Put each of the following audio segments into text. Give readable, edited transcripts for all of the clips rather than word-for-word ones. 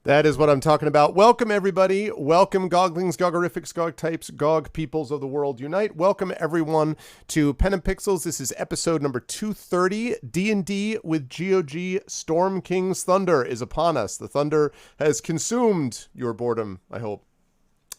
That is what I'm talking about. Welcome, everybody. Welcome, Goglings, Gogorifics, Gog types, Gog peoples of the world unite. Welcome, everyone, to Pen and Pixels. This is episode number 230. D&D with GOG. Storm King's Thunder is upon us. The thunder has consumed your boredom, I hope.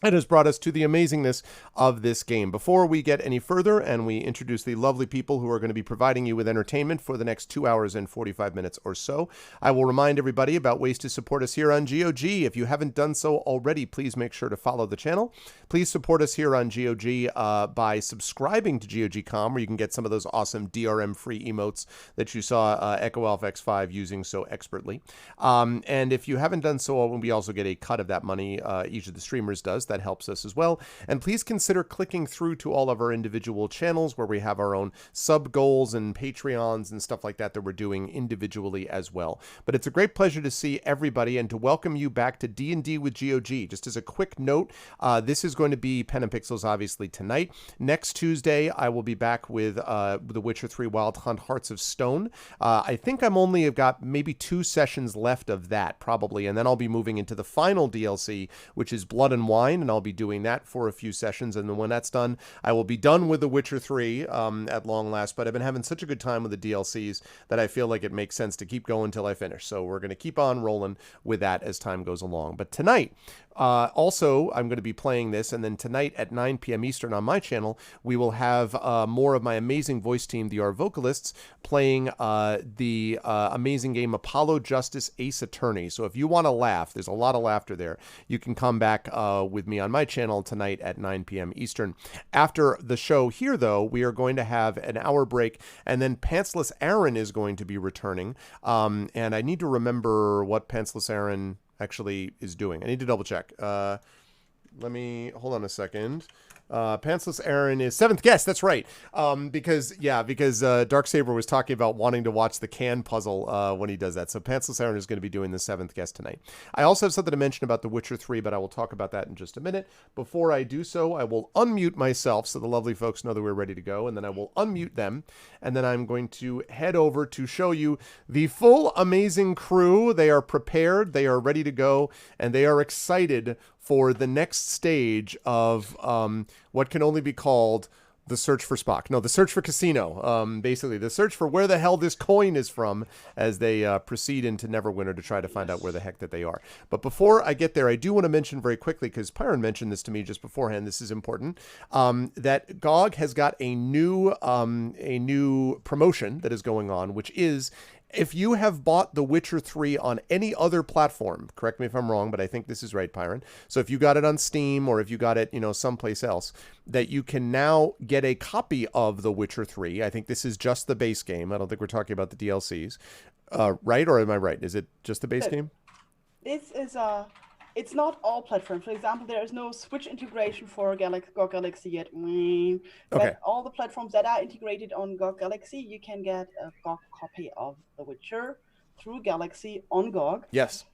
It has brought us to the amazingness of this game. Before we get any further and we introduce the lovely people who are going to be providing you with entertainment for the next 2 hours and 45 minutes or so, I will remind everybody about ways to support us here on GOG. If you haven't done so already, please make sure to follow the channel. Please support us here on GOG by subscribing to GOG.com, where you can get some of those awesome DRM-free emotes that you saw Echo Alpha X5 using so expertly. And if you haven't done so, we also get a cut of that money. Each of the streamers does. That helps us as well. And please consider clicking through to all of our individual channels where we have our own sub goals and Patreons and stuff like that that we're doing individually as well. But it's a great pleasure to see everybody and to welcome you back to D&D with GOG. Just as a quick note, this is going to be Pen and Pixels obviously tonight. Next Tuesday, I will be back with The Witcher 3 Wild Hunt Hearts of Stone. I think I'm only have got maybe 2 sessions left of that probably, and then I'll be moving into the final DLC, which is Blood and Wine, and I'll be doing that for a few sessions, and then when that's done, I will be done with The Witcher 3 at long last. But I've been having such a good time with the DLCs that I feel like it makes sense to keep going until I finish. So we're going to keep on rolling with that as time goes along. But tonight, also, I'm going to be playing this, and then tonight at 9 p.m. Eastern on my channel, we will have more of my amazing voice team, the R Vocalists, playing the amazing game Apollo Justice Ace Attorney. So if you want to laugh, there's a lot of laughter there, you can come back with me on my channel tonight at 9 p.m. Eastern. After the show here, though, we are going to have an hour break, and then Pantsless Aaron is going to be returning. And I need to remember what Pantsless Aaron actually is doing. I need to double check. Let me hold on a second. Pantsless Aaron is 7th guest. That's right. Because Darksaber was talking about wanting to watch the can puzzle when he does that. So Pantsless Aaron is going to be doing the 7th guest tonight. I also have something to mention about The Witcher 3, but I will talk about that in just a minute. Before I do so, I will unmute myself so the lovely folks know that we're ready to go, and then I will unmute them, and then I'm going to head over to show you the full amazing crew. They are prepared, they are ready to go, and they are excited for the next stage of what can only be called the search for Spock. No, the search for Casino. Basically, the search for where the hell this coin is from as they proceed into Neverwinter to try to find out where the heck that they are. But before I get there, I do want to mention very quickly, because Pyron mentioned this to me just beforehand, this is important, that GOG has got a new promotion that is going on, which is, if you have bought The Witcher 3 on any other platform, correct me if I'm wrong, but I think this is right, Pyron. So if you got it on Steam or if you got it, someplace else, that you can now get a copy of The Witcher 3. I think this is just the base game. I don't think we're talking about the DLCs. Right? Or am I right? Is it just the base game? This is it's not all platforms. For example, there is no Switch integration for GOG Galaxy yet. But Okay. all the platforms that are integrated on GOG Galaxy, you can get a GOG copy of The Witcher through Galaxy on GOG. Yes.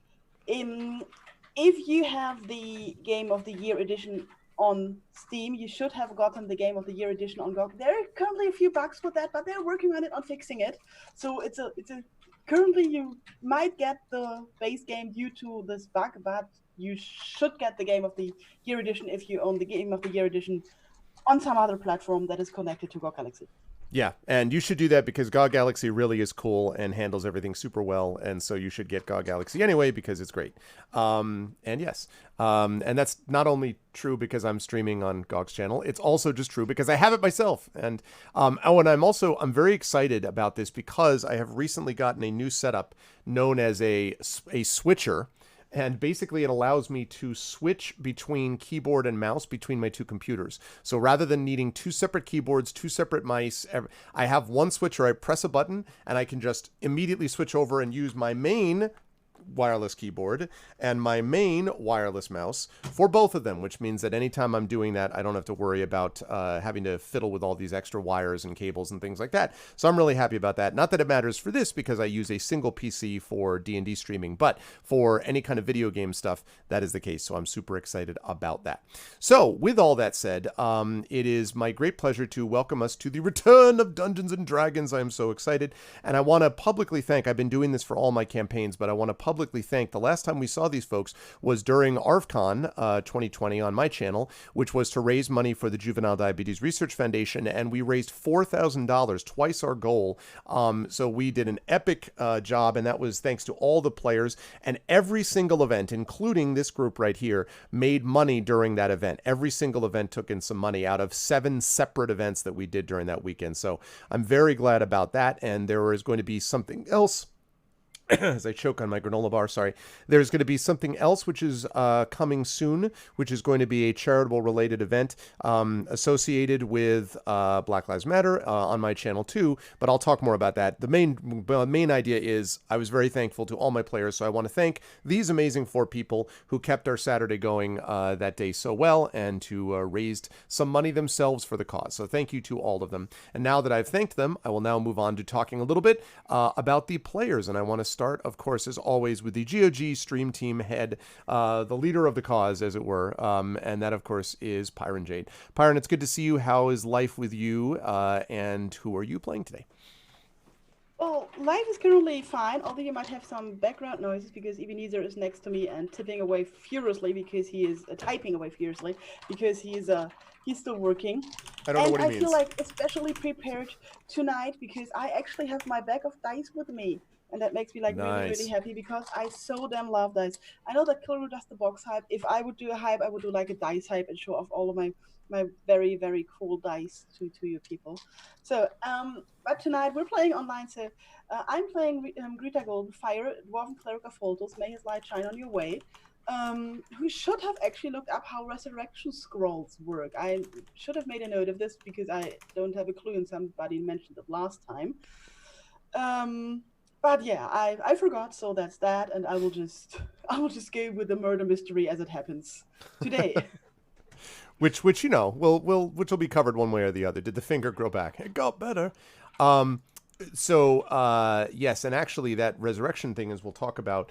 If you have the Game of the Year edition on Steam, you should have gotten the Game of the Year edition on GOG. There are currently a few bugs with that, but they're working on fixing it. So it's a currently you might get the base game due to this bug, but you should get the Game of the Year edition if you own the Game of the Year edition on some other platform that is connected to GOG Galaxy. Yeah, and you should do that because GOG Galaxy really is cool and handles everything super well, and so you should get GOG Galaxy anyway because it's great. And that's not only true because I'm streaming on GOG's channel, it's also just true because I have it myself. And and I'm very excited about this because I have recently gotten a new setup known as a switcher. And basically it allows me to switch between keyboard and mouse between my 2 computers. So rather than needing 2 separate keyboards, 2 separate mice, I have one switcher. I press a button and I can just immediately switch over and use my main wireless keyboard and my main wireless mouse for both of them, which means that anytime I'm doing that, I don't have to worry about having to fiddle with all these extra wires and cables and things like that. So I'm really happy about that. Not that it matters for this because I use a single PC for D&D streaming, but for any kind of video game stuff, that is the case. So I'm super excited about that. So with all that said, it is my great pleasure to welcome us to the return of Dungeons and Dragons. I am so excited. And I want to publicly thank, I've been doing this for all my campaigns, but I want to publicly publicly thank. The last time we saw these folks was during ARFCon 2020 on my channel, which was to raise money for the Juvenile Diabetes Research Foundation, and we raised $4,000, twice our goal. So we did an epic job, and that was thanks to all the players. And every single event, including this group right here, made money during that event. Every single event took in some money out of 7 separate events that we did during that weekend. So I'm very glad about that. And there is going to be something else. As I choke on my granola bar, sorry. There's going to be something else which is coming soon, which is going to be a charitable related event associated with Black Lives Matter on my channel too, but I'll talk more about that. The main idea is I was very thankful to all my players, so I want to thank these amazing 4 people who kept our Saturday going that day so well and who raised some money themselves for the cause. So thank you to all of them. And now that I've thanked them, I will now move on to talking a little bit about the players, and I want to start, of course, as always, with the GOG stream team head, the leader of the cause, as it were, and that, of course, is Pyron Jade. Pyron, it's good to see you. How is life with you, and who are you playing today? Well, life is currently fine, although you might have some background noises because Ebenezer is next to me and typing away furiously because he is typing away furiously because he's still working. I don't know what he means. I feel like especially prepared tonight because I actually have my bag of dice with me. And that makes me like really, really happy because I so damn love dice. I know that Killer does the box hype. If I would do a hype, I would do like a dice hype and show off all of my very, very cool dice to you people. So, but tonight we're playing online. So I'm playing Greta Goldenfire, Dwarven Cleric of Foltles. May his light shine on your way. Who should have actually looked up how resurrection scrolls work. I should have made a note of this because I don't have a clue and somebody mentioned it last time. But yeah, I forgot, so that's that, and I will just go with the murder mystery as it happens today. which you know which will be covered one way or the other. Did the finger grow back? It got better. So yes, and actually that resurrection thing, as we'll talk about,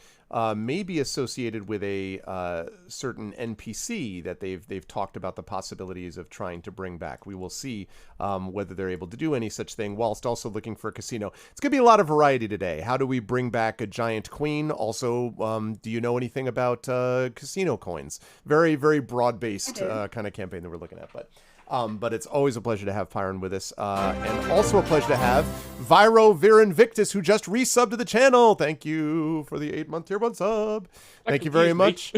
may be associated with a certain NPC that they've talked about the possibilities of trying to bring back. We will see whether they're able to do any such thing, whilst also looking for a casino. It's going to be a lot of variety today. How do we bring back a giant queen? Also, do you know anything about casino coins? Very, very broad-based kind of campaign that we're looking at, but it's always a pleasure to have Pyron with us. And also a pleasure to have Viro Viren Victus, who just resubbed to the channel. Thank you for the 8-month tier 1 sub. Thank you very much.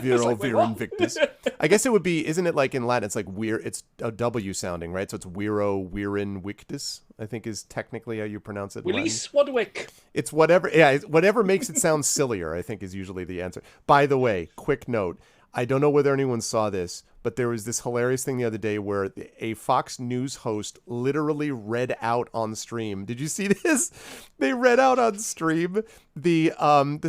Viro like, Viren Victus. I guess it would be, isn't it like in Latin, it's like it's a W sounding, right? So it's Viro Viren Victus, I think is technically how you pronounce it. Willie Swadwick. It's whatever, yeah, whatever makes it sound sillier, I think is usually the answer. By the way, quick note. I don't know whether anyone saw this, but there was this hilarious thing the other day where a Fox News host literally read out on stream. Did you see this? They read out on stream the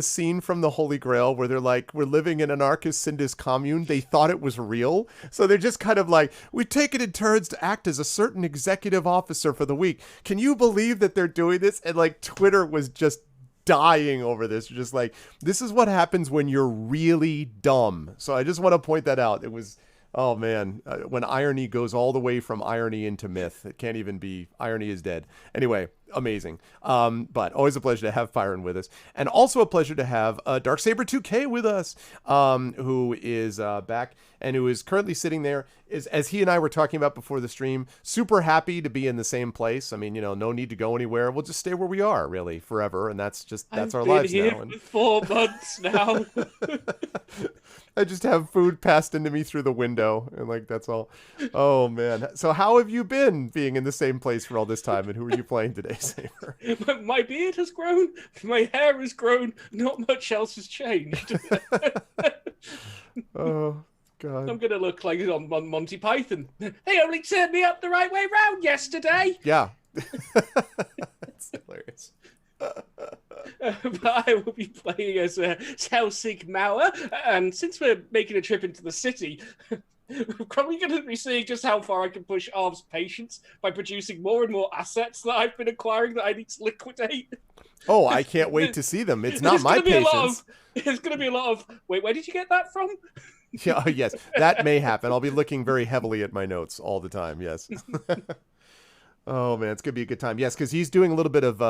scene from the Holy Grail where they're like, we're living in an Arcus Sindis commune. They thought it was real. So they're just kind of like, we take it in turns to act as a certain executive officer for the week. Can you believe that they're doing this? And like Twitter was just dying over this. Just like, this is what happens when you're really dumb. So I just want to point that out. It was, oh man, when irony goes all the way from irony into myth, it can't even be, irony is dead. Anyway, amazing. But always a pleasure to have Pyron with us, and also a pleasure to have Darksaber 2K with us, who is back and who is currently sitting there, is, as he and I were talking about before the stream, super happy to be in the same place. I mean, you know, no need to go anywhere. We'll just stay where we are, really, forever, and that's our lives now. I've been here for 4 months now. I just have food passed into me through the window, and like that's all. Oh man! So how have you been being in the same place for all this time, and who are you playing today, Saber? My beard has grown, my hair has grown, not much else has changed. Oh God! I'm gonna look like on Monty Python. They only turned me up the right way round yesterday. Yeah, that's hilarious. But I will be playing as Telsig Mauer, and since we're making a trip into the city, we're probably going to be seeing just how far I can push Arv's patience by producing more and more assets that I've been acquiring that I need to liquidate. Oh, I can't wait to see them. It's not my patience. There's going to be a lot of, wait, where did you get that from? Yeah, yes, that may happen. I'll be looking very heavily at my notes all the time, yes. Oh man, it's gonna be a good time. Yes, because he's doing a little bit of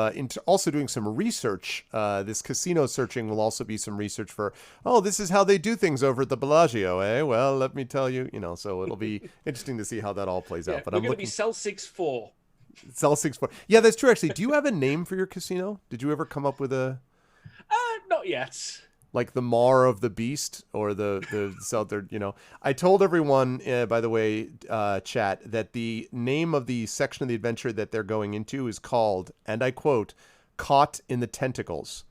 also doing some research. This casino searching will also be some research for. Oh, this is how they do things over at the Bellagio, eh? Well, let me tell you. So it'll be interesting to see how that all plays Yeah, out. But we're I'm going to looking be Cell 6-4. Cell 6-4. Yeah, that's true. Actually, do you have a name for your casino? Did you ever come up with a Not yet. like the Mar of the Beast or the Southern? I told everyone, by the way, chat, that the name of the section of the adventure that they're going into is called, and I quote, "Caught in the Tentacles."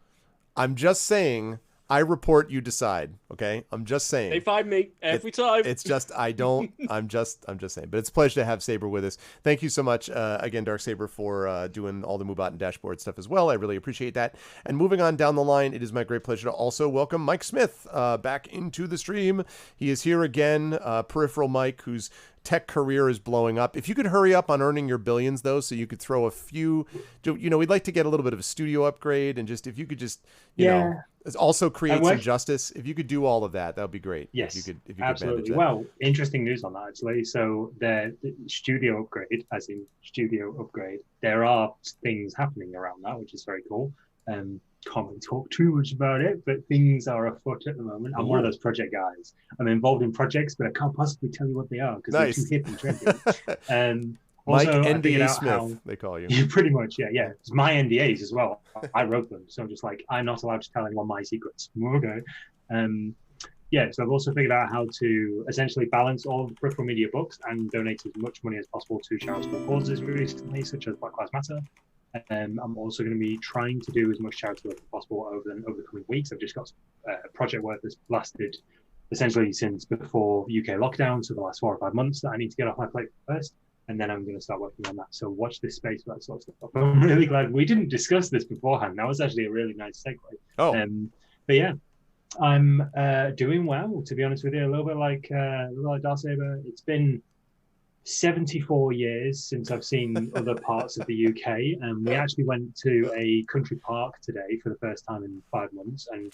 I'm just saying. I report, you decide. Okay, I'm just saying. They find me every time. It's just I'm just saying. But it's a pleasure to have Saber with us. Thank you so much again, Dark Saber, for doing all the Moobot and dashboard stuff as well. I really appreciate that. And moving on down the line, it is my great pleasure to also welcome Mike Smith back into the stream. He is here again, Peripheral Mike, whose tech career is blowing up. If you could hurry up on earning your billions, though, so you could throw a few, we'd like to get a little bit of a studio upgrade, and just if you could just, you know, also create some justice. If you could do all of that, that would be great. Yes, if you could absolutely. manage that. Well, interesting news on that, actually. So the studio upgrade, as in studio upgrade, there are things happening around that, which is very cool. Can't really talk too much about it, but things are afoot at the moment. I'm one of those project guys. I'm involved in projects, but I can't possibly tell you what they are because they're too hip and trendy. Mike Also, NDA Smith, they call you. Yeah, pretty much, yeah. It's my NDAs as well. I wrote them, so I'm just like, I'm not allowed to tell anyone my secrets. Okay. So I've also figured out how to essentially balance all the peripheral media books and donate as much money as possible to charitable causes recently, such as Black Lives Matter. I'm also going to be trying to do as much charity work as possible over the coming weeks. I've just got a project work that's lasted essentially since before UK lockdown, so the last 4 or 5 months, that I need to get off my plate first, and then I'm going to start working on that. So watch this space for that sort of stuff. I'm really glad we didn't discuss this beforehand. That was actually a really nice segue. But yeah, I'm doing well, to be honest with you. A little bit like Dark Saber. It's been 74 years since I've seen other parts of the UK, and we actually went to a country park today for the first time in 5 months, and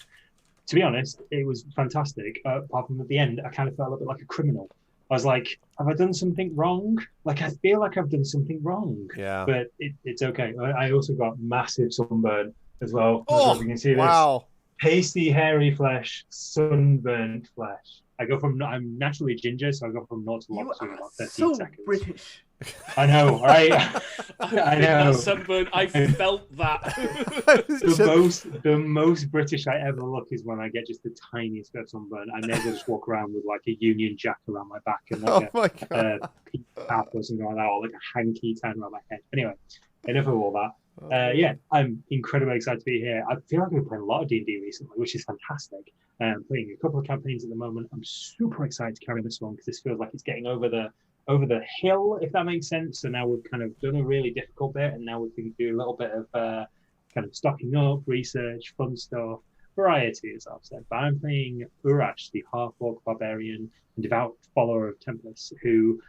to be honest, it was fantastic. Apart from at the end, I kind of felt a little bit like a criminal. I was like, have I done something wrong? Like, I feel like I've done something wrong. Yeah. But it's okay. I also got massive sunburn as well. Oh, you can see this. Wow. Pasty, hairy flesh, sunburnt flesh. I'm naturally ginger, so I go from 0 to 100 in about 13 seconds. British. I know, right? I know. Sunburn, I felt that. The most British I ever look is when I get just the tiniest bit of sunburn. I never just walk around with like a Union Jack around my back and like a cap or something like that, or like a hanky tied around my head. Anyway, enough of all that. I'm incredibly excited to be here. I feel like I've been playing a lot of D&D recently, which is fantastic. I'm playing a couple of campaigns at the moment. I'm super excited to carry this one because this feels like it's getting over the hill, if that makes sense. So now we've kind of done a really difficult bit, and now we can do a little bit of kind of stocking up, research, fun stuff, variety, as I've said. But I'm playing Urash, the half-orc barbarian and devout follower of Tempest, who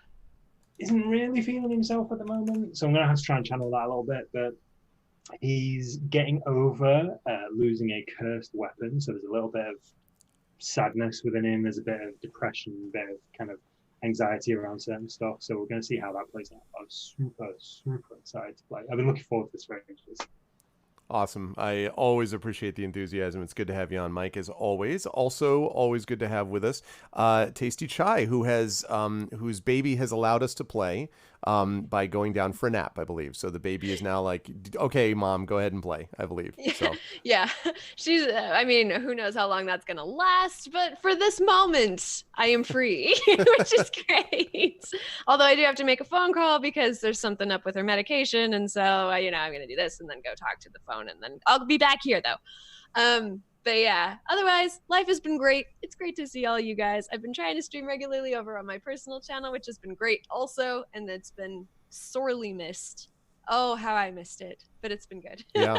isn't really feeling himself at the moment. So I'm going to have to try and channel that a little bit, but he's getting over losing a cursed weapon. So there's a little bit of sadness within him. There's a bit of depression, a bit of kind of anxiety around certain stuff. So we're going to see how that plays out. I'm super, super excited to play. I've been looking forward to this very much. Awesome. I always appreciate the enthusiasm. It's good to have you on, Mike, as always. Also, always good to have with us Tasty Chai, who has whose baby has allowed us to play by going down for a nap, I believe. So the baby is now like, okay, Mom, go ahead and play, I believe. So. Yeah, she's, I mean, who knows how long that's going to last, but for this moment, I am free, which is great. Although I do have to make a phone call because there's something up with her medication. And so, I'm going to do this and then go talk to the phone, and then I'll be back here though. But yeah, otherwise, life has been great. It's great to see all you guys. I've been trying to stream regularly over on my personal channel, which has been great also, and it's been sorely missed. Oh, how I missed it, but it's been good. Yeah,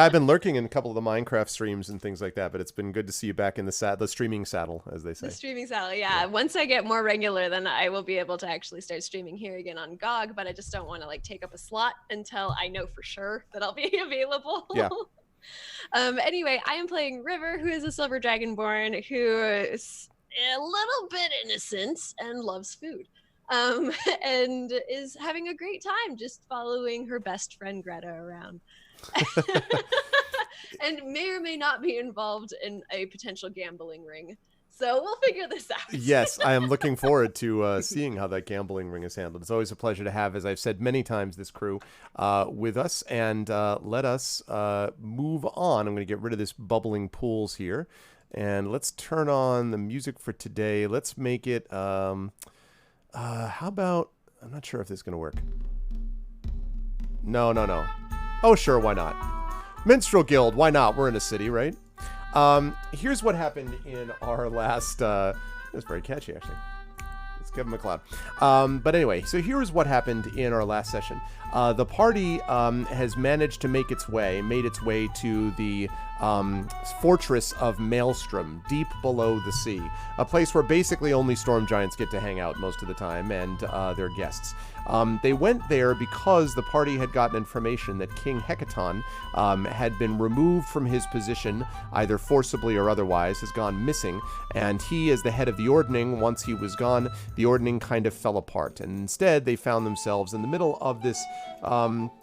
I've been lurking in a couple of the Minecraft streams and things like that, but it's been good to see you back in the streaming saddle, as they say. The streaming saddle, yeah. Once I get more regular, then I will be able to actually start streaming here again on GOG, but I just don't want to like take up a slot until I know for sure that I'll be available. Yeah. Anyway, I am playing River, who is a silver dragonborn who is a little bit innocent and loves food. and is having a great time just following her best friend Greta around. And may or may not be involved in a potential gambling ring. So we'll figure this out. Yes, I am looking forward to seeing how that gambling ring is handled. It's always a pleasure to have, as I've said many times, this crew with us. And let us move on. I'm going to get rid of this bubbling pools here. And let's turn on the music for today. Let's make it, how about, I'm not sure if this is going to work. No. Oh, sure, why not? Minstrel Guild, why not? We're in a city, right? Here's what happened in our last, that's very catchy, actually. Let's give him a clap. But anyway, so here's what happened in our last session. The party has managed to made its way to the fortress of Maelstrom, deep below the sea. A place where basically only storm giants get to hang out most of the time, and their guests. They went there because the party had gotten information that King Hecaton had been removed from his position, either forcibly or otherwise, has gone missing, and he, as the head of the Ordning, once he was gone, the Ordning kind of fell apart, and instead they found themselves in the middle of this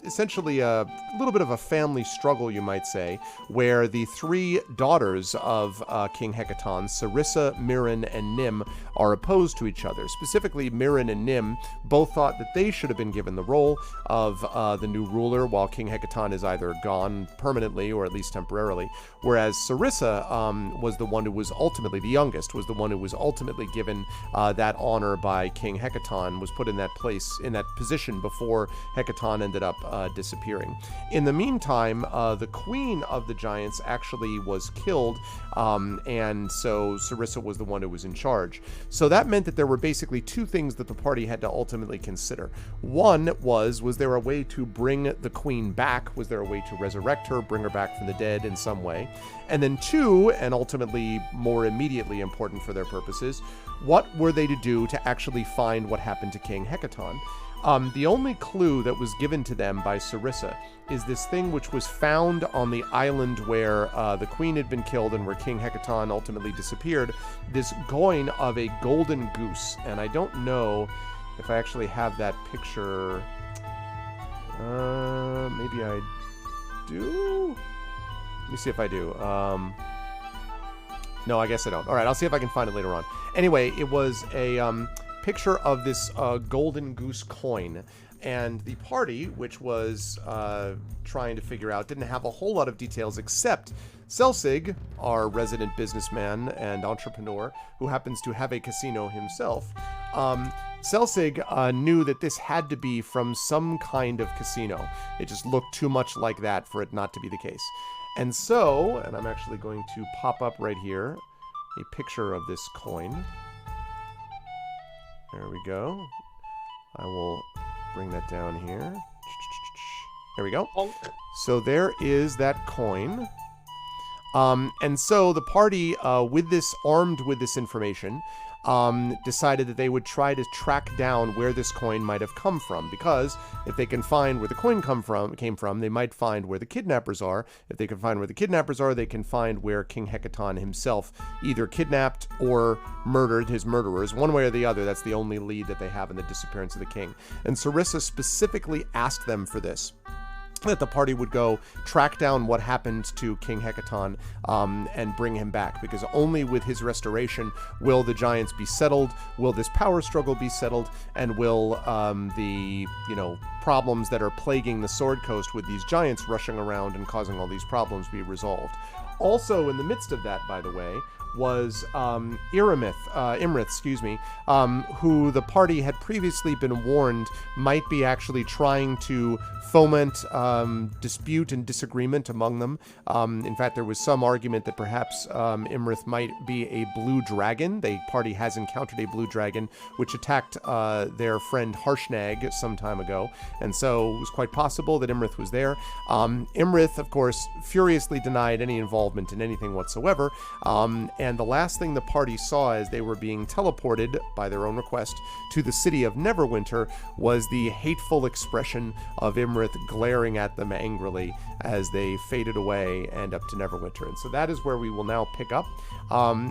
essentially a little bit of a family struggle, you might say, where the three daughters of King Hecaton, Sarissa, Mirren, and Nim, are opposed to each other. Specifically, Mirren and Nim both thought that they should have been given the role of the new ruler, while King Hecaton is either gone permanently or at least temporarily, whereas Sarissa was the one who was ultimately, the youngest, was the one who was ultimately given that honor by King Hecaton, was put in that place, in that position before Hecaton ended up disappearing. In the meantime, the queen of the giants actually was killed, and so Sarissa was the one who was in charge. So that meant that there were basically two things that the party had to ultimately consider. One was there a way to bring the queen back? Was there a way to resurrect her, bring her back from the dead in some way? And then two, and ultimately more immediately important for their purposes, what were they to do to actually find what happened to King Hecaton? The only clue that was given to them by Sarissa is this thing which was found on the island where the queen had been killed and where King Hecaton ultimately disappeared, this coin of a golden goose. And I don't know if I actually have that picture. Maybe I do? Let me see if I do. No, I guess I don't. All right, I'll see if I can find it later on. Anyway, it was a picture of this golden goose coin, and the party, which was trying to figure out, didn't have a whole lot of details except Selsig, our resident businessman and entrepreneur, who happens to have a casino himself. Selsig knew that this had to be from some kind of casino. It just looked too much like that for it not to be the case. And so, and I'm actually going to pop up right here a picture of this coin. There we go. I will bring that down here. There we go. So there is that coin. And so the party, armed with this information, decided that they would try to track down where this coin might have come from, because if they can find where the coin came from, they might find where the kidnappers are. If they can find where the kidnappers are, they can find where King Hecaton himself either kidnapped or murdered his murderers. One way or the other, that's the only lead that they have in the disappearance of the king. And Sarissa specifically asked them for this, that the party would go track down what happened to King Hecaton and bring him back, because only with his restoration will the giants be settled, will this power struggle be settled, and will the problems that are plaguing the Sword Coast with these giants rushing around and causing all these problems be resolved. Also in the midst of that, by the way, was Imrith, who the party had previously been warned might be actually trying to foment dispute and disagreement among them. In fact, there was some argument that perhaps Imrith might be a blue dragon. The party has encountered a blue dragon, which attacked their friend Harshnag some time ago, and so it was quite possible that Imrith was there. Imrith, of course, furiously denied any involvement in anything whatsoever, and the last thing the party saw as they were being teleported, by their own request, to the city of Neverwinter was the hateful expression of Imrith glaring at them angrily as they faded away and up to Neverwinter. And so that is where we will now pick up,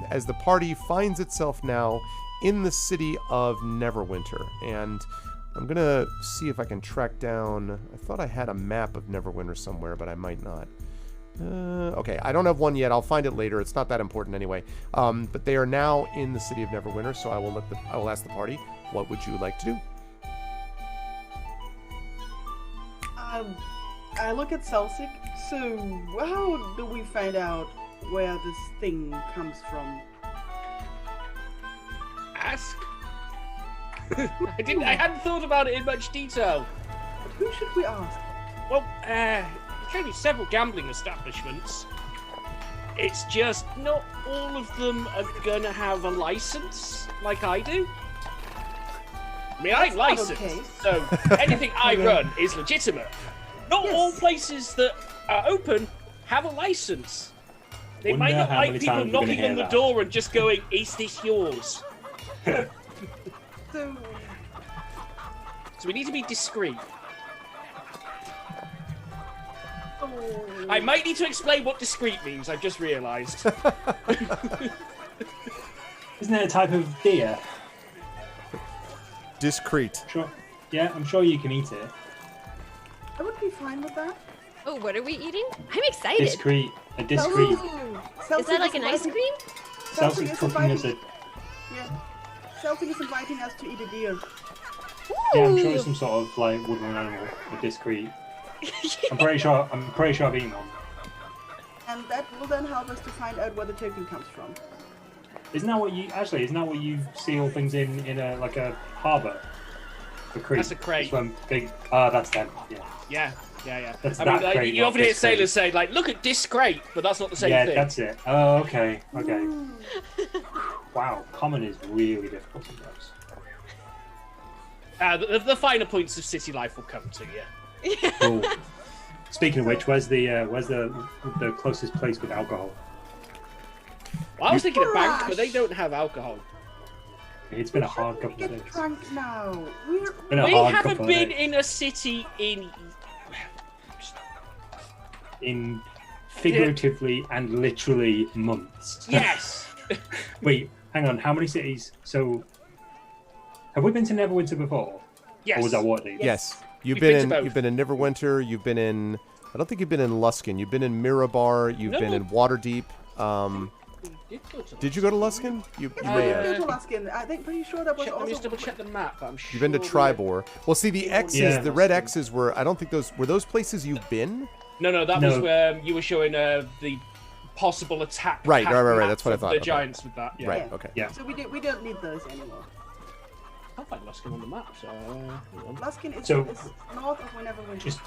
as the party finds itself now in the city of Neverwinter. And I'm going to see if I can track down... I thought I had a map of Neverwinter somewhere, but I might not. Okay, I don't have one yet. I'll find it later. It's not that important anyway. But they are now in the city of Neverwinter, so I will ask the party, what would you like to do? I look at Celsic. So how do we find out where this thing comes from? Ask. I hadn't thought about it in much detail. But who should we ask? Well, there's going to be several gambling establishments. It's just not all of them are going to have a license like I do. I mean, I'm That's not licensed, so anything I run is legitimate. Not all places that are open have a license. They might not like people knocking on the door and just going, "Is this yours?" So we need to be discreet. oh, I might need to explain what discreet means, I've just realised. Isn't it a type of deer? Discreet. Sure. Yeah, I'm sure you can eat it. I would be fine with that. Oh, what are we eating? I'm excited. Discreet. A discreet. Is that like an ice cream? Celsius cooking as a... Yeah. Celsius is inviting us to eat a deer. Yeah, I'm sure it's some sort of like woodland animal. A discreet. I'm pretty sure I've eaten one. And that will then help us to find out where the token comes from. Isn't that what you seal things in a like a harbour? A crate. That's a crate. That's them. Yeah. Yeah. That's I mean, that crate, you not often hear this crate. sailors say, like, "Look at this crate," but that's not the same Yeah, thing. that's it. Oh, okay. Wow, common is really difficult sometimes. The finer points of city life will come to you. Cool. Speaking of which, where's the closest place with alcohol? Well, I was thinking of bank, but they don't have alcohol. It's been a hard couple of Get days. drunk now. We haven't been in a city in figuratively and literally months. Yes. Wait, hang on. How many cities? So, have we been to Neverwinter before? Yes. Or was that Waterdeep? Yes. You've We've been in Neverwinter, you've been in... I don't think you've been in Luskan. You've been in Mirabar, you've been in Waterdeep. Did you go to Luskan? You may have. Go to Luskin. I think pretty sure that was Let me just also. double check the map, but I'm sure. You've been to Tribor. Well, see, the X's, Yeah. the red X's were... I don't think were those places you've been? No, that was where you were showing the possible attack. Right. map That's what I of thought. The Okay. giants with that. Yeah. Right, Yeah. okay. Yeah. So we don't need those anymore. I can't find Luskin on the map, so. Hang on. Luskin is, So- is north of whenever we Just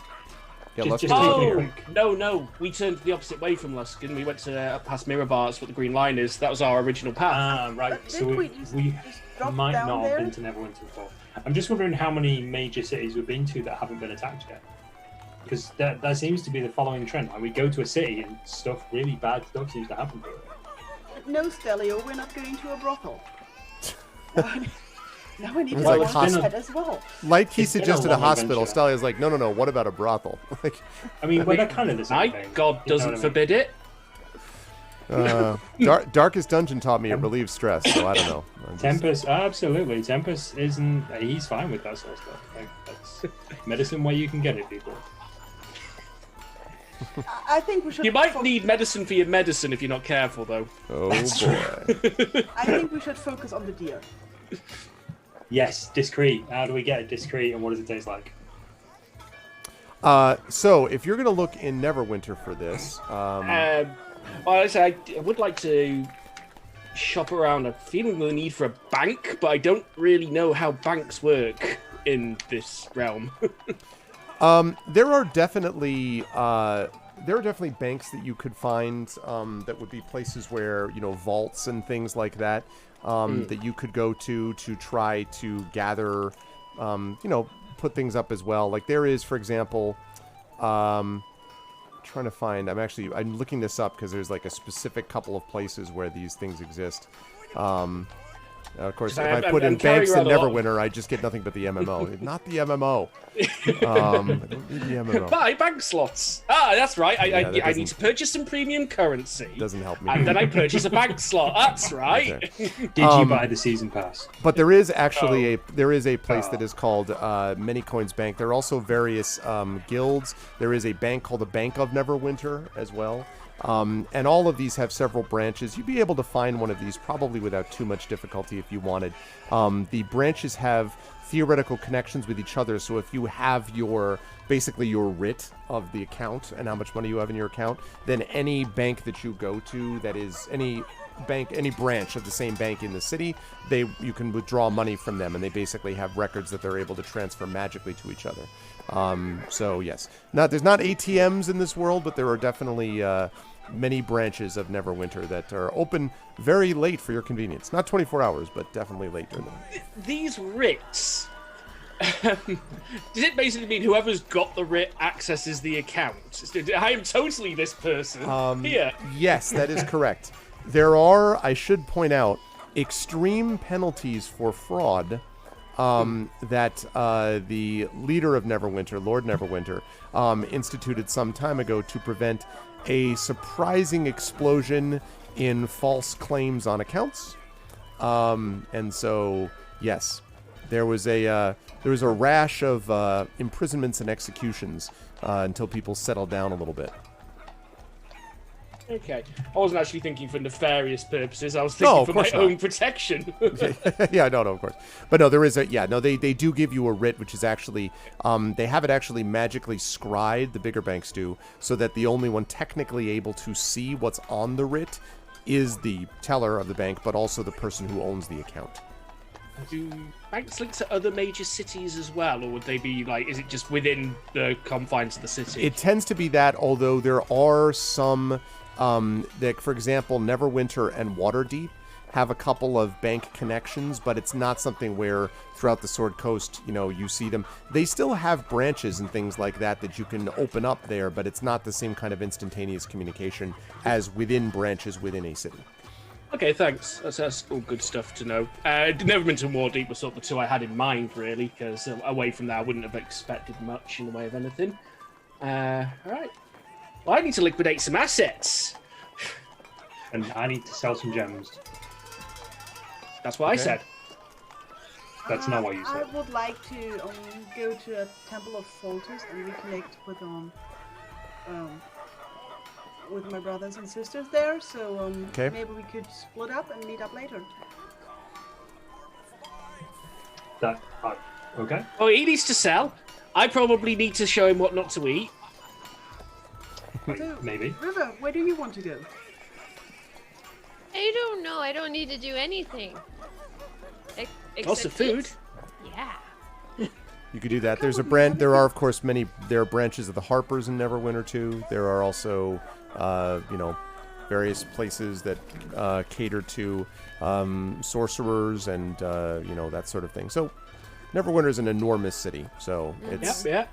Yeah, Just- Luskan. just Oh take it quick. no! We turned the opposite way from Luskin. We went to past Mirabar. That's what the green line is. That was our original path. Ah, right. But So didn't we just drop might down not there? have been to Neverwinter before. I'm just wondering how many major cities we've been to that haven't been attacked yet. Because that seems to be the following trend. Like we go to a city and really bad stuff seems to happen to it. No, Stelio, we're not going to a brothel. Now we need to It's go like on hosp- that as well. Like he It's been a suggested a long hospital, adventure. Stalia's like, no, what about a brothel? Like, I mean, they're kind of the same My thing. God You know doesn't what I mean? forbid it. Darkest Dungeon taught me it relieves stress, so I don't know. Tempest, absolutely. Tempest isn't. He's fine with that sort of stuff. Like, that's medicine where you can get it, people. I think we should. You might need medicine for your medicine if you're not careful, though. Oh That's boy. I think we should focus on the deer. Yes, discreet. How do we get it discreet, and what does it taste like? So if you're gonna look in Neverwinter for this, Well, I say I would like to shop around. I'm feeling the need for a bank, but I don't really know how banks work in this realm. there are definitely banks that you could find that would be places where, you know, vaults and things like that that you could go to try to gather, you know, put things up as well. Like there is, for example, trying to find. I'm looking this up because there's like a specific couple of places where these things exist. Of course, if I'm- I put I'm in banks and carrying around a lot. Neverwinter, I just get nothing but the MMO. Not the MMO. I don't need the MMO. Buy bank slots. Ah, that's right. Yeah, that I need doesn't- to purchase some premium currency. Doesn't help me. And then I purchase a bank slot. That's right. Okay. Did you buy the season pass? But there is actually a place that is called Many Coins Bank. There are also various guilds. There is a bank called the Bank of Neverwinter as well. And all of these have several branches. You'd be able to find one of these probably without too much difficulty if you wanted. The branches have theoretical connections with each other, so if you have basically your writ of the account and how much money you have in your account, then any bank that you go to that is any branch of the same bank in the city, you can withdraw money from them, and they basically have records that they're able to transfer magically to each other. So yes, there's not ATMs in this world, but there are definitely many branches of Neverwinter that are open very late for your convenience. Not 24 hours, but definitely late during the night. These writs. Does it basically mean whoever's got the writ accesses the account? I am totally this person. Here. Yes, that is correct. There are, I should point out, extreme penalties for fraud that the leader of Neverwinter, Lord Neverwinter, instituted some time ago to prevent a surprising explosion in false claims on accounts. And so, yes, there was a rash of imprisonments and executions until people settled down a little bit. Okay. I wasn't actually thinking for nefarious purposes. I was thinking for my own protection. Yeah, no, of course. But no, there is they do give you a writ, which is actually, they have it actually magically scried, the bigger banks do, so that the only one technically able to see what's on the writ is the teller of the bank, but also the person who owns the account. Do banks link to other major cities as well, or would they be is it just within the confines of the city? It tends to be that, although there are some, for example, Neverwinter and Waterdeep have a couple of bank connections, but it's not something where throughout the Sword Coast, you see them. They still have branches and things like that you can open up there, but it's not the same kind of instantaneous communication as within branches within a city. Okay, thanks. That's all good stuff to know. Neverwinter and Waterdeep were sort of the two I had in mind, really, because away from that, I wouldn't have expected much in the way of anything. All right. Well, I need to liquidate some assets. And I need to sell some gems. That's what I said. That's not what you said. I would like to go to a Temple of Pholtus and reconnect with my brothers and sisters there. So maybe we could split up and meet up later. Okay. Well, he needs to sell. I probably need to show him what not to eat. So, Maybe. River, where do you want to go? I don't know. I don't need to do anything. Also food. eat. Yeah. You could do that. There's a brand. There are, of course, there are branches of the Harpers in Neverwinter too. There are also, various places that cater to sorcerers and that sort of thing. So, Neverwinter is an enormous city. So it's Yeah.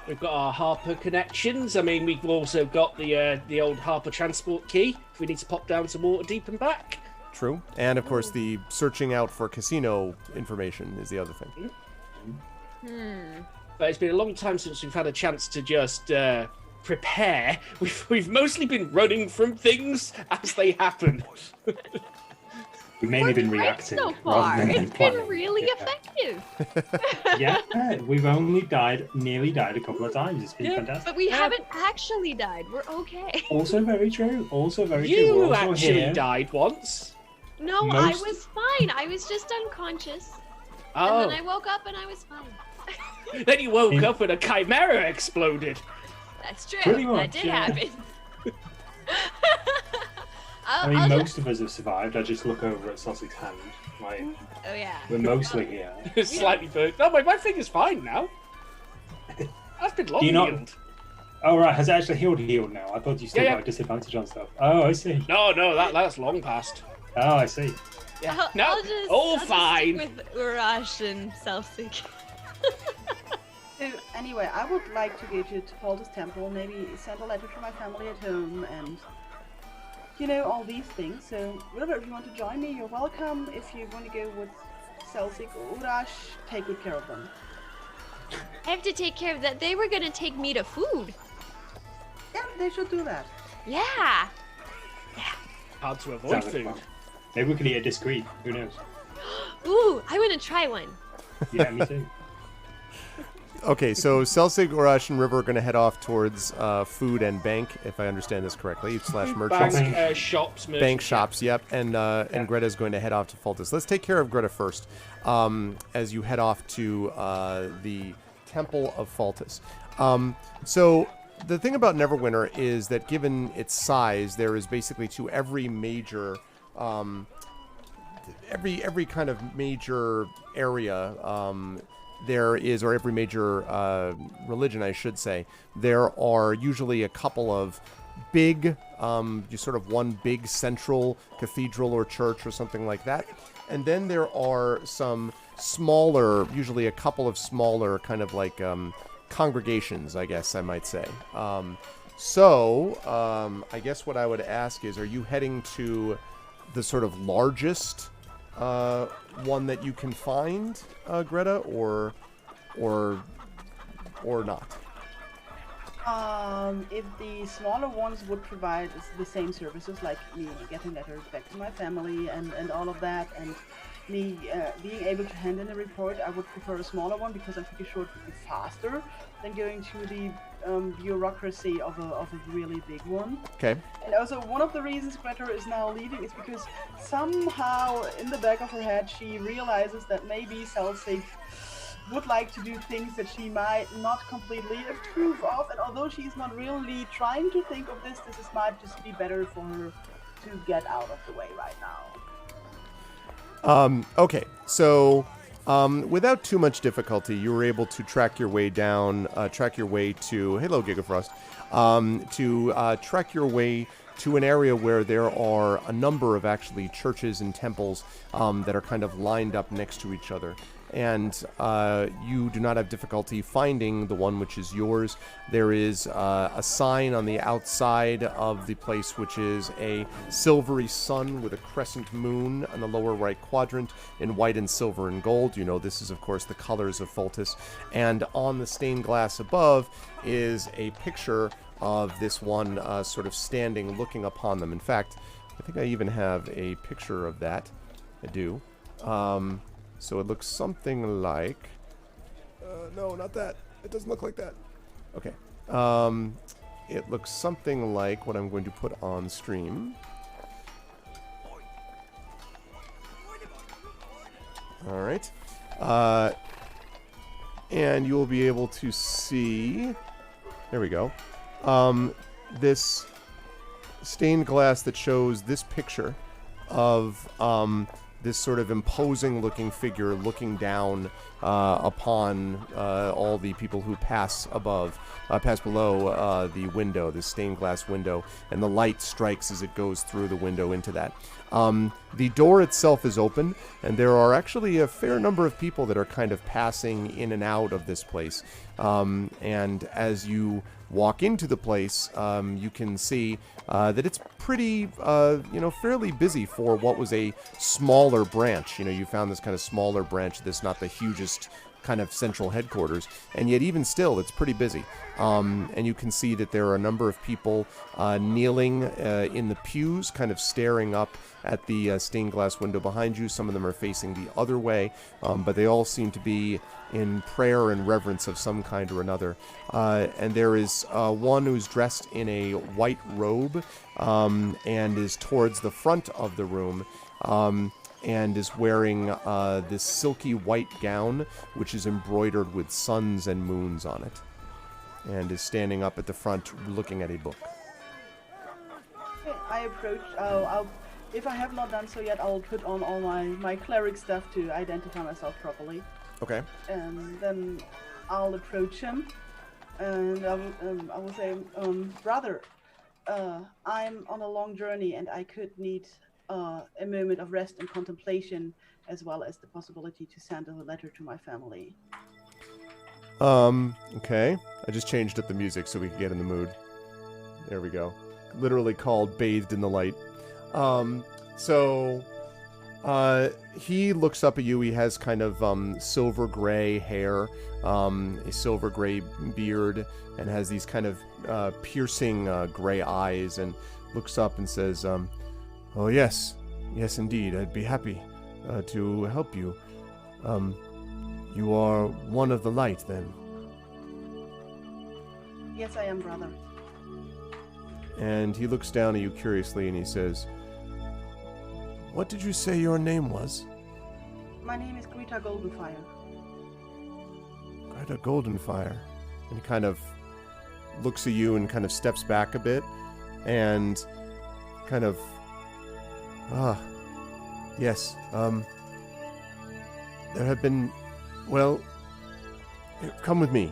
We've got our Harper connections. I mean, we've also got the old Harper transport key if we need to pop down to Waterdeep and back. true. And of course, the searching out for casino information is the other thing. But it's been a long time since we've had a chance to just prepare. We've mostly been running from things as they happen. We've mainly been Right reacting. so rather far. than It's been planning. really Yeah. effective. Yeah, we've only nearly died a couple of times. It's been Yeah. fantastic. But we haven't actually died. We're okay. Also very true. Also very true. You We're also actually here. died once. No, Most- I was fine. I was just unconscious. Oh, And then I woke up and I was fine. then you woke up and a chimera exploded. That's true. Pretty That much, did yeah. happen. I mean, I'll most of us have survived. I just look over at Sussex Hand. Like, Oh yeah. we're mostly here. It's slightly burnt. No, my finger's fine now. That's been long Do you not- healed. Oh, right. Has it actually healed now? I thought you still Yeah, yeah. got a disadvantage on stuff. Oh, I see. No, that's long past. Oh, I see. Yeah. I'll No, just, all I'll just fine. stick with Urash and Selfseek. So anyway, I would like to go to Pholtus Temple, maybe send a letter to my family at home, and all these things. So, River, if you want to join me, you're welcome. If you want to go with Celsik or Urash, take good care of them. I have to take care of that. They were going to take me to food. Yeah, they should do that. Yeah. Hard to avoid Sounds like food. fun. Maybe we could eat a discreet. Who knows? Ooh, I want to try one. Yeah, me too. Okay, so Celsig, Urash, and River are going to head off towards food and bank, if I understand this correctly, / merchants. Bank, shops, merchants. Bank shops, yep. And Greta's going to head off to Fultus. Let's take care of Greta first, as you head off to the Temple of Fultus. So the thing about Neverwinter is that given its size, there is basically to every major, every kind of major area there is, or every major religion, I should say, there are usually a couple of big, sort of one big central cathedral or church or something like that. And then there are some smaller, usually a couple of smaller kind of like congregations, I guess I might say. So I guess what I would ask is, are you heading to the sort of largest one that you can find, Greta, or not? If the smaller ones would provide the same services, like me getting letters back to my family and all of that, and me being able to hand in a report, I would prefer a smaller one because I'm pretty sure it would be faster than going to the bureaucracy of a really big one. Okay. And also, one of the reasons Greta is now leaving is because somehow in the back of her head she realizes that maybe Celsig would like to do things that she might not completely approve of, and although she's not really trying to think of this might just be better for her to get out of the way right now. Okay, so without too much difficulty, you were able to track your way down, to, hello Gigafrost, to track your way to an area where there are a number of actually churches and temples that are kind of lined up next to each other. And you do not have difficulty finding the one which is yours. There is a sign on the outside of the place which is a silvery sun with a crescent moon on the lower right quadrant in white and silver and gold. You know, this is, of course, the colors of Fultus. And on the stained glass above is a picture of this one sort of standing, looking upon them. In fact, I think I even have a picture of that. I do. So it looks something like... no, not that. It doesn't look like that. Okay. It looks something like what I'm going to put on stream. All right. And you will be able to see... There we go. This stained glass that shows this picture of... this sort of imposing-looking figure looking down upon all the people who pass below the window, the stained glass window, and the light strikes as it goes through the window into that. The door itself is open, and there are actually a fair number of people that are kind of passing in and out of this place. And as you walk into the place, you can see that it's pretty, fairly busy for what was a smaller branch. You know, you found this kind of smaller branch, this not the hugest kind of central headquarters, and yet even still, it's pretty busy. And you can see that there are a number of people kneeling in the pews, kind of staring up at the stained glass window behind you. Some of them are facing the other way, but they all seem to be in prayer and reverence of some kind or another. And there is one who's dressed in a white robe and is towards the front of the room. And is wearing this silky white gown, which is embroidered with suns and moons on it, and is standing up at the front looking at a book. I approach, if I have not done so yet, I'll put on all my cleric stuff to identify myself properly. Okay. And then I'll approach him, and I will say, brother, I'm on a long journey, and I could need a moment of rest and contemplation, as well as the possibility to send a letter to my family. Okay. I just changed up the music so we could get in the mood. There we go. literally called Bathed in the Light. So he looks up at you. He has kind of silver gray hair, a silver gray beard, and has these kind of piercing gray eyes, and looks up and says, "Oh yes, yes indeed. I'd be happy to help you. You are one of the light, then?" Yes, I am, brother. And he looks down at you curiously, and he says, "What did you say your name was?" My name is Greta Goldenfire. Greta Goldenfire. And he kind of looks at you and kind of steps back a bit, and kind of, yes, there have been, well, come with me.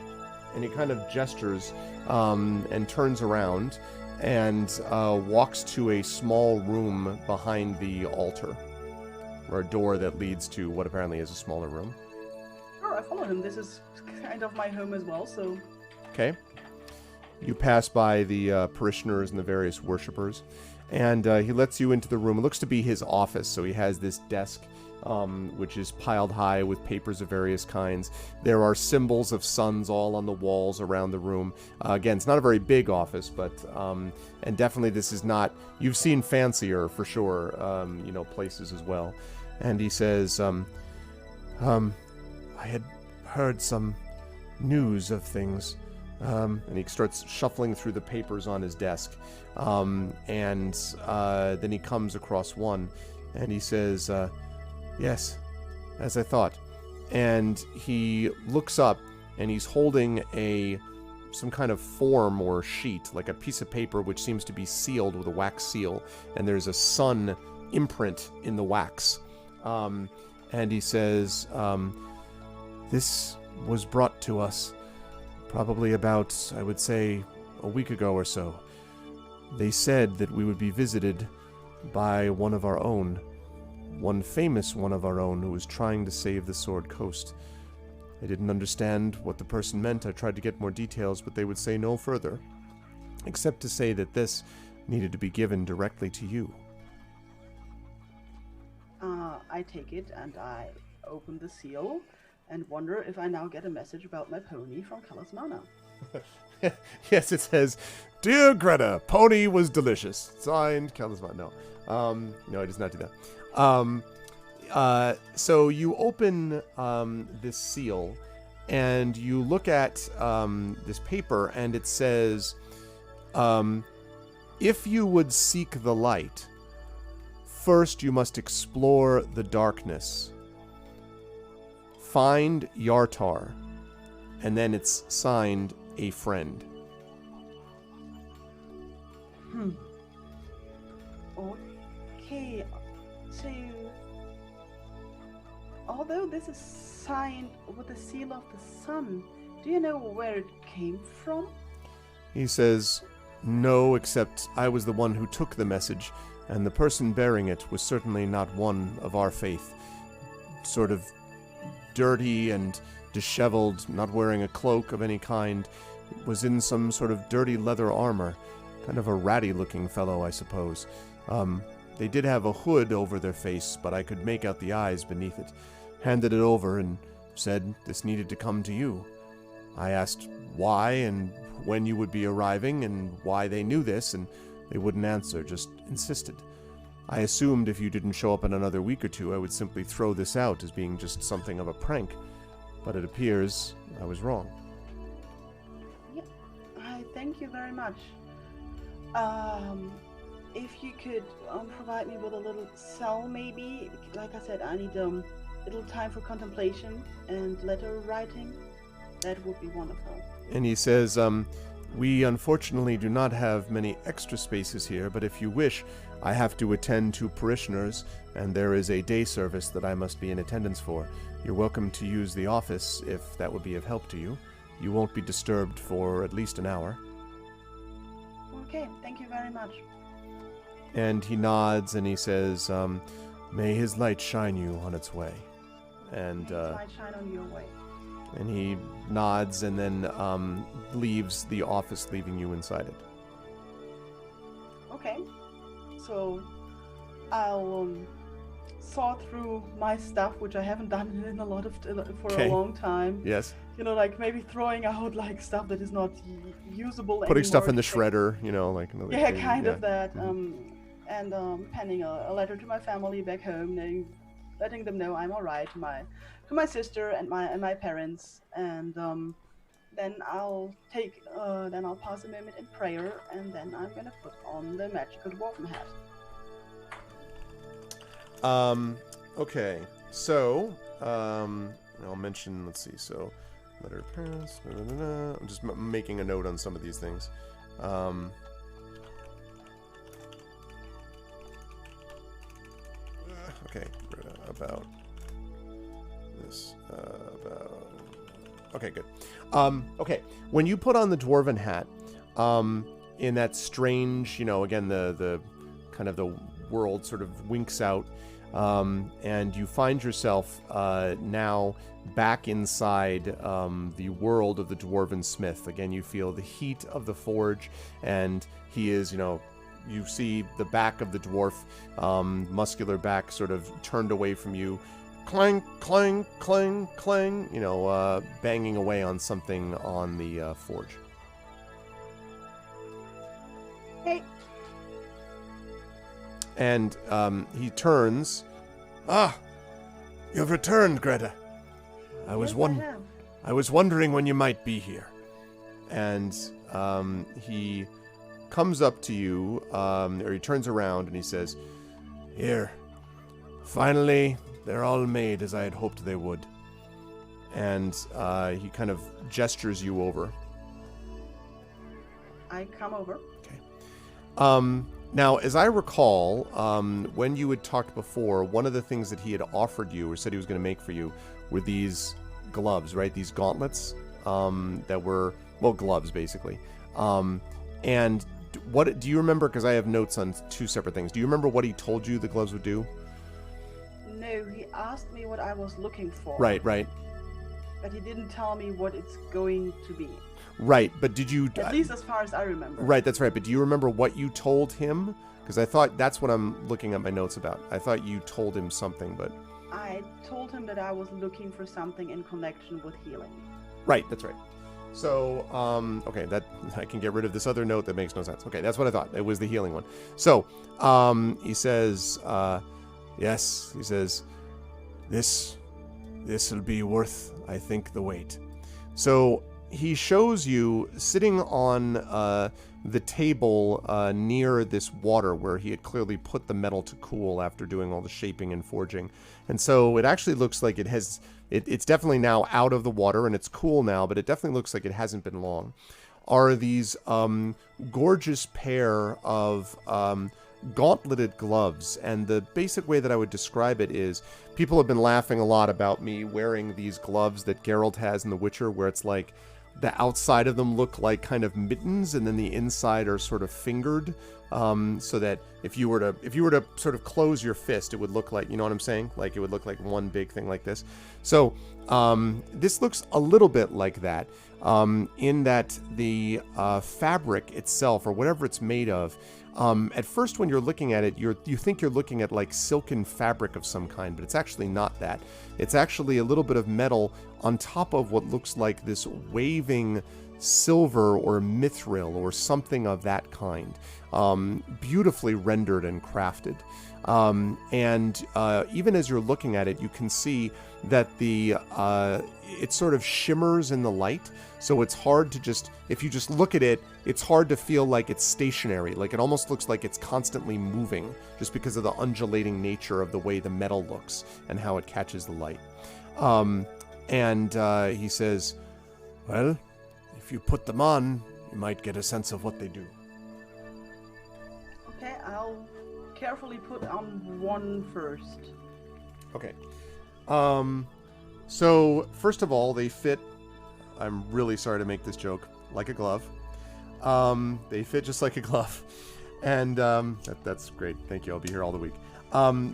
And he kind of gestures and turns around and walks to a small room behind the altar, or a door that leads to what apparently is a smaller room. Oh, I follow him. This is kind of my home as well, so... Okay. You pass by the parishioners and the various worshippers, and he lets you into the room. It looks to be his office, so he has this desk which is piled high with papers of various kinds. There are symbols of suns all on the walls around the room. Again, it's not a very big office, but and definitely this is not, you've seen fancier for sure, places as well. And he says, I had heard some news of things. And he starts shuffling through the papers on his desk. And then he comes across one, and he says, "Yes, as I thought." And he looks up, and he's holding some kind of form or sheet, like a piece of paper which seems to be sealed with a wax seal, and there's a sun imprint in the wax. And he says, "This was brought to us probably about, I would say, a week ago or so. They said that we would be visited by one of our own, one famous one of our own who was trying to save the Sword Coast. I didn't understand what the person meant. I tried to get more details, but they would say no further, except to say that this needed to be given directly to you." I take it and I open the seal and wonder if I now get a message about my pony from Kalasmana. Yes, it says, "Dear Greta, pony was delicious. Signed, Kalasmana." No, it does not do that. So you open this seal, and you look at this paper, and it says, "If you would seek the light, first you must explore the darkness. Find Yartar," and then it's signed, "A friend." Okay, so although this is signed with the seal of the sun, do you know where it came from? He says, "No, except I was the one who took the message, and the person bearing it was certainly not one of our faith. Sort of dirty and disheveled, not wearing a cloak of any kind, was in some sort of dirty leather armor. Kind of a ratty-looking fellow, I suppose. They did have a hood over their face, but I could make out the eyes beneath it. Handed it over and said this needed to come to you. I asked why and when you would be arriving and why they knew this, and they wouldn't answer, just insisted. I assumed if you didn't show up in another week or two, I would simply throw this out as being just something of a prank. But it appears I was wrong." Yeah, I thank you very much. If you could provide me with a little cell, maybe. Like I said, I need a little time for contemplation and letter writing. That would be wonderful. And he says, "We unfortunately do not have many extra spaces here, but if you wish, I have to attend to parishioners, and there is a day service that I must be in attendance for. You're welcome to use the office if that would be of help to you. You won't be disturbed for at least an hour." Okay, thank you very much. And he nods and he says, "May his light shine you on its way." And Light shine on your way. and he nods and then leaves the office, leaving you inside it. Okay. So I'll sort through my stuff, which I haven't done in a lot of for a long time. Yes. You know, like maybe throwing out like stuff that is not usable anymore. Putting stuff in the shredder, you know, like another. Yeah, thing. kind Yeah. of that. And penning a letter to my family back home, letting them know I'm all right, to my sister and my parents, and then I'll pass a moment in prayer, and then I'm gonna put on the magical dwarven hat. Okay. So, I'll mention. Let's see. So, letter of parents. I'm just making a note on some of these things. Okay, about this. Okay, good. Okay, when you put on the dwarven hat, in that strange, you know, again, the kind of the world sort of winks out, and you find yourself now back inside the world of the dwarven smith. Again, you feel the heat of the forge, and he is, you know, you see the back of the dwarf, muscular back, sort of turned away from you. Clang, clang, clang, clang, you know, banging away on something on the forge. Hey. And he turns. Ah, you've returned, Greta. I was wondering when you might be here. And he comes up to you, or he turns around and he says, "Here, finally, they're all made as I had hoped they would." And he kind of gestures you over. I come over. Okay. Now, as I recall, when you had talked before, one of the things that he had offered you or said he was going to make for you were these gloves, right? These gauntlets that were, well, gloves, basically. And what do you remember? Because I have notes on two separate things. Do you remember what he told you the gloves would do? No, he asked me what I was looking for. Right. But he didn't tell me what it's going to be. Right, but did you... At least as far as I remember. Right, that's right. But do you remember what you told him? Because I thought that's what I'm looking at my notes about. I thought you told him something, but... I told him that I was looking for something in connection with healing. Right, that's right. So, okay, that I can get rid of this other note that makes no sense. Okay, that's what I thought. It was the healing one. So, he says, yes, he says, this'll be worth, I think, the wait. So, he shows you sitting on the table near this water where he had clearly put the metal to cool after doing all the shaping and forging. And so it actually looks like it's definitely now out of the water and it's cool now, but it definitely looks like it hasn't been long. Are these gorgeous pair of gauntleted gloves. And the basic way that I would describe it is people have been laughing a lot about me wearing these gloves that Geralt has in The Witcher, where it's like the outside of them look like kind of mittens and then the inside are sort of fingered, so that if you were to sort of close your fist, it would look like, you know what I'm saying? Like it would look like one big thing like this. So this looks a little bit like that, in that the fabric itself, or whatever it's made of, at first when you're looking at it, you think you're looking at like silken fabric of some kind, but it's actually not that. It's actually a little bit of metal on top of what looks like this waving silver or mithril or something of that kind, beautifully rendered and crafted. And even as you're looking at it, you can see that it sort of shimmers in the light. So it's hard to just, if you just look at it, it's hard to feel like it's stationary. Like it almost looks like it's constantly moving just because of the undulating nature of the way the metal looks and how it catches the light. And he says, well, if you put them on, you might get a sense of what they do. Okay, I'll carefully put on one first. Okay. So first of all, they fit, I'm really sorry to make this joke, like a glove. They fit just like a glove. And that's great. Thank you. I'll be here all the week.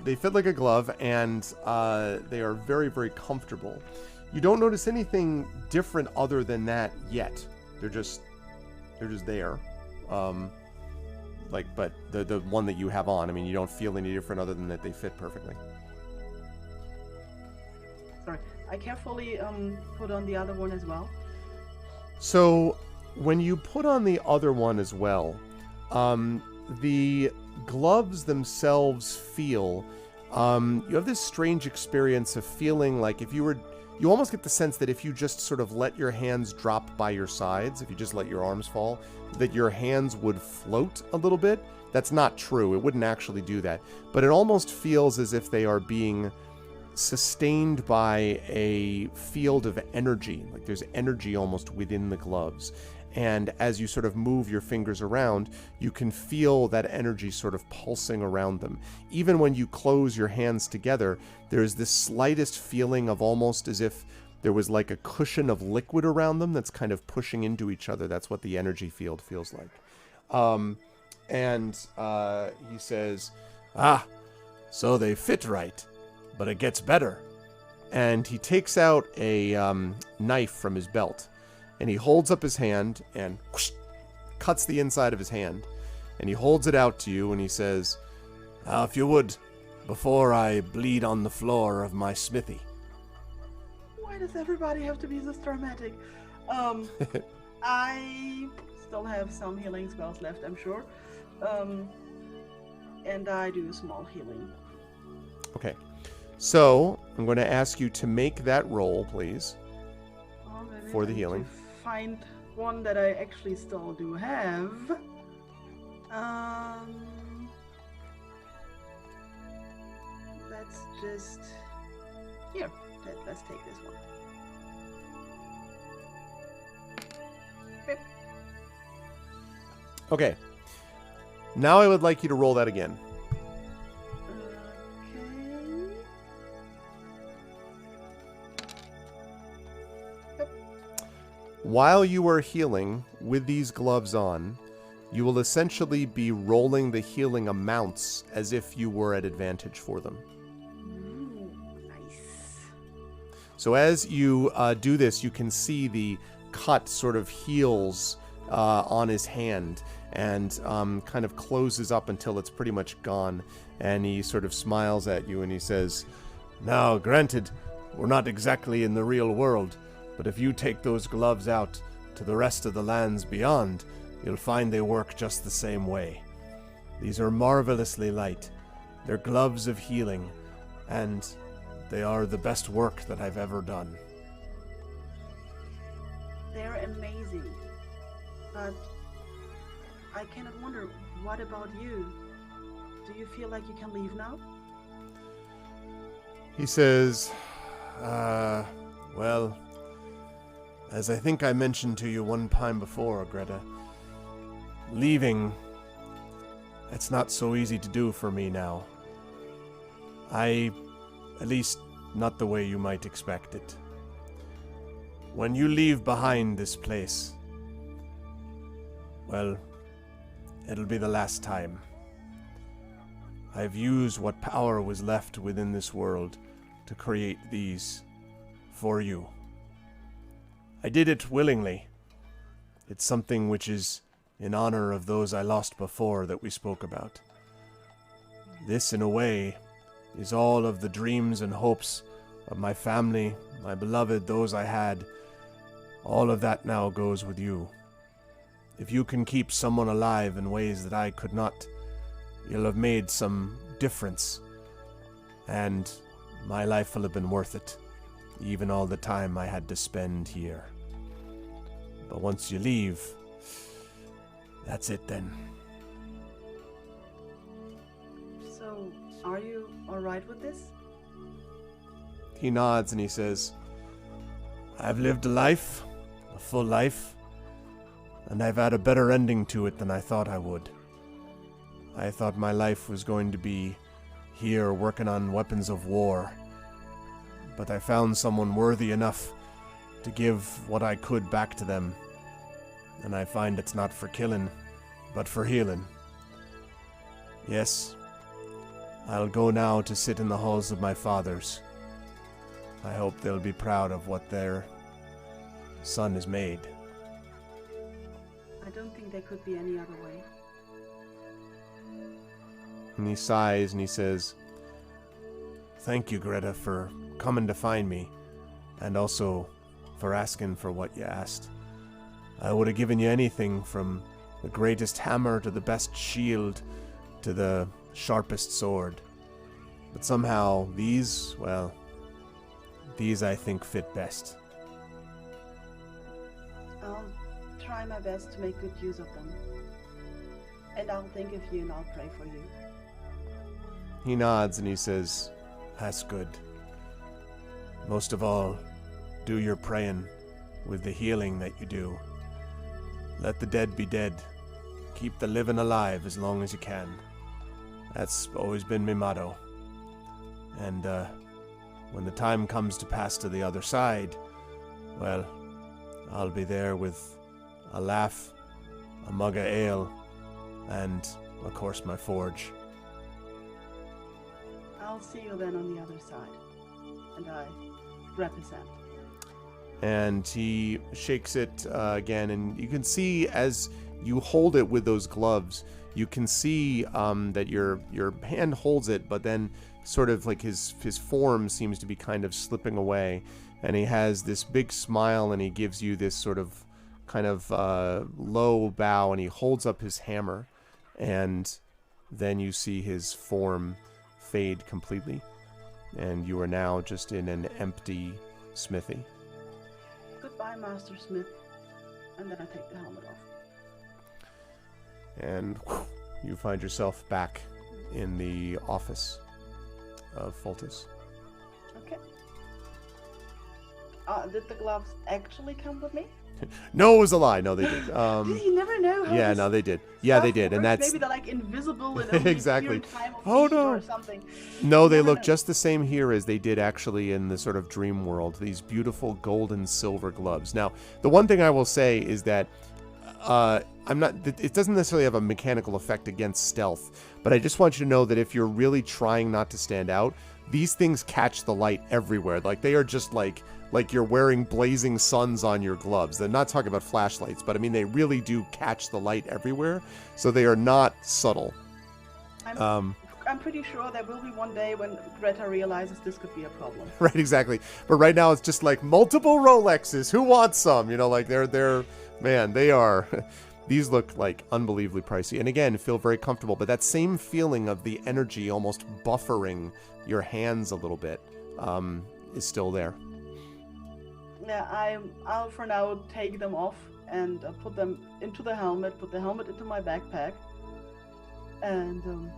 They fit like a glove, and they are very, very comfortable. You don't notice anything different other than that yet. They're just there. but the one that you have on, I mean, you don't feel any different other than that they fit perfectly. Sorry, I carefully put on the other one as well. So when you put on the other one as well, the gloves themselves feel, you have this strange experience of feeling like if you were, you almost get the sense that if you just sort of let your hands drop by your sides, if you just let your arms fall, that your hands would float a little bit. That's not true. It wouldn't actually do that. But it almost feels as if they are being sustained by a field of energy. Like there's energy almost within the gloves. And as you sort of move your fingers around, you can feel that energy sort of pulsing around them. Even when you close your hands together, there's this slightest feeling of almost as if there was like a cushion of liquid around them that's kind of pushing into each other. That's what the energy field feels like. He says, so they fit right, but it gets better. And he takes out a knife from his belt. And he holds up his hand and whoosh, cuts the inside of his hand. And he holds it out to you and he says, if you would, before I bleed on the floor of my smithy. Why does everybody have to be this dramatic? I still have some healing spells left, I'm sure. And I do small healing. Okay. So, I'm going to ask you to make that roll, please, for the healing. Find one that I actually still do have. Let's just here. Let's take this one. Beep. Okay. Now I would like you to roll that again. While you are healing with these gloves on, you will essentially be rolling the healing amounts as if you were at advantage for them. Nice. So as you do this, you can see the cut sort of heals on his hand and kind of closes up until it's pretty much gone. And he sort of smiles at you and he says, now, granted, we're not exactly in the real world, but if you take those gloves out to the rest of the lands beyond, you'll find they work just the same way. These are marvelously light. They're gloves of healing, and they are the best work that I've ever done. They're amazing. But I cannot wonder, what about you? Do you feel like you can leave now? He says, well, as I think I mentioned to you one time before, Greta, leaving, it's not so easy to do for me now. At least not the way you might expect it. When you leave behind this place, well, it'll be the last time. I've used what power was left within this world to create these for you. I did it willingly. It's something which is in honor of those I lost before that we spoke about. This, in a way, is all of the dreams and hopes of my family, my beloved, those I had. All of that now goes with you. If you can keep someone alive in ways that I could not, you'll have made some difference. And my life will have been worth it, even all the time I had to spend here. But once you leave, that's it then. So, are you alright with this? He nods and he says, I've lived a life, a full life, and I've had a better ending to it than I thought I would. I thought my life was going to be here working on weapons of war, but I found someone worthy enough to give what I could back to them, and I find it's not for killing, but for healing. Yes, I'll go now to sit in the halls of my fathers. I hope they'll be proud of what their son has made. I don't think there could be any other way. And he sighs and he says, "Thank you, Greta, for coming to find me, and also for asking for what you asked. I would have given you anything from the greatest hammer to the best shield to the sharpest sword. But somehow these I think fit best." I'll try my best to make good use of them. And I'll think of you and I'll pray for you. He nods and he says, "That's good. Most of all, do your praying with the healing that you do. Let the dead be dead. Keep the living alive as long as you can. That's always been my motto. And when the time comes to pass to the other side, well, I'll be there with a laugh, a mug of ale, and, of course, my forge." I'll see you then on the other side. And I represent. And he shakes it again, and you can see as you hold it with those gloves, you can see that your hand holds it, but then sort of like his form seems to be kind of slipping away, and he has this big smile, and he gives you this sort of kind of low bow, and he holds up his hammer, and then you see his form fade completely, and you are now just in an empty smithy. Goodbye, Master Smith. And then I take the helmet off. And you find yourself back in the office of Fultus. Okay. Did the gloves actually come with me? No, it was a lie. No, they did. You never know. How Yeah, this no, they did. Yeah, they did, and works. that's Maybe they're like invisible and only Exactly. appear in time of Oh, need no. or something. no, they never look know. just the same here as they did actually in the sort of dream world. These beautiful gold and silver gloves. Now, the one thing I will say is that I'm not. It doesn't necessarily have a mechanical effect against stealth, but I just want you to know that if you're really trying not to stand out, these things catch the light everywhere. Like they are just like you're wearing blazing suns on your gloves. They're not talking about flashlights, but I mean they really do catch the light everywhere. So they are not subtle. I'm pretty sure there will be one day when Greta realizes this could be a problem. Right, exactly. But right now it's just like multiple Rolexes. Who wants some? You know, like they're man, they are. These look like unbelievably pricey, and again, feel very comfortable. But that same feeling of the energy almost buffering your hands a little bit is still there. Yeah, I'll for now take them off and put them into the helmet. Put the helmet into my backpack, and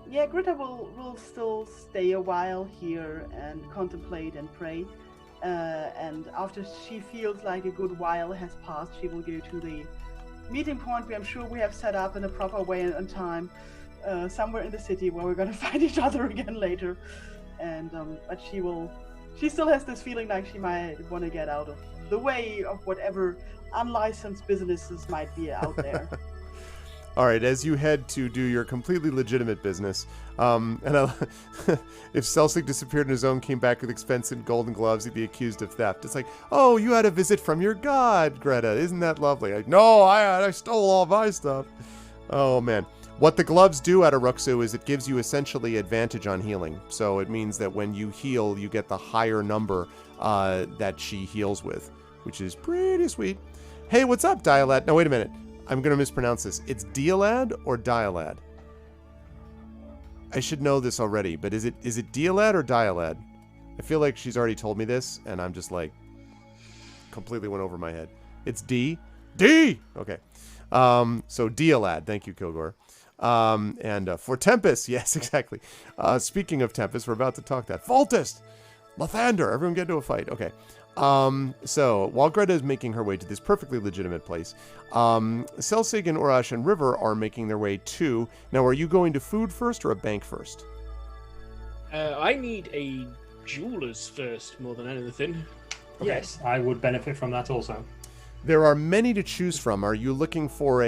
yeah, Greta will still stay a while here and contemplate and pray. And after she feels like a good while has passed, she will go to the meeting point we I'm sure we have set up in a proper way and time, somewhere in the city where we're gonna find each other again later. And but she still has this feeling like she might want to get out of the way of whatever unlicensed businesses might be out there. All right, as you head to do your completely legitimate business, if Celsig disappeared on his own, came back with expensive golden gloves, he'd be accused of theft. It's like, oh, you had a visit from your god, Greta. Isn't that lovely? Like, no, I stole all my stuff. Oh, man. What the gloves do at Aruxu is it gives you essentially advantage on healing. So it means that when you heal, you get the higher number that she heals with, which is pretty sweet. Hey, what's up, Dialad? No, wait a minute. I'm going to mispronounce this. It's Dialad or Dialad? I should know this already, but is it Dialad or Dialad? I feel like she's already told me this, and I'm just like, completely went over my head. It's D? D! Okay. So Dialad. Thank you, Kilgore. And for Tempest, yes, exactly. Speaking of Tempest, we're about to talk that. Fultus! Lathander! Everyone get into a fight. Okay. So, while Greta is making her way to this perfectly legitimate place, Celsig and Urash and River are making their way too. Now, are you going to food first or a bank first? I need a jeweler's first more than anything. Okay. Yes, I would benefit from that also. There are many to choose from. Are you looking for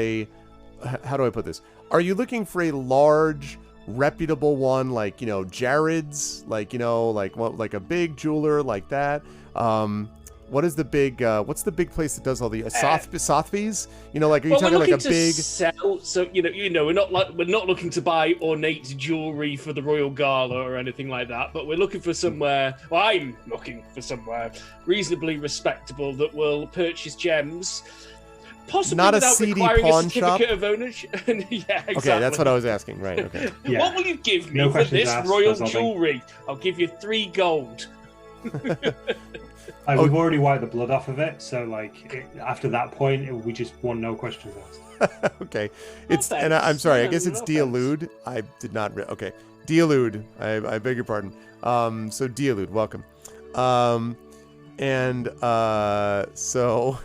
how do I put this? Are you looking for a large, reputable one like, Jared's, like a big jeweler like that? what is the big? What's the big place that does all the Sotheby's? You know, like are you talking we're like looking a big? to sell, so we're not looking to buy ornate jewelry for the Royal Gala or anything like that. But we're looking for somewhere. Well, I'm looking for somewhere reasonably respectable that will purchase gems. Possibly Not a without seedy requiring pawn a certificate shop? of ownership. Yeah, exactly. Okay, that's what I was asking. Right. Okay. Yeah. What will you give me No for questions this asked, royal that's all thing. jewelry? I'll give you 3 gold. We've already wiped the blood off of it, so like after that point, we just want no questions asked. Okay. It's No and I'm offense. sorry. I No, guess no it's offense. Dialude. I did not. Okay. Dialude. I beg your pardon. So Dialude, welcome. So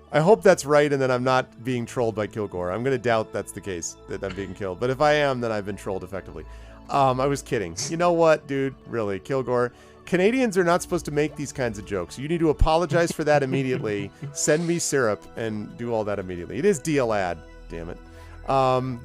I hope that's right, and that I'm not being trolled by Kilgore. I'm gonna doubt that's the case, that I'm being killed. But if I am, then I've been trolled effectively. I was kidding. You know what, dude? Really, Kilgore. Canadians are not supposed to make these kinds of jokes. You need to apologize for that immediately. Send me syrup and do all that immediately. It is DLAD, damn it.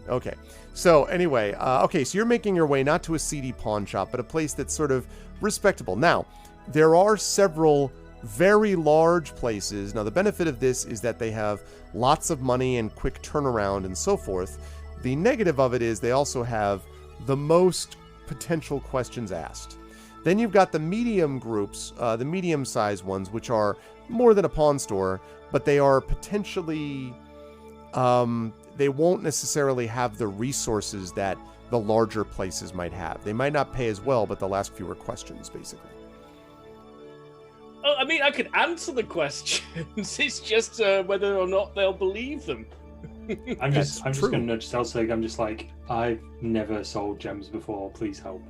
Okay. So anyway, so you're making your way not to a seedy pawn shop, but a place that's sort of respectable. Now, there are several very large places. Now, the benefit of this is that they have lots of money and quick turnaround and so forth. The negative of it is they also have the most potential questions asked. Then you've got the medium groups, the medium-sized ones, which are more than a pawn store, but they are potentially, they won't necessarily have the resources that the larger places might have. They might not pay as well, but they'll ask fewer questions, basically. Oh, I mean, I could answer the questions. It's just whether or not they'll believe them. I'm just true. gonna nudge Selsig. I'm just like, I've never sold gems before. Please help.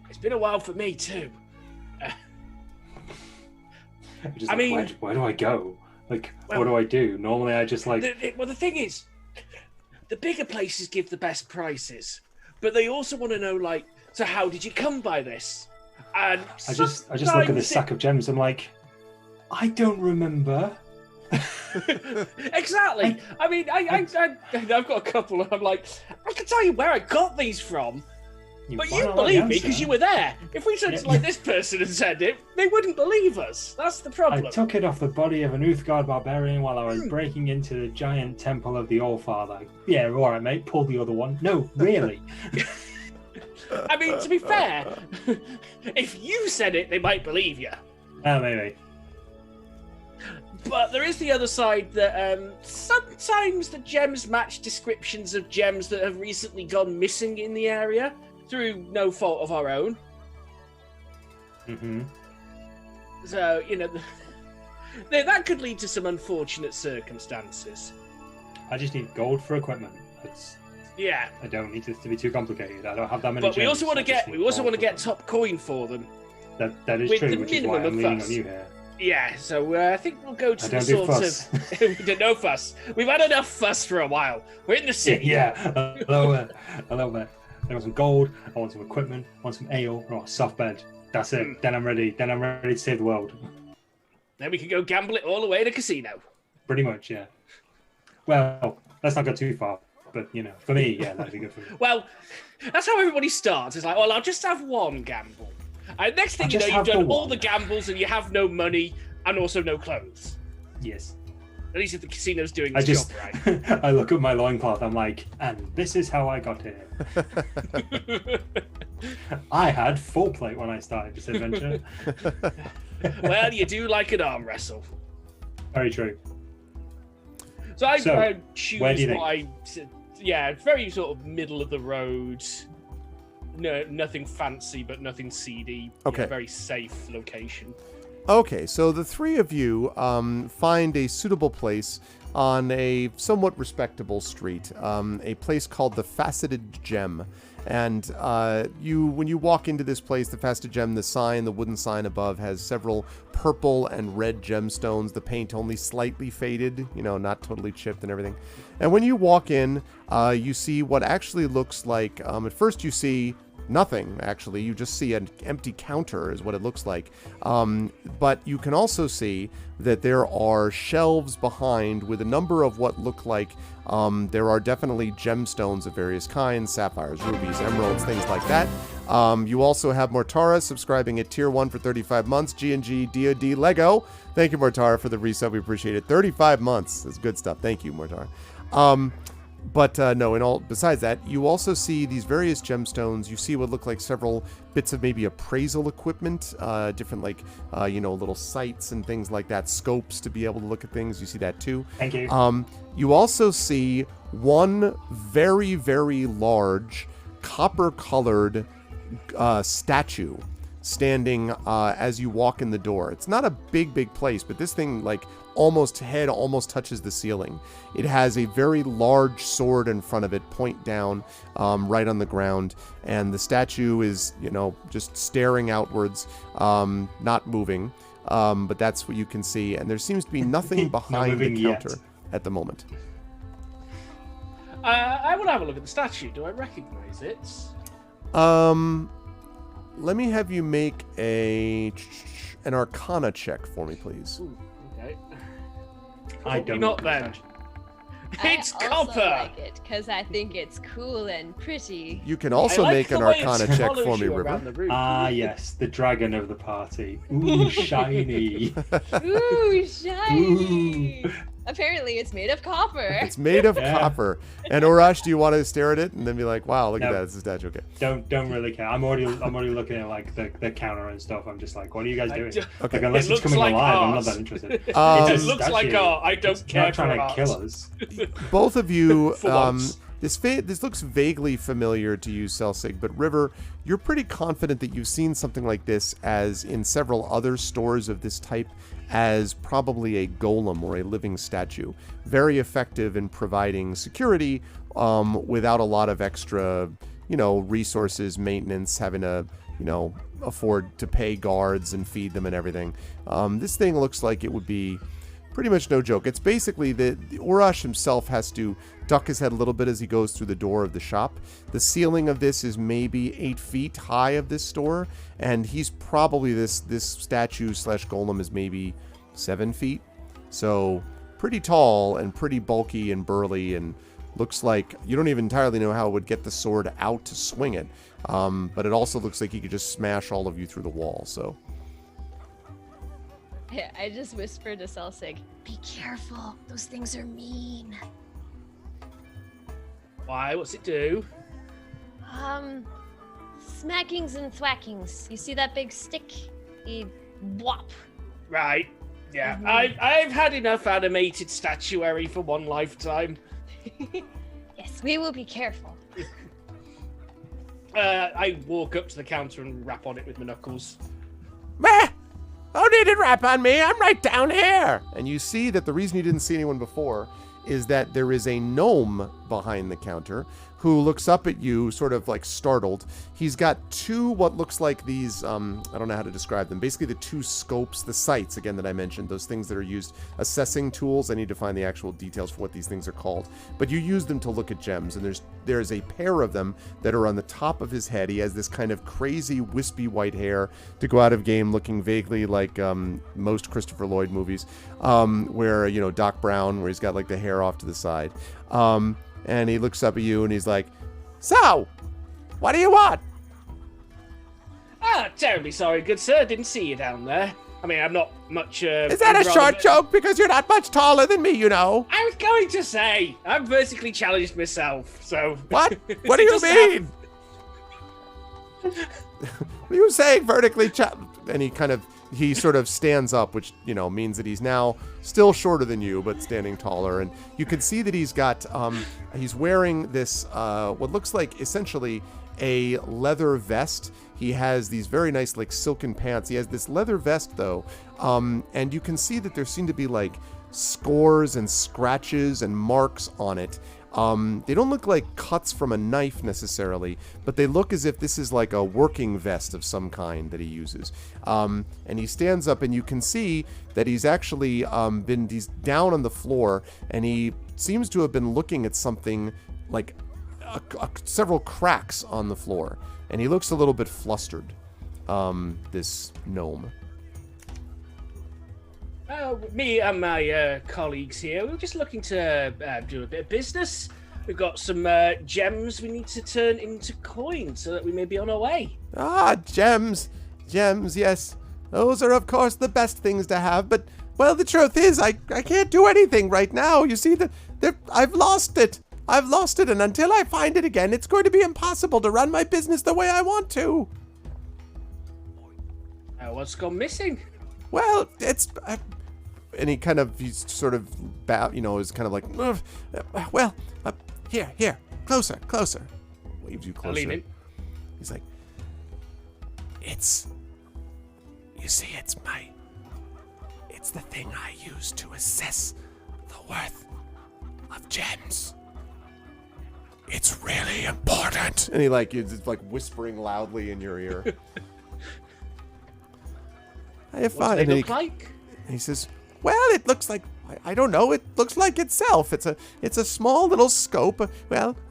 It's been a while for me too. I mean, where do I go? Like, what do I do? Normally, I just like. The thing is, the bigger places give the best prices, but they also want to know, like, so how did you come by this? And I just look at this sack of gems. I'm like, I don't remember. Exactly. I mean, I've got a couple, and I'm like, I can tell you where I got these from. But you believe me because you were there. If we said like this person had said it, they wouldn't believe us. That's the problem. I took it off the body of an Uthgard barbarian while I was breaking into the giant temple of the Allfather. Yeah, all right, mate. Pull the other one. No, really. I mean, to be fair, if you said it, they might believe you. Maybe. But there is the other side that sometimes the gems match descriptions of gems that have recently gone missing in the area through no fault of our own. Mm-hmm. So, that could lead to some unfortunate circumstances. I just need gold for equipment. Yeah. I don't need this to be too complicated. I don't have that many But gems. we also want to get top coin for them. That is with true, the which is why minimum I'm of leaning fuss. on you here. Yeah, so I think we'll go to I the don't do sort fuss. of... We did no fuss. We've had enough fuss for a while. We're in the city. Yeah. Hello there. I want some gold. I want some equipment. I want some ale. I want a soft bed. That's it. Then I'm ready. Then I'm ready to save the world. Then we can go gamble it all away at a casino. Pretty much, yeah. Well, let's not go too far. But, for me, yeah, that'd be good for me. Well, that's how everybody starts. It's like, well, I'll just have one gamble. And next thing you know, just you've have done the all one. the gambles and you have no money and also no clothes. Yes. At least if the casino's doing I its just, job right. I look at my loincloth, I'm like, and this is how I got here. I had full plate when I started this adventure. Well, you do like an arm wrestle. Very true. So I choose where do you very sort of middle of the road. No, nothing fancy, but nothing seedy. Okay. Very safe location. Okay, so the three of you find a suitable place on a somewhat respectable street, a place called the Faceted Gem. And when you walk into this place, the Faceted Gem, the wooden sign above, has several purple and red gemstones, the paint only slightly faded, not totally chipped and everything. And when you walk in, you see what actually looks like, at first you see nothing, actually. You just see an empty counter is what it looks like. But you can also see that there are shelves behind with a number of what look like there are definitely gemstones of various kinds, sapphires, rubies, emeralds, things like that. You also have Mortara subscribing at Tier 1 for 35 months. G&G, DoD, Lego. Thank you, Mortara, for the resub. We appreciate it. 35 months. That's good stuff. Thank you, Mortara. No, besides that, you also see these various gemstones. You see what look like several bits of maybe appraisal equipment, different little sights and things like that, scopes to be able to look at things. You see that too. Thank you. You also see one very, very large copper-colored statue standing as you walk in the door. It's not a big place, but this thing almost touches the ceiling. It has a very large sword in front of it, point down, right on the ground, and the statue is, just staring outwards, not moving. But that's what you can see, and there seems to be nothing behind the counter at the moment. I will have a look at the statue. Do I recognize it? Let me have you make an Arcana check for me, please. Ooh, okay. I don't not then. It's I copper. also like it because I think it's cool and pretty. You can also make an Arcana check for me, River. Ah, yes, the dragon of the party. Ooh, shiny. Ooh, shiny. Ooh. Apparently, it's made of copper. It's made of copper. And Urash, do you want to stare at it and then be like, "Wow, look at that! It's a statue." Okay. Don't really care. I'm already looking at the counter and stuff. I'm just like, what are you guys doing? Okay. Unless it's coming alive, I'm not that interested. It looks like art. I don't care. Not trying to kill us. Both of you. This looks vaguely familiar to you, Celsig, but River, you're pretty confident that you've seen something like this as in several other stores of this type as probably a golem or a living statue. Very effective in providing security without a lot of extra, resources, maintenance, having to, afford to pay guards and feed them and everything. This thing looks like it would be pretty much no joke. It's basically the Urash himself has to duck his head a little bit as he goes through the door of the shop. The ceiling of this is maybe 8 feet high of this store, and he's probably this statue / golem is maybe 7 feet. So pretty tall and pretty bulky and burly, and looks like you don't even entirely know how it would get the sword out to swing it. But it also looks like he could just smash all of you through the wall. So Yeah, I just whispered to Celsig, "Be careful. Those things are mean." Why? What's it do? Smackings and thwackings. You see that big stick? Whop. Right. Yeah. Mhm. I've had enough animated statuary for one lifetime. Yes, we will be careful. I walk up to the counter and rap on it with my knuckles. Meh! Don't need to rap on me. I'm right down here. And you see that the reason you didn't see anyone before is that there is a gnome behind the counter who looks up at you sort of startled. He's got two what looks like these, I don't know how to describe them, basically the two scopes, the sights, again, that I mentioned, those things that are used, assessing tools. I need to find the actual details for what these things are called. But you use them to look at gems, and there's a pair of them that are on the top of his head. He has this kind of crazy, wispy white hair to go out of game, looking vaguely like most Christopher Lloyd movies, where, Doc Brown, where he's got the hair off to the side. And he looks up at you and he's like, "So, what do you want?" Terribly sorry, good sir. Didn't see you down there. I mean, I'm not much... Is that a short joke? Because you're not much taller than me, I was going to say, I'm vertically challenged myself, so... What? What do you mean? What are you saying, vertically challenged? And he sort of stands up, which, means that he's now still shorter than you, but standing taller. And you can see that he's got, he's wearing this, what looks like essentially a leather vest. He has these very nice, silken pants. He has this leather vest, though. And you can see that there seem to be, scores and scratches and marks on it. They don't look like cuts from a knife necessarily, but they look as if this is a working vest of some kind that he uses. And he stands up, and you can see that he's actually he's down on the floor, and he seems to have been looking at something several cracks on the floor, and he looks a little bit flustered. This gnome. Me and my colleagues here, we were just looking to do a bit of business. We've got some gems we need to turn into coins so that we may be on our way. Ah, gems. Gems, yes. Those are, of course, the best things to have, but, well, the truth is, I can't do anything right now. You see, I've lost it. I've lost it, and until I find it again, it's going to be impossible to run my business the way I want to. What's gone missing? Well, it's... and he's sort of, is kind of like, here, closer. Waves you closer. I'll lean in. He's like, it's the thing I use to assess the worth of gems. It's really important. And he's whispering loudly in your ear. What do they look like? He says, well, it looks like, I don't know, it looks like itself. It's a small little scope,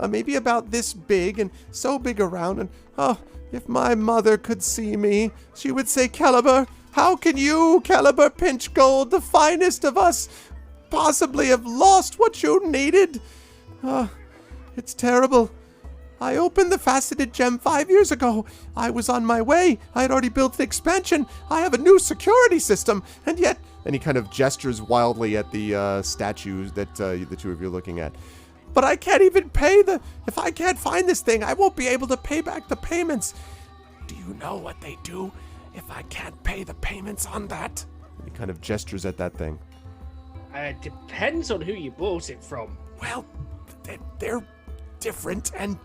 maybe about this big and so big around. And, if my mother could see me, she would say, Caliber, how can you, Caliber Pinchgold, the finest of us, possibly have lost what you needed? It's terrible. I opened the faceted gem 5 years ago. I was on my way. I had already built the expansion. I have a new security system. And yet... And he kind of gestures wildly at the statues that the two of you are looking at. But I can't even pay if I can't find this thing, I won't be able to pay back the payments. Do you know what they do if I can't pay the payments on that? And he kind of gestures at that thing. It depends on who you bought it from. Well, they're different, and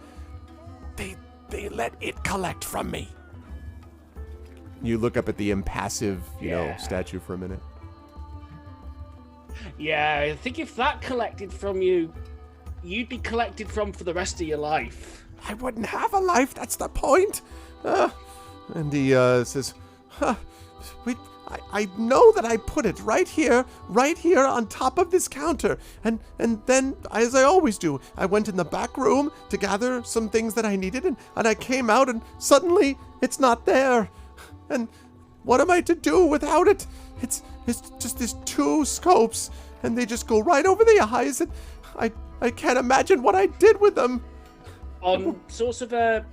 they let it collect from me. You look up at the impassive, statue for a minute. Yeah, I think if that collected from you, you'd be collected from for the rest of your life. I wouldn't have a life, that's the point. And he says, I know that I put it right here on top of this counter. And then, as I always do, I went in the back room to gather some things that I needed, and I came out, and suddenly it's not there. And what am I to do without it? It's just these two scopes, and they just go right over the eyes, and I can't imagine what I did with them. On sort of a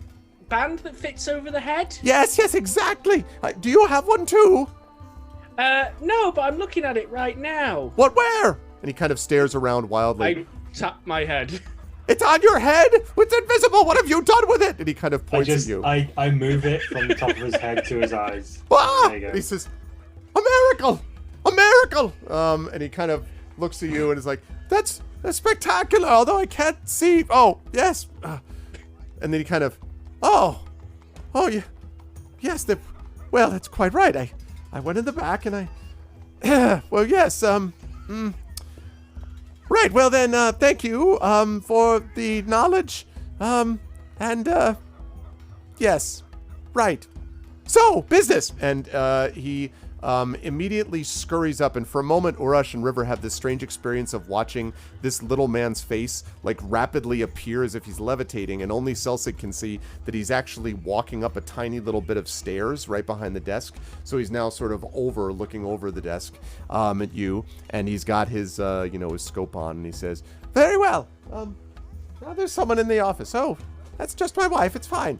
band that fits over the head? Yes, exactly. Do you have one too? No, but I'm looking at it right now. What, where? And he kind of stares around wildly. I tap my head. It's on your head? It's invisible. What have you done with it? And he kind of points at you. I move it from the top of his head to his eyes. Ah! He says, a miracle! A miracle! And he kind of looks at you and is like, that's spectacular, although I can't see. Oh, yes. And then he kind of, yeah. Yes, well, that's quite right. I went in the back and well, yes, right, well then, thank you, for the knowledge, yes, right. So, business! And, he, immediately scurries up, and for a moment, Urash and River have this strange experience of watching this little man's face, rapidly appear as if he's levitating, and only Celsig can see that he's actually walking up a tiny little bit of stairs right behind the desk. So he's now sort of looking over the desk, at you, and he's got his, his scope on, and he says, very well, now there's someone in the office. Oh, that's just my wife, it's fine.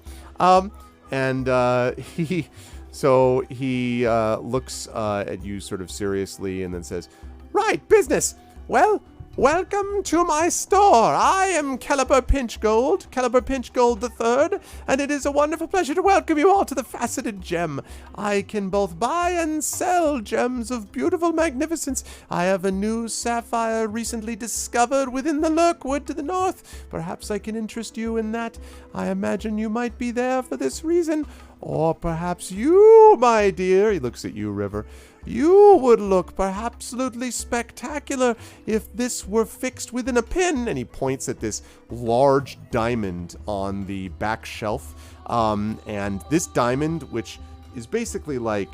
So he looks at you sort of seriously and then says, right, business. Well, welcome to my store. I am Caliber Pinchgold III, and it is a wonderful pleasure to welcome you all to the Faceted Gem. I can both buy and sell gems of beautiful magnificence. I have a new sapphire recently discovered within the Lurkwood to the north. Perhaps I can interest you in that. I imagine you might be there for this reason. Or perhaps you, my dear, he looks at you, River, you would look perhaps absolutely spectacular if this were fixed within a pin. And he points at this large diamond on the back shelf. And this diamond, which is basically let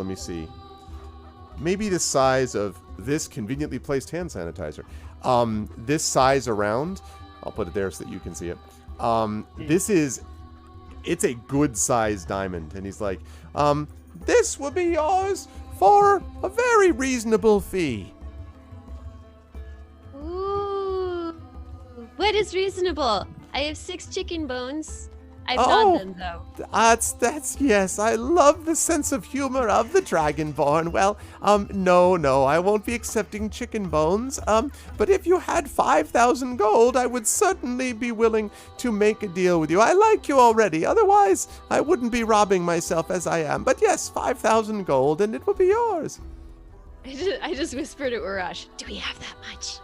me see, maybe the size of this conveniently placed hand sanitizer. This size around I'll put it there so that you can see it. It's a good-sized diamond. And he's like, this will be yours for a very reasonable fee. Ooh. What is reasonable? I have 6 chicken bones. I've Oh. gnawed them, though. That's yes. I love the sense of humor of the Dragonborn. Well, no, I won't be accepting chicken bones. But if you had 5,000 gold, I would certainly be willing to make a deal with you. I like you already. Otherwise, I wouldn't be robbing myself as I am. But yes, 5,000 gold, and it will be yours. I just whispered to Urash, do we have that much?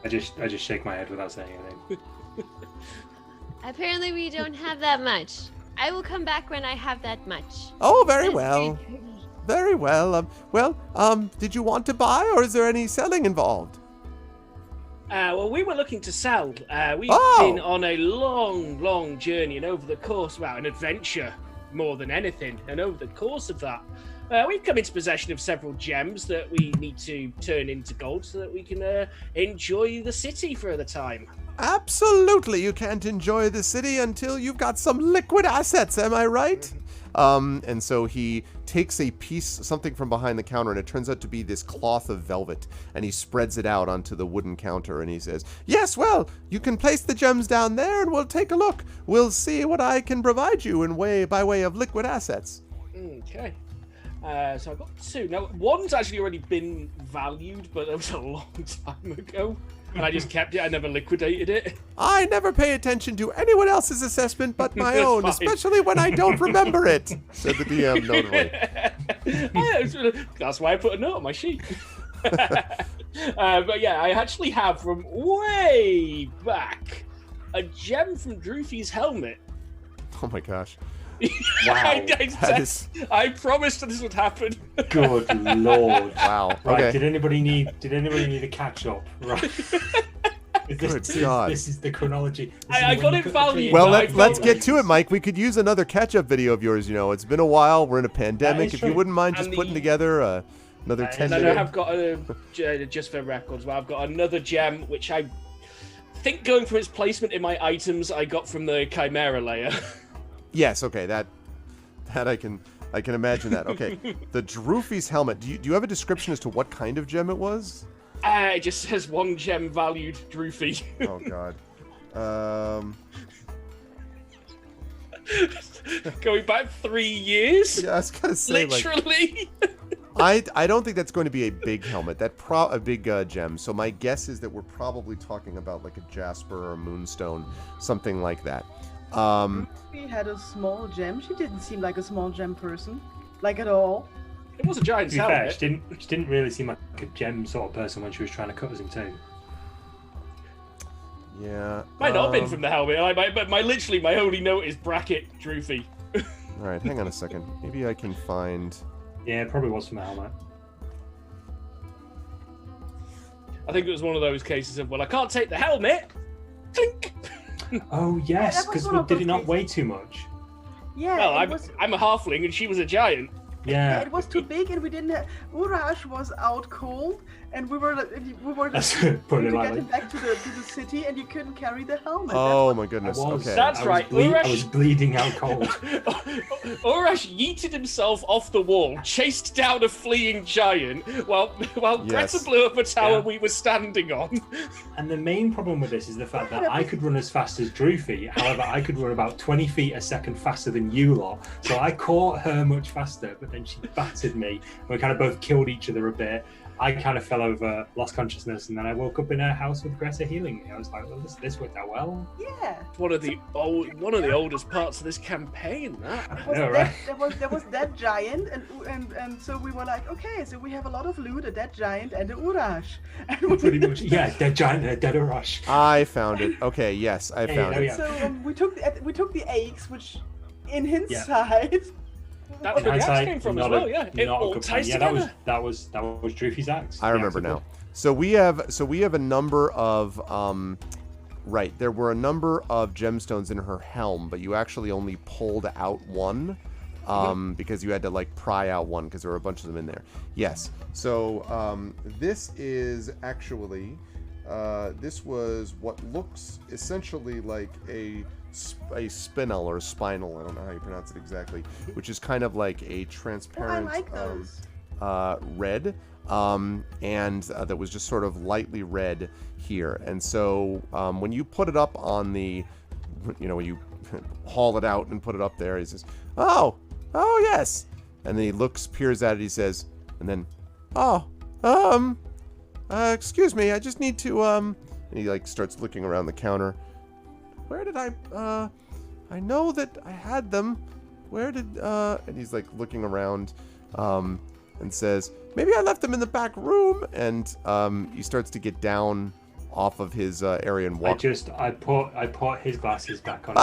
I just shake my head without saying anything. Apparently we don't have that much. I will come back when I have that much. Oh, very That's well. pretty. Very well. Did you want to buy, or is there any selling involved? Well, we were looking to sell. We've Oh. been on a long journey, and over the course, an adventure more than anything. And over the course of that, we've come into possession of several gems that we need to turn into gold so that we can enjoy the city for the time. Absolutely, you can't enjoy the city until you've got some liquid assets, am I right? And so he takes a piece, something from behind the counter, and it turns out to be this cloth of velvet, and he spreads it out onto the wooden counter, and he says, yes, well, you can place the gems down there, and we'll take a look. We'll see what I can provide you by way of liquid assets. Okay. So I've got 2. Now, one's actually already been valued, but that was a long time ago. And I just kept it. I never liquidated it. I never pay attention to anyone else's assessment but my That's own, fine. especially when I don't remember it, said the DM notably. That's why I put a note on my sheet. But yeah, I actually have from way back a gem from Droofy's helmet. Oh my gosh. Wow. I promised that this would happen. Good lord. Wow. Right, Okay. did anybody need a catch up? Right. Good God. This is the chronology. I got it valued. Well, I let's felt get to it, Mike. We could use another catch-up video of yours. You know, it's been a while. We're in a pandemic. is If you true. wouldn't mind just And putting the- together another And 10 And then I minute. have got just for records, I've got another gem which I think, going for its placement in my items, I got from the Chimera layer. Yes. Okay. That I can imagine that. Okay. The Droofy's helmet. Do you have a description as to what kind of gem it was? It just says 1 gem valued Droofy. Oh God. Going back 3 years. Yeah, I was gonna say Literally. I don't think that's going to be a big helmet. A big gem. So my guess is that we're probably talking about like a jasper or a moonstone, something like that. She had a small gem. She didn't seem like a small gem person, like at all. It was a giant To be fair, helmet. she didn't really seem like a gem sort of person when she was trying to cut us in two. Yeah. Might not have been from the helmet. But my only note is bracket Droofy. All right, hang on a second. Maybe I can find. Yeah, it probably was from the helmet. I think it was one of those cases of, well, I can't take the helmet. Clink. Oh yes, that was because one of did those it not cases. weigh too much? Yeah, Well, it was. I'm a halfling and she was a giant. Yeah. It was too big, and we didn't have. Urash was out cold, and we were That's trying putting it to get lightly. him back to the city, and you couldn't carry the helmet. Oh my goodness. I was. Okay. That's I was right, I Urash- was bleeding out cold. Urash yeeted himself off the wall, chased down a fleeing giant, while Yes. Greta blew up a tower Yeah. we were standing on. And the main problem with this is the fact that I could run as fast as Droofy. However, I could run about 20 feet a second faster than you lot. So I caught her much faster, but then she battered me. We kind of both killed each other a bit. I kind of fell over, lost consciousness, and then I woke up in a house with Greta healing me. I was like, well, this worked out well. Yeah. One of the oldest parts of this campaign. That. I know, right? There was that giant, and so we were like, okay, so we have a lot of loot, a dead giant, and a Urash. And we, Pretty much, yeah, dead giant and a dead rush. I found it. Okay. Yes, I Hey, found there it. we So we took the eggs, which in hindsight. That's where the axe Hindsight, came from as not well, a- yeah. It not a all good ties plan. Yeah, together. that was Droofy's axe. I remember now. So we have a number of right. There were a number of gemstones in her helm, but you actually only pulled out one. Because you had to like pry out one because there were a bunch of them in there. Yes. So this is actually this was what looks essentially like a spinel or a spinal. I don't know how you pronounce it exactly, which is kind of like a transparent I like those. red, and that was just sort of lightly red here. And so when you put it up on the, when you haul it out and put it up there, he says, oh yes. And then he peers at it, he says, and then, excuse me, I just need to, and he like starts looking around the counter. Where did I know that I had them. Where did, and he's like looking around, and says, maybe I left them in the back room. And, he starts to get down off of his, area and walk. I put his glasses back on.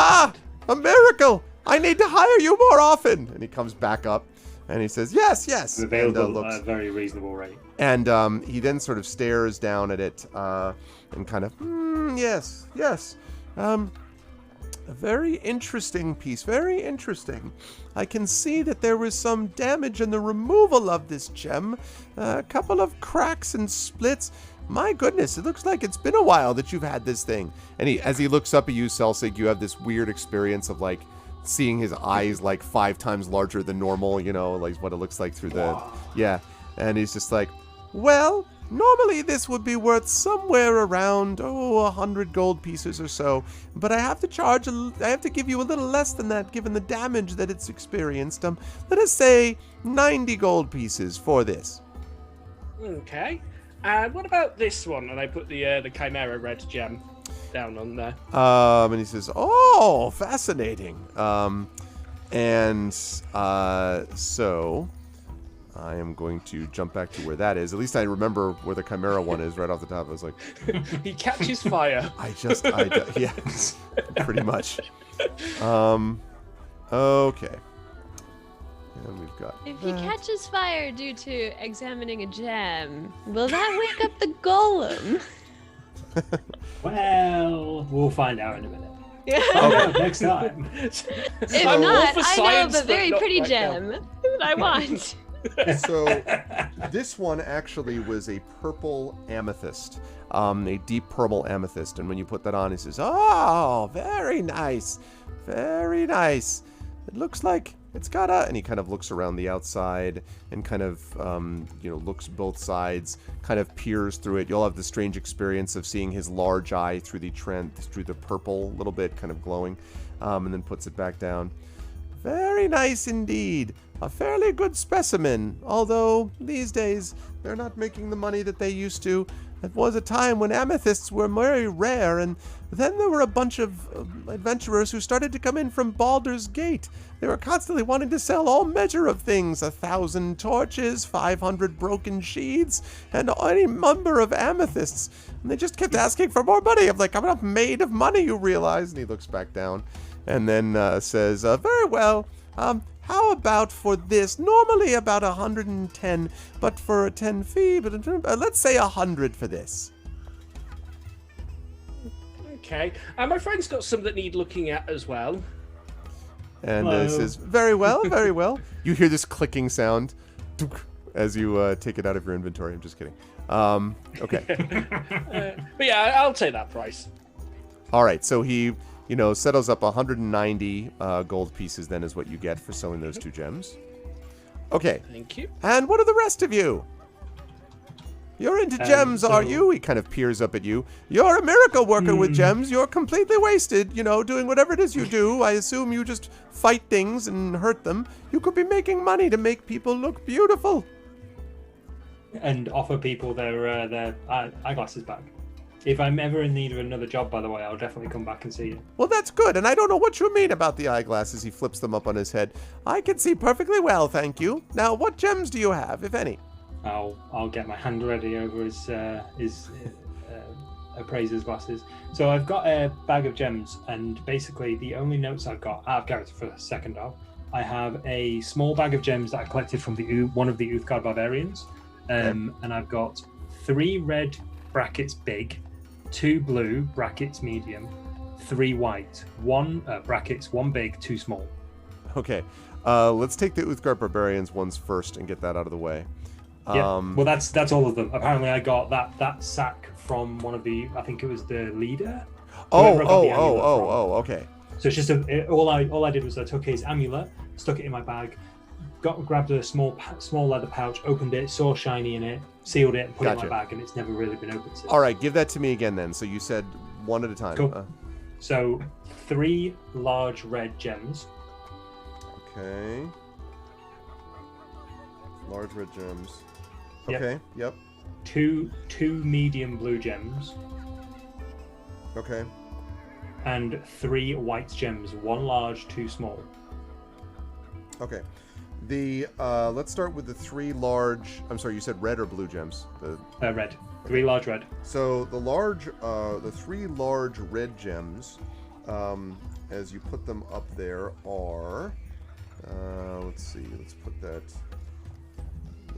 A miracle! I need to hire you more often. And he comes back up and he says, yes. Available at a very reasonable rate. And he then sort of stares down at it, and kind of, yes. A very interesting piece, very interesting. I can see that there was some damage in the removal of this gem. A couple of cracks and splits. My goodness, it looks like it's been a while that you've had this thing. And as he looks up at you, Celsig, you have this weird experience of like seeing his eyes like 5 times larger than normal, like what it looks like through the... Yeah. And he's just like, well, normally this would be worth somewhere around, 100 gold pieces or so. But I have to give you a little less than that given the damage that it's experienced. Let us say 90 gold pieces for this. Okay. And what about this one? And I put the Chimera red gem down on there. And he says, oh, fascinating. So I am going to jump back to where that is. At least I remember where the Chimera one is right off the top. I was like... He catches fire. Yeah, pretty much. Okay. And we've got... If he catches fire due to examining a gem, will that wake up the golem? Well, we'll find out in a minute. Next time. If not, I know of a very pretty gem that I want. So this one actually was a purple amethyst, a deep purple amethyst. And when you put that on, he says, oh, very nice. Very nice. It looks like it's got and he kind of looks around the outside and kind of, looks both sides, kind of peers through it. You'll have the strange experience of seeing his large eye through the purple, little bit kind of glowing, and then puts it back down. Very nice indeed. A fairly good specimen, although these days they're not making the money that they used to. It was a time when amethysts were very rare, and then there were a bunch of adventurers who started to come in from Baldur's Gate. They were constantly wanting to sell all measure of things, 1,000 torches, 500 broken sheaths, and any number of amethysts. And they just kept asking for more money. I'm like, I'm not made of money, you realize. And he looks back down and then says, very well, how about for this? Normally about 110, but for a 10 fee, but let's say 100 for this. Okay. My friend's got some that need looking at as well. And says, very well, very well. You hear this clicking sound as you take it out of your inventory. I'm just kidding. Okay. But yeah, I'll take that price. All right, so he... settles up 190 gold pieces then is what you get for selling those 2 gems. Okay. Thank you. And what are the rest of you? You're into gems, are you? He kind of peers up at you. You're a miracle worker with gems. You're completely wasted, doing whatever it is you do. I assume you just fight things and hurt them. You could be making money to make people look beautiful. And offer people their eyeglasses back. If I'm ever in need of another job, by the way, I'll definitely come back and see you. Well, that's good, and I don't know what you mean about the eyeglasses. He flips them up on his head. I can see perfectly well, thank you. Now, what gems do you have, if any? I'll get my hand ready over his appraiser's glasses. So I've got a bag of gems, and basically the only notes I've got out of character for the second off, I have a small bag of gems that I collected from one of the Uthgard barbarians, and I've got 3 red brackets big, 2 blue brackets medium, 3 white, 1 brackets, 1 big, 2 small. Okay, let's take the Uthgard barbarians ones first and get that out of the way. Yeah. Well, that's all of them. Apparently, I got that sack from one of the. I think it was the leader. Okay. So it's just all I did was I took his amulet, stuck it in my bag, grabbed a small leather pouch, opened it, saw shiny in it, sealed it, and put it in my bag, and it's never really been opened since. All right, give that to me again then. So you said one at a time. Cool. So 3 large red gems. Okay. Large red gems. Okay. Yep. 2 medium blue gems. Okay. And 3 white gems. 1 large, 2 small. Okay. Let's start with the 3 large. I'm sorry, you said red or blue gems? Red. 3 large red. So the 3 large red gems, as you put them up there, are. Let's see. Let's put that.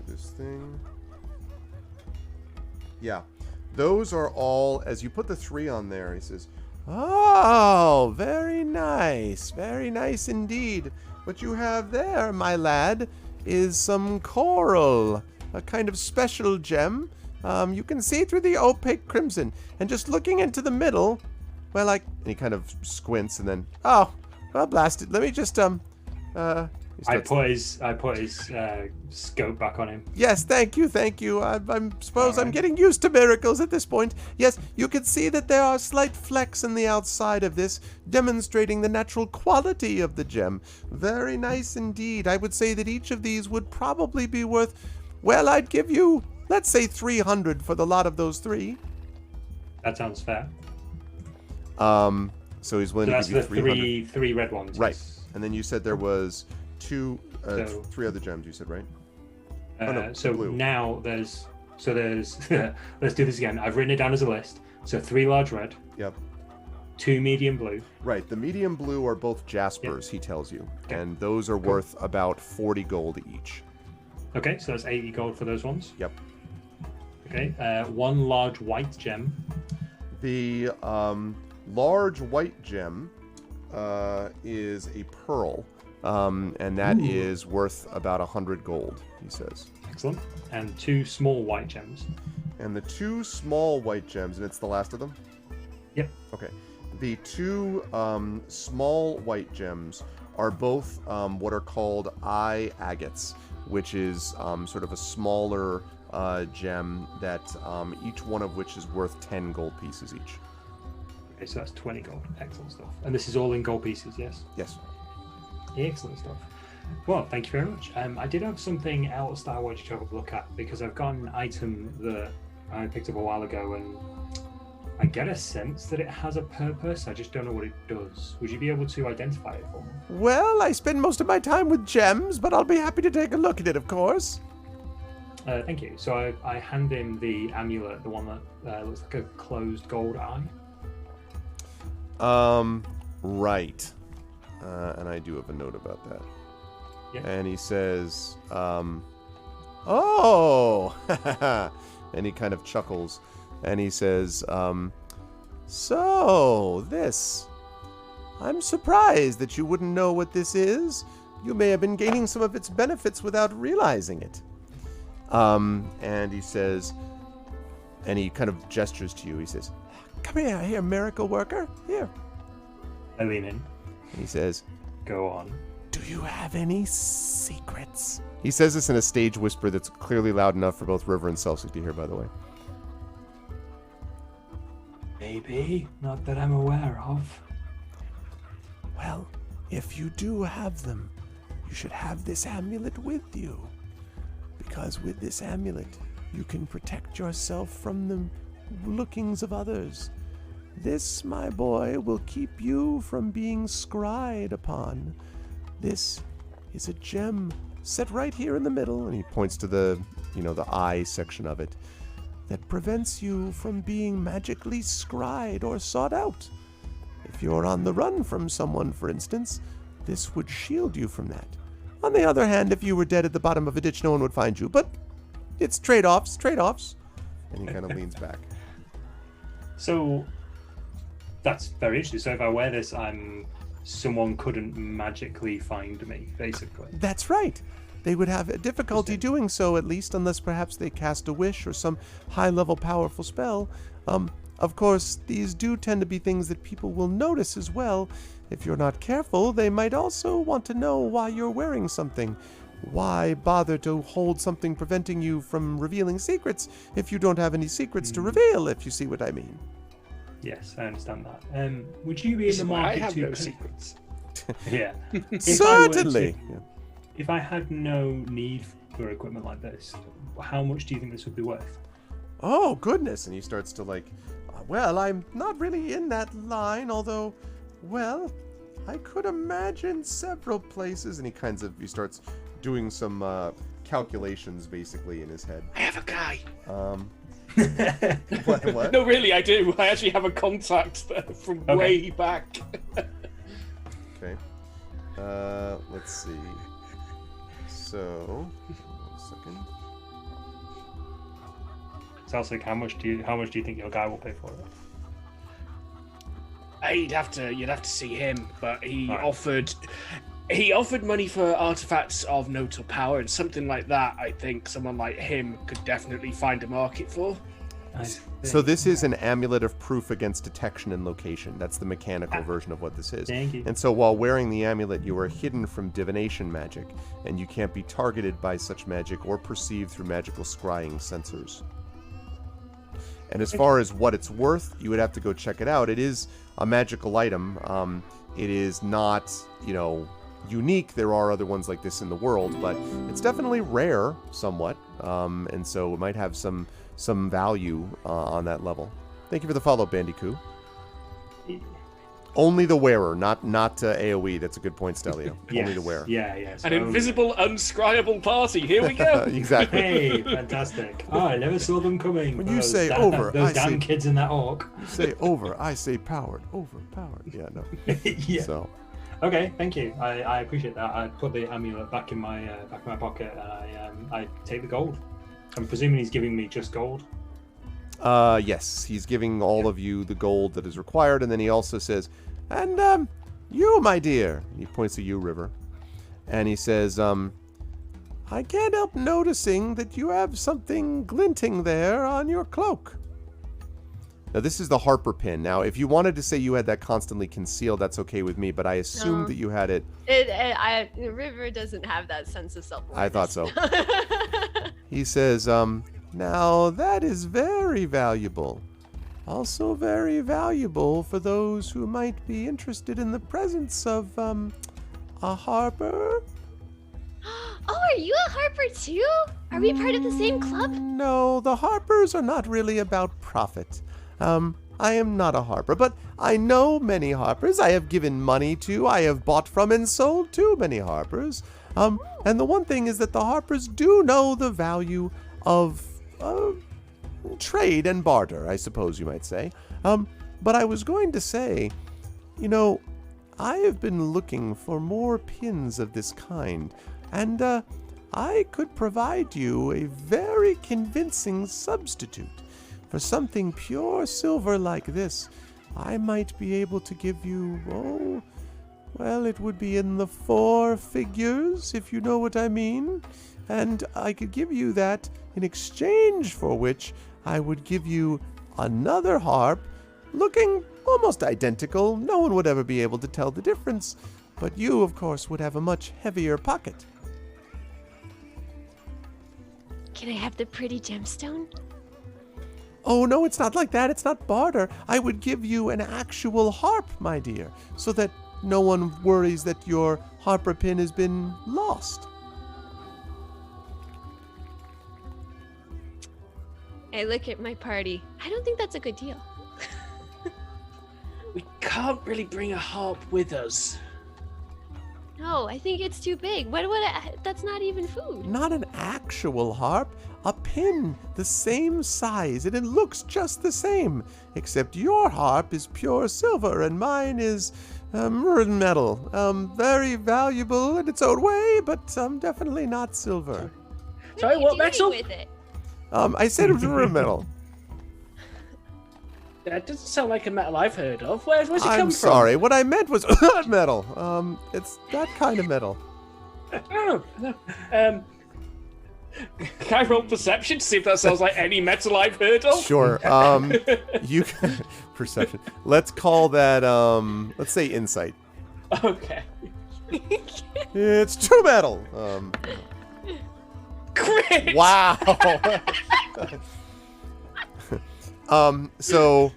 This thing. Yeah, those are all. As you put the 3 on there, he says, "Oh, very nice indeed. What you have there, my lad, is some coral, a kind of special gem. You can see through the opaque crimson, and just looking into the middle, well, and he kind of squints, and then, oh, well, blast it. Let me just I put his scope back on him. Yes, thank you. I suppose I'm getting used to miracles at this point. Yes, you can see that there are slight flecks in the outside of this, demonstrating the natural quality of the gem. Very nice indeed. I would say that each of these would probably be worth, well, I'd give you, let's say 300 for the lot of those 3. That sounds fair. So he's willing to give you 300. That's the 3 red ones. Right. Yes. And then you said there was 3 other gems, you said, right? So now there's let's do this again. I've written it down as a list. So 3 large red. Yep. 2 medium blue. Right. The medium blue are both jaspers, he tells you. Okay. And those are worth about 40 gold each. Okay, so that's 80 gold for those ones. Yep. Okay. 1 large white gem. The large white gem is a pearl. And that is worth about 100 gold, he says. Excellent. And 2 small white gems. And the 2 small white gems, and it's the last of them? Yep. Okay. The 2 small white gems are both what are called eye agates, which is sort of a smaller gem that each one of which is worth 10 gold pieces each. Okay, so that's 20 gold. Excellent stuff. And this is all in gold pieces, yes? Yes. Excellent stuff. Well, thank you very much. I did have something else that I wanted you to have a look at, because I've got an item that I picked up a while ago, and I get a sense that it has a purpose. I just don't know what it does. Would you be able to identify it for me? Well, I spend most of my time with gems, but I'll be happy to take a look at it, of course. Thank you. So I hand him the amulet, the one that looks like a closed gold eye. Right. And I do have a note about that. Yeah. And he says, oh, and he kind of chuckles, and he says, so this, I'm surprised that you wouldn't know what this is. You may have been gaining some of its benefits without realizing it. And he says, and he kind of gestures to you. He says, come here, miracle worker, here. I lean in. And he says, go on. Do you have any secrets? He says this in a stage whisper that's clearly loud enough for both River and Celsic to hear, by the way. Maybe. Not that I'm aware of. Well, if you do have them, you should have this amulet with you. Because with this amulet, you can protect yourself from the lookings of others. This, my boy, will keep you from being scryed upon. This is a gem set right here in the middle, and he points to the eye section of it, that prevents you from being magically scryed or sought out. If you're on the run from someone, for instance, this would shield you from that. On the other hand, if you were dead at the bottom of a ditch, no one would find you. But it's trade-offs. And he kind of leans back. So that's very interesting. So if I wear this, someone couldn't magically find me, basically. That's right. they would have a difficulty doing so, at least unless perhaps they cast a wish or some high-level powerful spell. Of course, these do tend to be things that people will notice as well. If you're not careful, they might also want to know why you're wearing something. Why bother to hold something preventing you from revealing secrets if you don't have any secrets to reveal, if you see what I mean? Yes, I understand that. Would you be in the market I have to... no secrets. Yeah. Certainly. If I had no need for equipment like this, how much do you think this would be worth? Oh, goodness. And he starts to well, I'm not really in that line, although, well, I could imagine several places. And he starts doing some calculations basically in his head. I have a guy. What? No, really, I do. I actually have a contact from way back. Okay. Let's see. So, 1 second. Salsic, how much do you think your guy will pay for it? You'd have to see him, but he offered money for artifacts of note or power, and something like that I think someone like him could definitely find a market for. So this is an amulet of proof against detection and location. That's the mechanical version of what this is. Thank you. And so while wearing the amulet, you are hidden from divination magic, and you can't be targeted by such magic or perceived through magical scrying sensors. And as far as what it's worth, you would have to go check it out. It is a magical item. It is not, unique. There are other ones like this in the world, but it's definitely rare somewhat. And so it might have some value on that level. Thank you for the follow, Bandicoot. Only the wearer, not AoE. That's a good point, Stelio. Yes. Only the wearer. Yeah. An invisible, unscribable party. Here we go. Exactly. Hey, fantastic. Oh, I never saw them coming. When you say over, those I damn say kids in that orc. You say over, I say powered. Overpowered. Yeah, no. Yeah. So. Okay, thank you. I appreciate that. I put the amulet back in my pocket, and I take the gold. I'm presuming he's giving me just gold. Yes, he's giving all of you the gold that is required, and then he also says, and you, my dear, and he points to you, River, and he says, I can't help noticing that you have something glinting there on your cloak. Now, this is the Harper pin. Now, if you wanted to say you had that constantly concealed, that's okay with me, but I assumed that you had it. River doesn't have that sense of self-awareness. I thought so. He says, now that is very valuable. Also very valuable for those who might be interested in the presence of, a Harper. Oh, are you a Harper too? Are we part of the same club? No, the Harpers are not really about profit. I am not a Harper, but I know many Harpers. I have given money to, I have bought from and sold to many Harpers. And the one thing is that the Harpers do know the value of trade and barter, I suppose you might say. But I was going to say, I have been looking for more pins of this kind, and I could provide you a very convincing substitute. For something pure silver like this, I might be able to give you, it would be in the 4 figures, if you know what I mean. And I could give you that in exchange for which I would give you another harp looking almost identical. No one would ever be able to tell the difference, but you, of course, would have a much heavier pocket. Can I have the pretty gemstone? Oh, no, it's not like that. It's not barter. I would give you an actual harp, my dear, so that no one worries that your Harper pin has been lost. I look at my party. I don't think that's a good deal. We can't really bring a harp with us. No, I think it's too big. That's not even food. Not an actual harp, a pin the same size, and it looks just the same, except your harp is pure silver and mine is metal. Very valuable in its own way, but definitely not silver. Sorry, what metal? With it? I said it was metal. That doesn't sound like a metal I've heard of. Where's it come from? I'm sorry. What I meant was metal. It's that kind of metal. Oh, no. Can I roll perception to see if that sounds like any metal I've heard of? Sure. You can perception. Let's call that let's say insight. Okay. It's true metal. Crit! Wow. So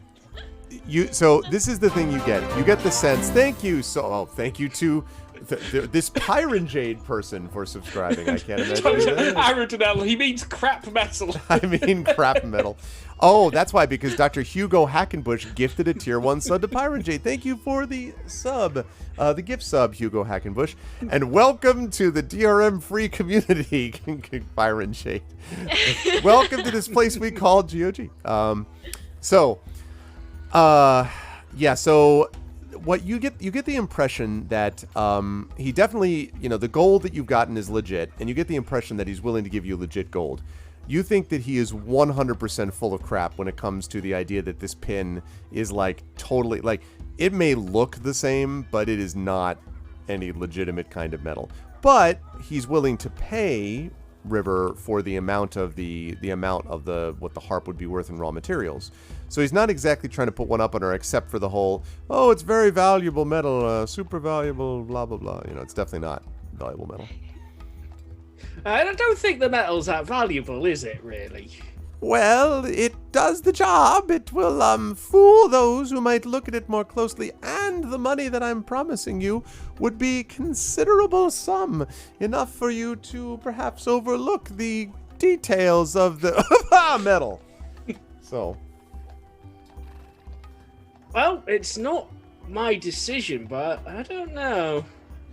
this is the thing you get. You get the sense. Thank you to this Pyranjade person for subscribing. I can't imagine. Aerodynamic. He means crap metal. I mean crap metal. Oh, that's why, because Dr. Hugo Hackenbush gifted a tier 1 sub to Pyranjade. Thank you for the sub, the gift sub, Hugo Hackenbush. And welcome to the DRM free community, Pyranjade. Welcome to this place we call GOG. So what you get the impression that he definitely, the gold that you've gotten is legit, and you get the impression that he's willing to give you legit gold. You think that he is 100% full of crap when it comes to the idea that this pin is like totally, like, it may look the same, but it is not any legitimate kind of metal. But he's willing to pay River for the amount of what the harp would be worth in raw materials. So he's not exactly trying to put one up on her, except for the whole, oh, it's very valuable metal, super valuable, blah blah blah. It's definitely not valuable metal. I don't think the metal's that valuable, is it, really? Well, it does the job. It will fool those who might look at it more closely, and the money that I'm promising you would be considerable sum, enough for you to perhaps overlook the details of the metal. So. Well, it's not my decision, but I don't know.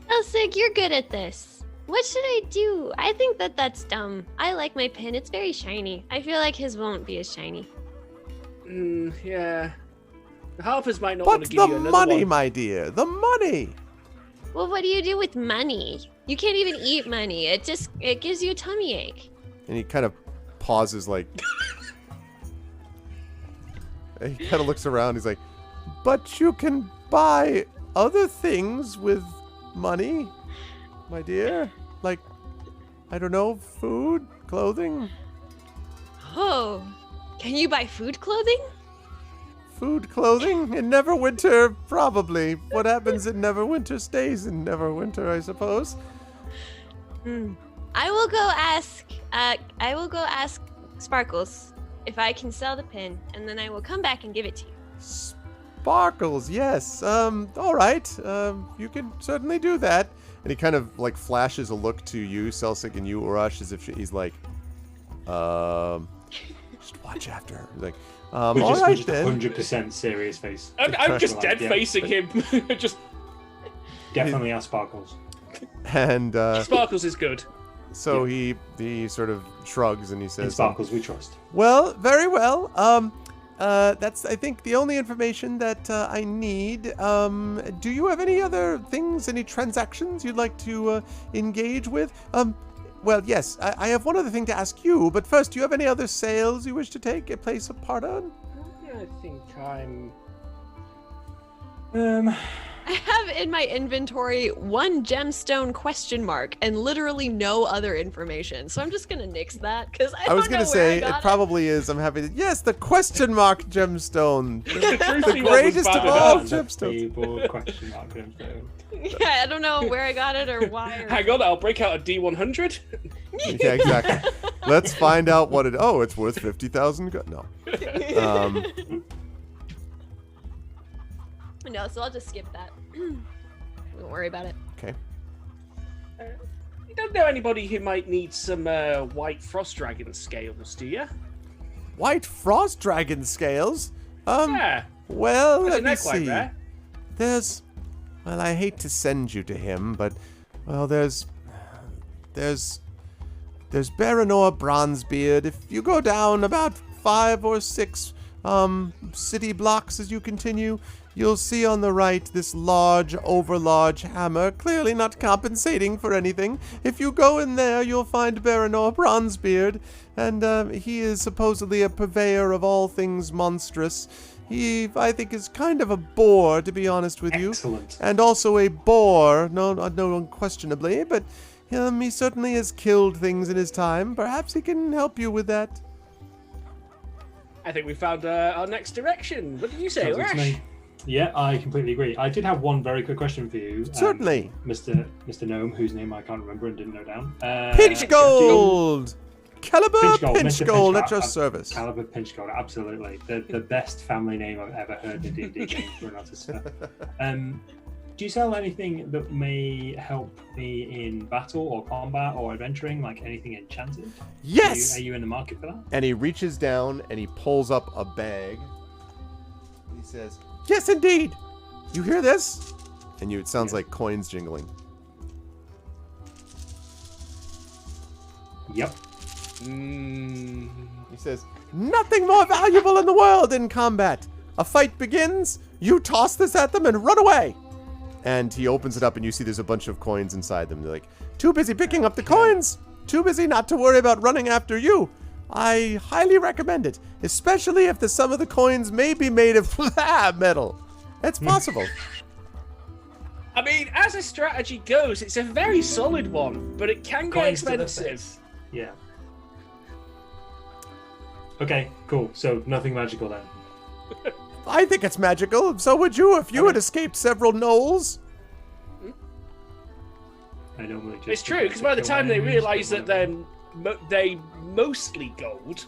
Elsig, you're good at this. What should I do? I think that's dumb. I like my pin. It's very shiny. I feel like his won't be as shiny. Yeah. The harpers might not want to give you another But the money, one. my dear. The money. Well, what do you do with money? You can't even eat money. It gives you a tummy ache. And he kind of pauses, like... he kind of looks around. He's like, but you can buy other things with money, my dear. Like, I don't know, food, clothing. Oh, can you buy food clothing? Food, clothing in Neverwinter, probably. What happens in Neverwinter stays in Neverwinter, I suppose. I will go ask Sparkles if I can sell the pin, and then I will come back and give it to you. Sparkles, yes. All right. You can certainly do that. And he kind of like flashes a look to you, Celsik, and you, Urash, as if he's like, just watch after her. He's like, all right just then. 100% serious face. I'm just dead facing him. Just definitely ask Sparkles. And Sparkles is good. So he sort of shrugs and he says, In Sparkles we trust. Well, very well. That's, I think, the only information that I need. Do you have any other things, any transactions you'd like to engage with? Well, yes, I have one other thing to ask you, but first, do you have any other sales you wish to take a place a part on? I think I'm... I have in my inventory one gemstone question mark and literally no other information. So I'm just going to nix that because I was going to say, it probably is. I'm happy to... Yes, the question mark gemstone. The greatest of all gemstones. Question mark gemstone. Yeah, I don't know where I got it or why. Hang on, I'll break out a D100. Yeah, exactly. Let's find out what it... Oh, it's worth 50,000... No. No, so I'll just skip that. Don't worry about it. Okay. You don't know anybody who might need some white frost dragon scales, do you? White frost dragon scales? Yeah. Well, let me they're quite see. rare. There's... Well, I hate to send you to him, but... Well, there's Baranor Bronzebeard. If you go down about 5 or 6 city blocks as you continue, you'll see on the right this large, overlarge hammer, clearly not compensating for anything. If you go in there, you'll find Baranor Bronzebeard, and he is supposedly a purveyor of all things monstrous. He, I think, is kind of a bore, to be honest with you. Excellent. And also a bore, no unquestionably, but He certainly has killed things in his time. Perhaps he can help you with that. I think we found our next direction. What did you say, Sounds good to Rash? me. Yeah, I completely agree. I did have one very quick question for you. Certainly. Mr. Gnome, whose name I can't remember and didn't know down. Pinch Gold! Caliber Pinch Mr. Gold at Gold, your service. Caliber Pinch Gold, absolutely. The best family name I've ever heard in a D&D game for an artist. Do you sell anything that may help me in battle or combat or adventuring, like anything enchanted? Yes! Are you in the market for that? And he reaches down and he pulls up a bag. He says, yes, indeed. You hear this? And it sounds like coins jingling. Yep. He says, nothing more valuable in the world in combat. A fight begins, you toss this at them and run away. And he opens it up and you see there's a bunch of coins inside them. They're like, too busy picking up the coins. Too busy not to worry about running after you. I highly recommend it, especially if the some of the coins may be made of metal. It's possible. I mean, as a strategy goes, it's a very solid one, but it can get Coins to the expensive. face. Yeah. Okay, cool. So nothing magical then. I think it's magical. So would you if you had escaped several gnolls. I normally just. It's true, because by the time they realise that they mostly gold.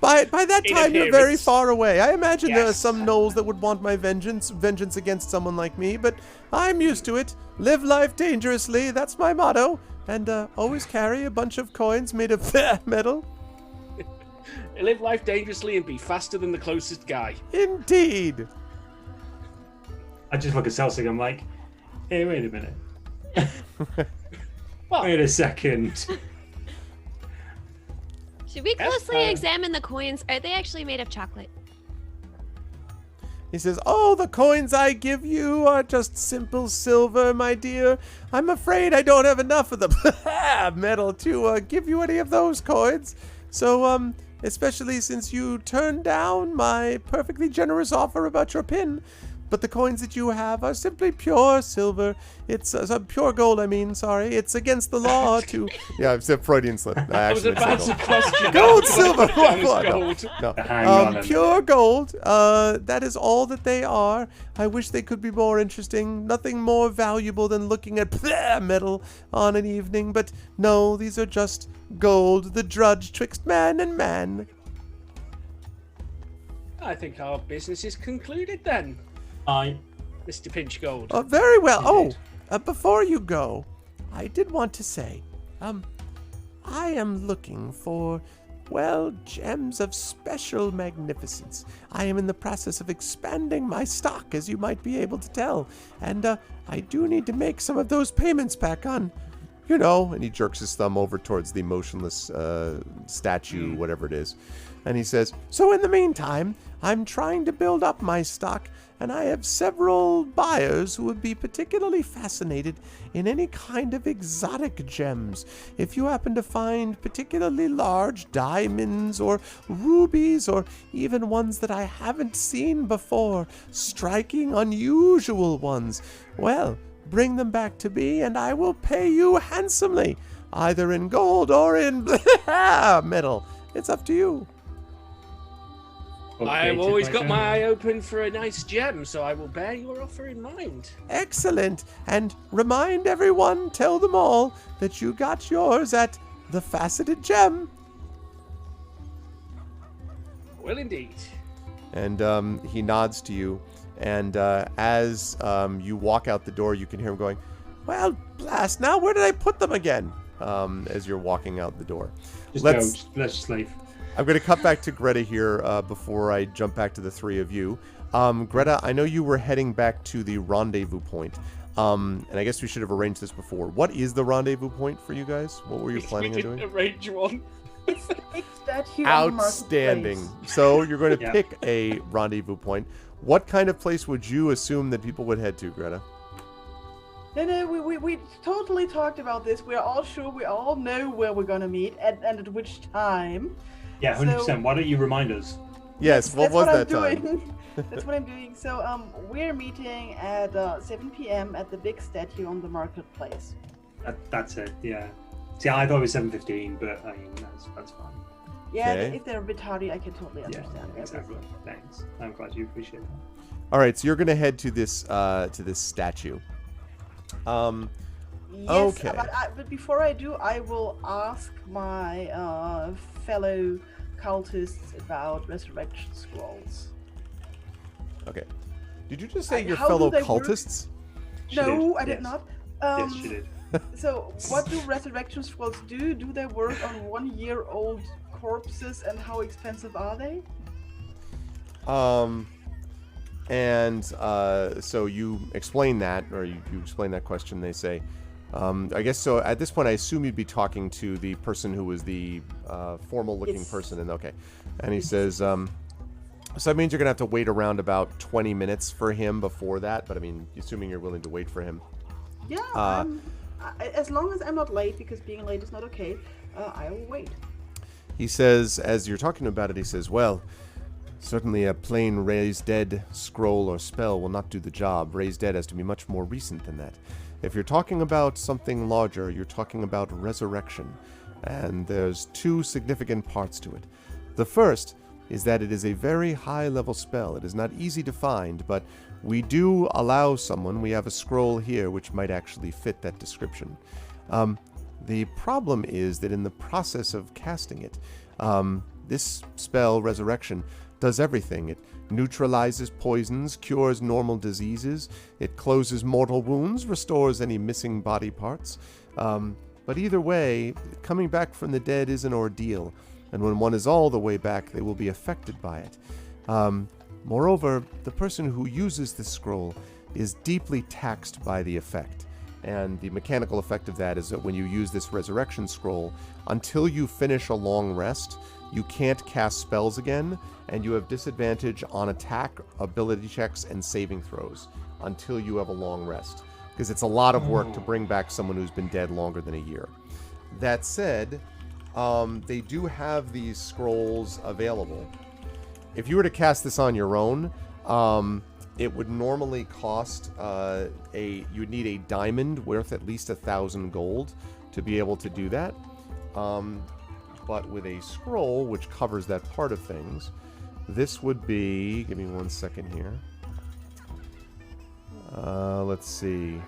By that In time, you're very appearance. far away. I imagine there are Yes. some gnolls that would want my vengeance against someone like me, but I'm used to it. Live life dangerously, that's my motto. And always carry a bunch of coins made of metal. Live life dangerously and be faster than the closest guy. Indeed. I just look at Celsig, I'm like, hey, wait a minute. Well, Wait a second. Should we Yes, closely examine the coins? Are they actually made of chocolate? He says, oh, the coins I give you are just simple silver, my dear. I'm afraid I don't have enough of the metal to give you any of those coins. So, especially since you turned down my perfectly generous offer about your pin. But the coins that you have are simply pure silver. It's pure gold, I mean, sorry. It's against the law to... Yeah, I've said Freudian slip. I was about to question Gold, that. silver, That was what? gold. No. Hang on a Pure gold. That is all that they are. I wish they could be more interesting. Nothing more valuable than looking at metal on an evening. But no, these are just gold, the drudge twixt man and man. I think our business is concluded then, Mr. Pinch Gold. Very well. Indeed. Before you go, I did want to say, I am looking for, well, gems of special magnificence. I am in the process of expanding my stock, as you might be able to tell. And I do need to make some of those payments back on, and he jerks his thumb over towards the motionless statue, whatever it is. And he says, so in the meantime, I'm trying to build up my stock, and I have several buyers who would be particularly fascinated in any kind of exotic gems. If you happen to find particularly large diamonds or rubies or even ones that I haven't seen before, striking, unusual ones, well, bring them back to me and I will pay you handsomely, either in gold or in metal. It's up to you. I've always got my eye open for a nice gem, so I will bear your offer in mind. Excellent. And remind everyone, tell them all, that you got yours at the Faceted Gem. Well, indeed. And he nods to you. And as you walk out the door, you can hear him going, well, blast, now where did I put them again? As you're walking out the door. Let's just leave. I'm going to cut back to Greta here before I jump back to the three of you. Greta, I know you were heading back to the rendezvous point. And I guess we should have arranged this before. What is the rendezvous point for you guys? What were you planning on doing? Arrange one. It's the big statue on the Outstanding. marketplace. So you're going to Yeah. pick a rendezvous point. What kind of place would you assume that people would head to, Greta? No, we totally talked about this. We're all sure, we all know where we're gonna meet and at which time. Yeah, 100%. Why don't you remind us? Yes, what was that I'm time? doing. That's what I'm doing. So we're meeting at 7 p.m. at the big statue on the marketplace. That's it. Yeah. See, I thought it was 7:15, but I mean that's fine. Yeah, Okay. if they're a bit tardy, I can totally Yeah, understand. exactly. Thanks. I'm glad you appreciate that. All right, so you're gonna head to this statue. Yes, Okay. but before I do, I will ask my fellow cultists about resurrection scrolls. Okay. Did you just say your How do fellow they work? cultists? She No, did, I did yes. not. Yes, she did. So, what do resurrection scrolls do? Do they work on 1-year-old corpses, and how expensive are they? So you explain that, or you explain that question. They say, I guess so. At this point, I assume you'd be talking to the person who was the formal-looking Yes. person. And okay, and he says, so that means you're gonna have to wait around about 20 minutes for him before that. But I mean, assuming you're willing to wait for him. Yeah, as long as I'm not late, because being late is not okay, I will wait. He says, as you're talking about it, he says, well, certainly a plain raise dead scroll or spell will not do the job. Raise dead has to be much more recent than that. If you're talking about something larger, you're talking about resurrection. And there's two significant parts to it. The first is that it is a very high-level spell. It is not easy to find, but we do allow someone, we have a scroll here which might actually fit that description. The problem is that in the process of casting it, this spell, Resurrection, does everything. It neutralizes poisons, cures normal diseases, it closes mortal wounds, restores any missing body parts. But either way, coming back from the dead is an ordeal, and when one is all the way back, they will be affected by it. Moreover, the person who uses this scroll is deeply taxed by the effect. And the mechanical effect of that is that when you use this resurrection scroll, until you finish a long rest, you can't cast spells again, and you have disadvantage on attack, ability checks, and saving throws until you have a long rest. Because it's a lot of work to bring back someone who's been dead longer than a year. That said, they do have these scrolls available. If you were to cast this on your own, it would normally cost you'd need a diamond worth at least 1,000 gold to be able to do that. But with a scroll, which covers that part of things, this would be, give me 1 second here. Let's see.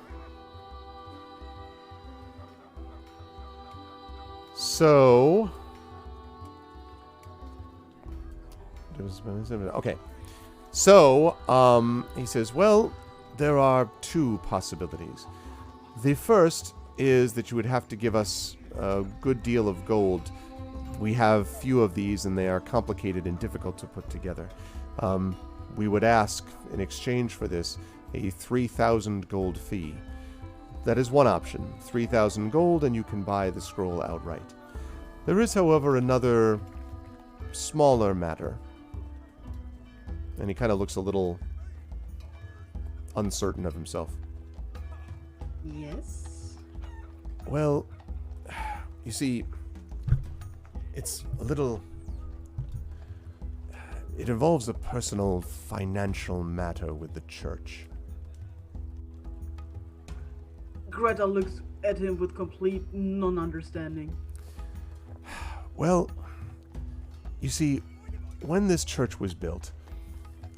So, okay. So, he says, well, there are two possibilities. The first is that you would have to give us a good deal of gold. We have few of these, and they are complicated and difficult to put together. We would ask, in exchange for this, a 3,000 gold fee. That is one option, 3,000 gold, and you can buy the scroll outright. There is, however, another smaller matter. And he kind of looks a little uncertain of himself. Yes? Well, you see, it's a little... It involves a personal financial matter with the church. Greta looks at him with complete non-understanding. Well, you see, when this church was built,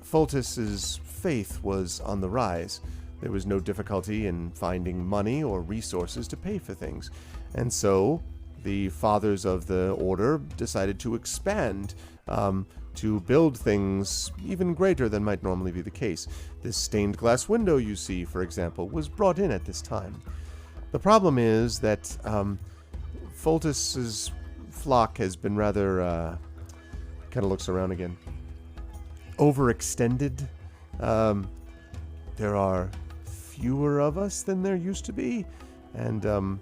Fultus's faith was on the rise. There was no difficulty in finding money or resources to pay for things. And so, the fathers of the order decided to expand, to build things even greater than might normally be the case. This stained glass window you see, for example, was brought in at this time. The problem is that Fultus's flock has been rather, kind of looks around again, overextended. There are fewer of us than there used to be, and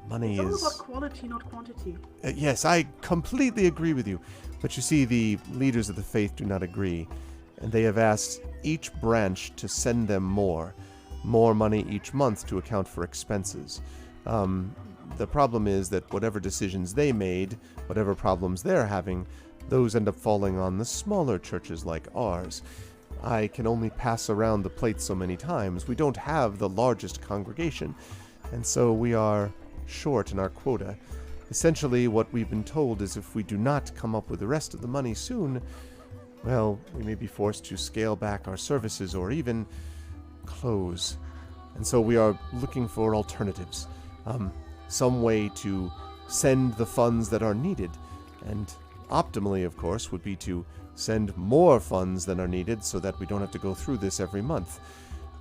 money It's is... all about quality, not quantity. Yes, I completely agree with you. But you see, the leaders of the faith do not agree, and they have asked each branch to send them more money each month to account for expenses. The problem is that whatever decisions they made, whatever problems they're having, those end up falling on the smaller churches like ours. I can only pass around the plate so many times. We don't have the largest congregation. And so we are short in our quota. Essentially, what we've been told is if we do not come up with the rest of the money soon, well, we may be forced to scale back our services or even close. And so we are looking for alternatives. Some way to send the funds that are needed. And optimally, of course, would be to send more funds than are needed so that we don't have to go through this every month.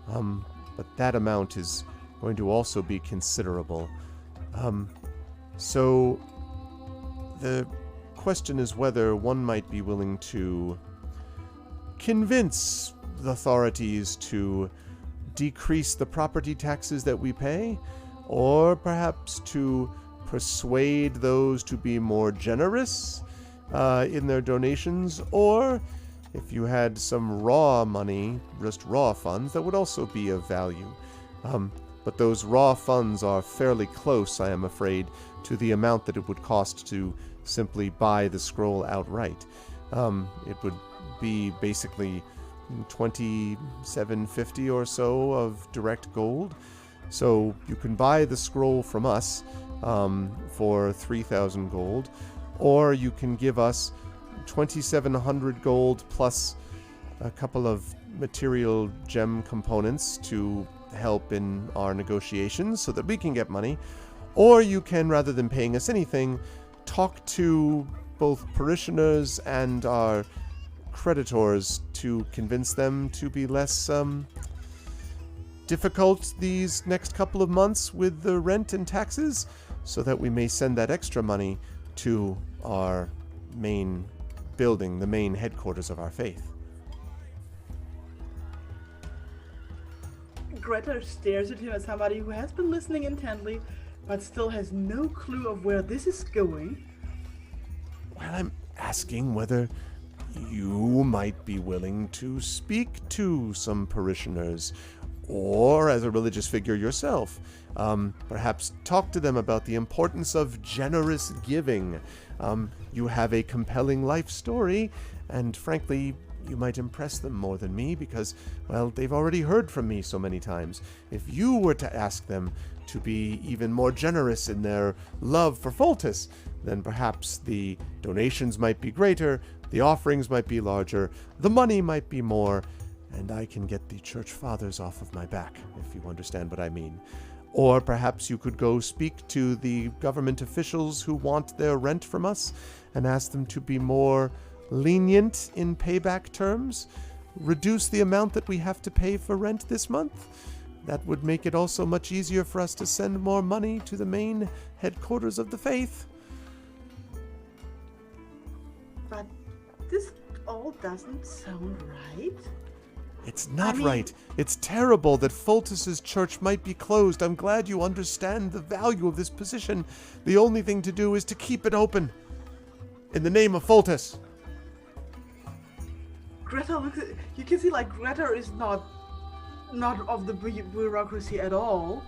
But that amount is going to also be considerable. So the question is whether one might be willing to convince the authorities to decrease the property taxes that we pay, or perhaps to persuade those to be more generous in their donations, or if you had some raw money, just raw funds, that would also be of value. But those raw funds are fairly close, I am afraid, to the amount that it would cost to simply buy the scroll outright. It would be basically $27.50 or so of direct gold. So you can buy the scroll from us for 3,000 gold, or you can give us 2,700 gold plus a couple of material gem components to help in our negotiations so that we can get money. Or you can, rather than paying us anything, talk to both parishioners and our creditors to convince them to be less difficult these next couple of months with the rent and taxes, so that we may send that extra money to our main building, the main headquarters of our faith. Greta stares at him as somebody who has been listening intently, but still has no clue of where this is going. Well, I'm asking whether you might be willing to speak to some parishioners, or as a religious figure yourself, perhaps talk to them about the importance of generous giving. You have a compelling life story, and frankly, you might impress them more than me because, well, they've already heard from me so many times. If you were to ask them to be even more generous in their love for Foltus, then perhaps the donations might be greater, the offerings might be larger, the money might be more, and I can get the church fathers off of my back, if you understand what I mean. Or perhaps you could go speak to the government officials who want their rent from us and ask them to be more lenient in payback terms, reduce the amount that we have to pay for rent this month. That would make it also much easier for us to send more money to the main headquarters of the faith. But this all doesn't sound right. It's not right. It's terrible that Foltus's church might be closed. I'm glad you understand the value of this position. The only thing to do is to keep it open. In the name of Foltus. Greta looks at, you can see like Greta is not of the bureaucracy at all.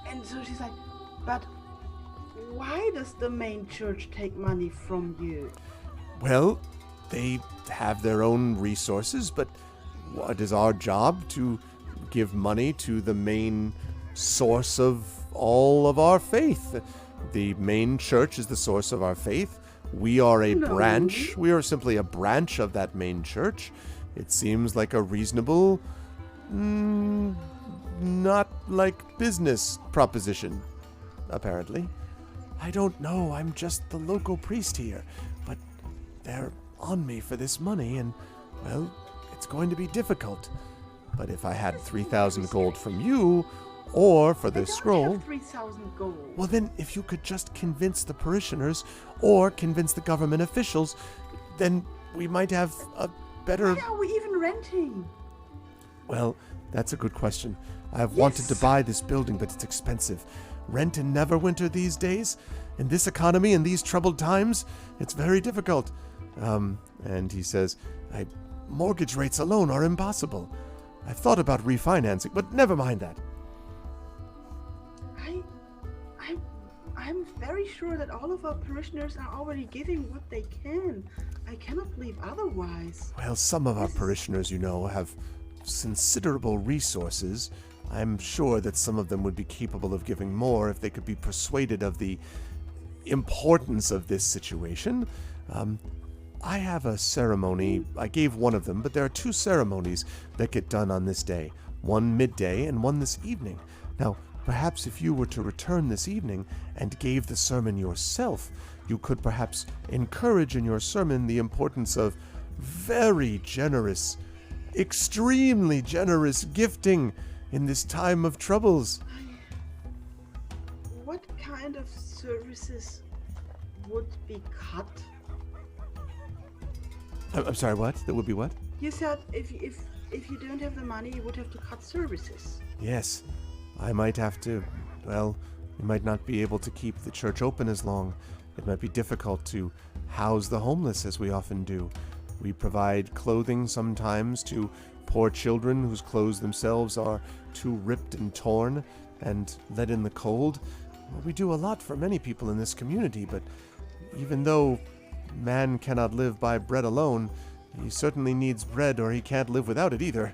And so she's like, but why does the main church take money from you? Well, they have their own resources, but what is our job? To give money to the main source of all of our faith. The main church is the source of our faith. We are a branch. We are simply a branch of that main church. It seems like a reasonable, not like business proposition, apparently. I don't know. I'm just the local priest here. But they're on me for this money, and, well, it's going to be difficult. But if I had 3,000 gold from you, or for this scroll... 3,000 gold. Well, then, if you could just convince the parishioners, or convince the government officials, then we might have a better... Why are we even renting? Well, that's a good question. I've wanted to buy this building, but it's expensive. Rent in Neverwinter these days, in this economy, in these troubled times, it's very difficult. And he says, mortgage rates alone are impossible. I've thought about refinancing, but never mind that. I'm very sure that all of our parishioners are already giving what they can. I cannot believe otherwise. Well, some of our parishioners, have considerable resources. I'm sure that some of them would be capable of giving more if they could be persuaded of the importance of this situation. I have a ceremony. I gave one of them, but there are 2 ceremonies that get done on this day. One midday and one this evening. Now, perhaps if you were to return this evening and gave the sermon yourself, you could perhaps encourage in your sermon the importance of very generous, extremely generous gifting in this time of troubles. What kind of services would be cut? I'm sorry, what? That would be what? You said if you don't have the money, you would have to cut services. Yes, I might have to. Well, we might not be able to keep the church open as long. It might be difficult to house the homeless as we often do. We provide clothing sometimes to poor children whose clothes themselves are too ripped and torn and let in the cold. We do a lot for many people in this community, but even though man cannot live by bread alone, he certainly needs bread or he can't live without it either.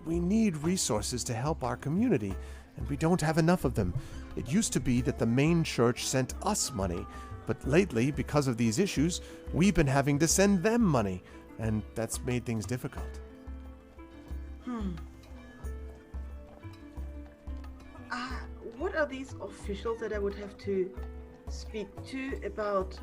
We need resources to help our community, and we don't have enough of them. It used to be that the main church sent us money, but lately, because of these issues, we've been having to send them money, and that's made things difficult. What are these officials that I would have to speak to about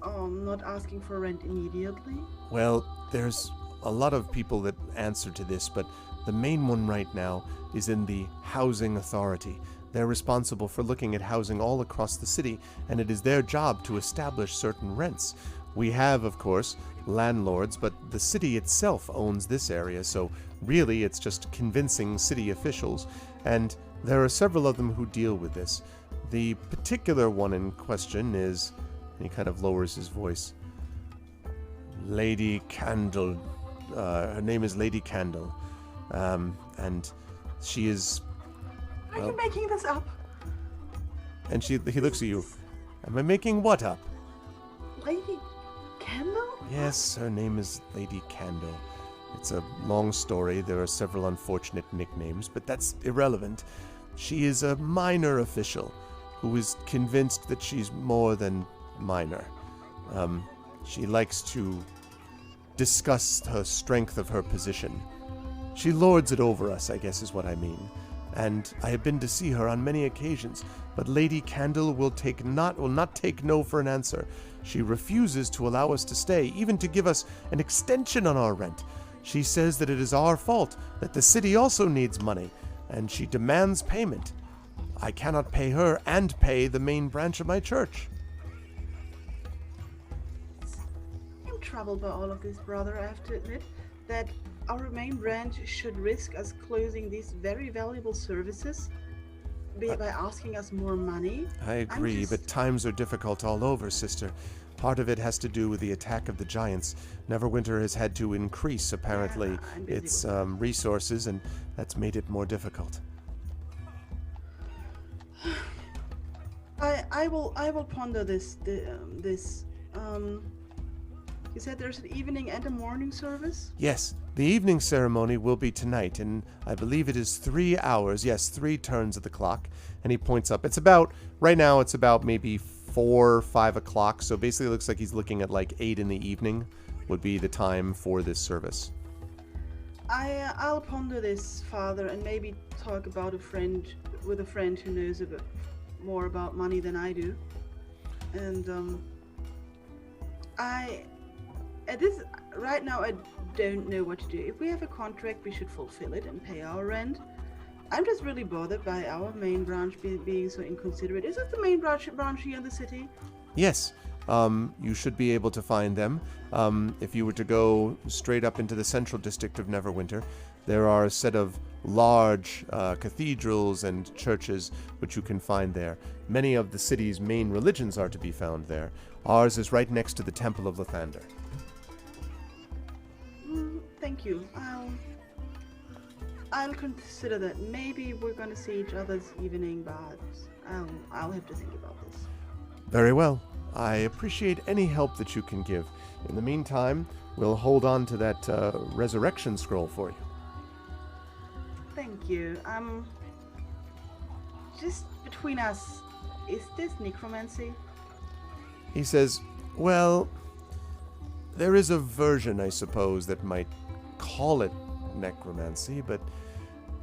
not asking for rent immediately? Well, there's a lot of people that answer to this, but the main one right now is in the Housing Authority. They're responsible for looking at housing all across the city, and it is their job to establish certain rents. We have, of course, landlords, but the city itself owns this area, so really it's just convincing city officials, and there are several of them who deal with this. The particular one in question is, and he kind of lowers his voice, Lady Candle. Her name is Lady Candle, and she is... Are you making this up? And he looks at you. Am I making what up? Lady Candle? Yes, her name is Lady Candle. It's a long story. There are several unfortunate nicknames, but that's irrelevant. She is a minor official who is convinced that she's more than minor. She likes to discuss the strength of her position. She lords it over us, I guess is what I mean. And I have been to see her on many occasions, but Lady Candle will not take no for an answer. She refuses to allow us to stay, even to give us an extension on our rent. She says that it is our fault, that the city also needs money, and she demands payment. I cannot pay her and pay the main branch of my church. I'm troubled by all of this, brother. I have to admit that our main branch should risk us closing these very valuable services by asking us more money. I agree, but times are difficult all over, sister. Part of it has to do with the attack of the giants. Neverwinter has had to increase, apparently, its resources, and that's made it more difficult. I will ponder this. You said there's an evening and a morning service? Yes, the evening ceremony will be tonight, and I believe it is 3 hours. Yes, 3 turns of the clock. And he points up. Right now it's about maybe 4 or 5 o'clock, so basically it looks like he's looking at like 8 in the evening would be the time for this service. I'll ponder this, Father, and maybe talk about with a friend who knows a bit more about money than I do. And right now I don't know what to do. If we have a contract, we should fulfill it and pay our rent. I'm just really bothered by our main branch being so inconsiderate. Is it the main branch here in the city? Yes. You should be able to find them. If you were to go straight up into the central district of Neverwinter, there are a set of large cathedrals and churches which you can find there. Many of the city's main religions are to be found there. Ours is right next to the Temple of Lathander. Thank you. I'll consider that. Maybe we're going to see each other this evening, but I'll have to think about this. Very well. I appreciate any help that you can give. In the meantime, we'll hold on to that resurrection scroll for you. Thank you. Just between us, is this necromancy? He says, well, there is a version, I suppose, that might call it necromancy, but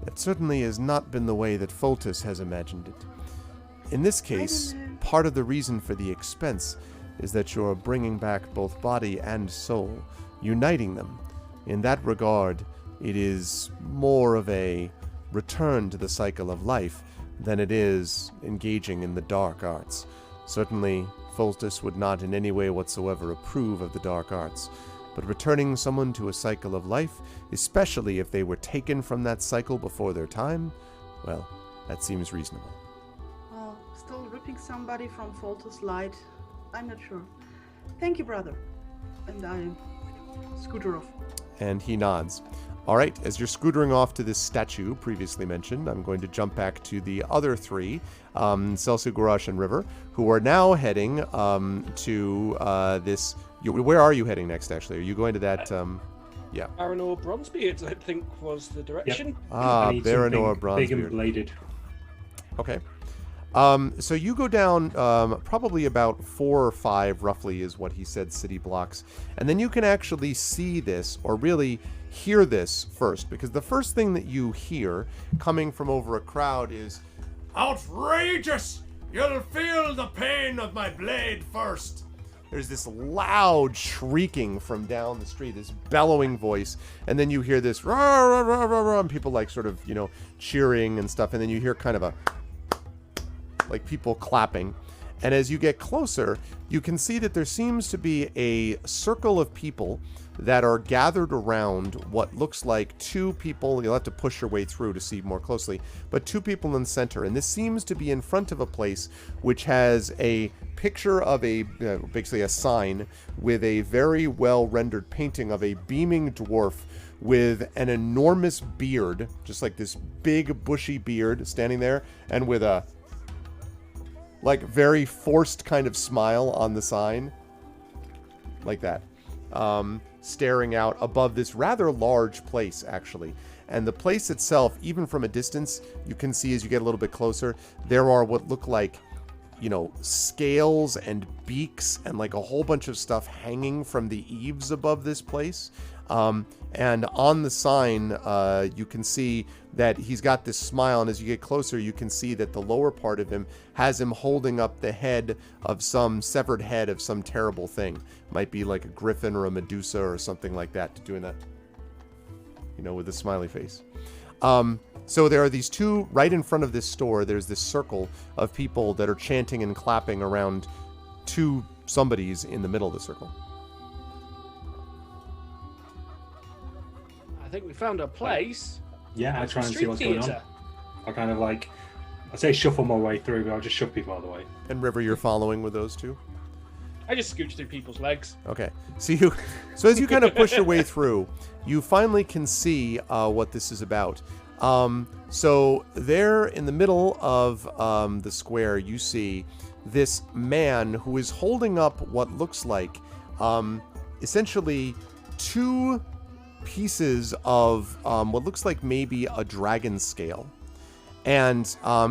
that certainly has not been the way that Foltus has imagined it. In this case, part of the reason for the expense is that you're bringing back both body and soul, uniting them. In that regard, it is more of a return to the cycle of life than it is engaging in the dark arts. Certainly, Foltus would not in any way whatsoever approve of the dark arts, but returning someone to a cycle of life, especially if they were taken from that cycle before their time, well, that seems reasonable. Well, still ripping somebody from Foltus light, I'm not sure. Thank you, brother. And I scooter off. And he nods. All right, as you're scootering off to this statue previously mentioned, I'm going to jump back to the other three, Celsu, Garash, and River, who are now heading to this... where are you heading next, actually? Are you going to that... yeah. Aranor Bronzebeard, I think, was the direction. Yep. Ah, Baranor Bronzebeard. Big and bladed. Okay. So you go down probably about 4 or 5, roughly, is what he said, city blocks. And then you can actually see this, or really hear this first, because the first thing that you hear coming from over a crowd is, outrageous! You'll feel the pain of my blade first. There's this loud shrieking from down the street, this bellowing voice, and then you hear this rah, rah, rah, rah, rah, and people like sort of, cheering and stuff, and then you hear kind of a like people clapping. And as you get closer, you can see that there seems to be a circle of people that are gathered around what looks like 2 people. You'll have to push your way through to see more closely, but 2 people in the center. And this seems to be in front of a place which has a picture of basically a sign with a very well rendered painting of a beaming dwarf with an enormous beard, just like this big bushy beard standing there, and with a very forced kind of smile on the sign. Like that. Staring out above this rather large place, actually. And the place itself, even from a distance, you can see as you get a little bit closer, there are what look like, scales and beaks and like a whole bunch of stuff hanging from the eaves above this place. And on the sign, you can see that he's got this smile, and as you get closer, you can see that the lower part of him has him holding up the head of some severed head of some terrible thing. Might be like a griffin or a Medusa or something like that, doing that, with a smiley face. So there are these 2 right in front of this store. There's this circle of people that are chanting and clapping around 2 somebodies in the middle of the circle. I think we found a place. Yeah, I try and see what's going on. I kind of I say shuffle my way through, but I'll just shove people out of the way. And River, you're following with those 2? I just scooch through people's legs. Okay. So as you kind of push your way through, you finally can see what this is about. So there in the middle of the square, you see this man who is holding up what looks like essentially 2 pieces of what looks like maybe a dragon scale. And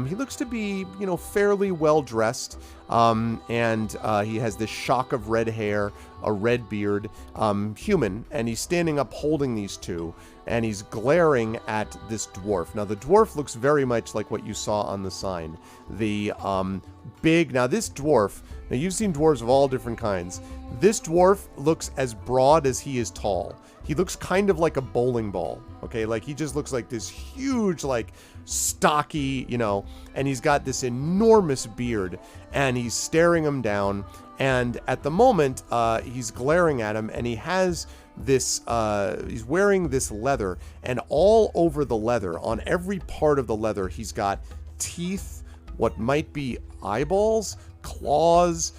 he looks to be, fairly well dressed. And he has this shock of red hair, a red beard, human. And he's standing up holding these 2. And he's glaring at this dwarf. Now, the dwarf looks very much like what you saw on the sign. The now this dwarf, now you've seen dwarves of all different kinds. This dwarf looks as broad as he is tall. He looks kind of like a bowling ball, okay? He just looks like this huge, stocky, and he's got this enormous beard, and he's staring him down, and at the moment, he's glaring at him, and he has this, he's wearing this leather, and all over the leather, on every part of the leather, he's got teeth, what might be eyeballs, claws,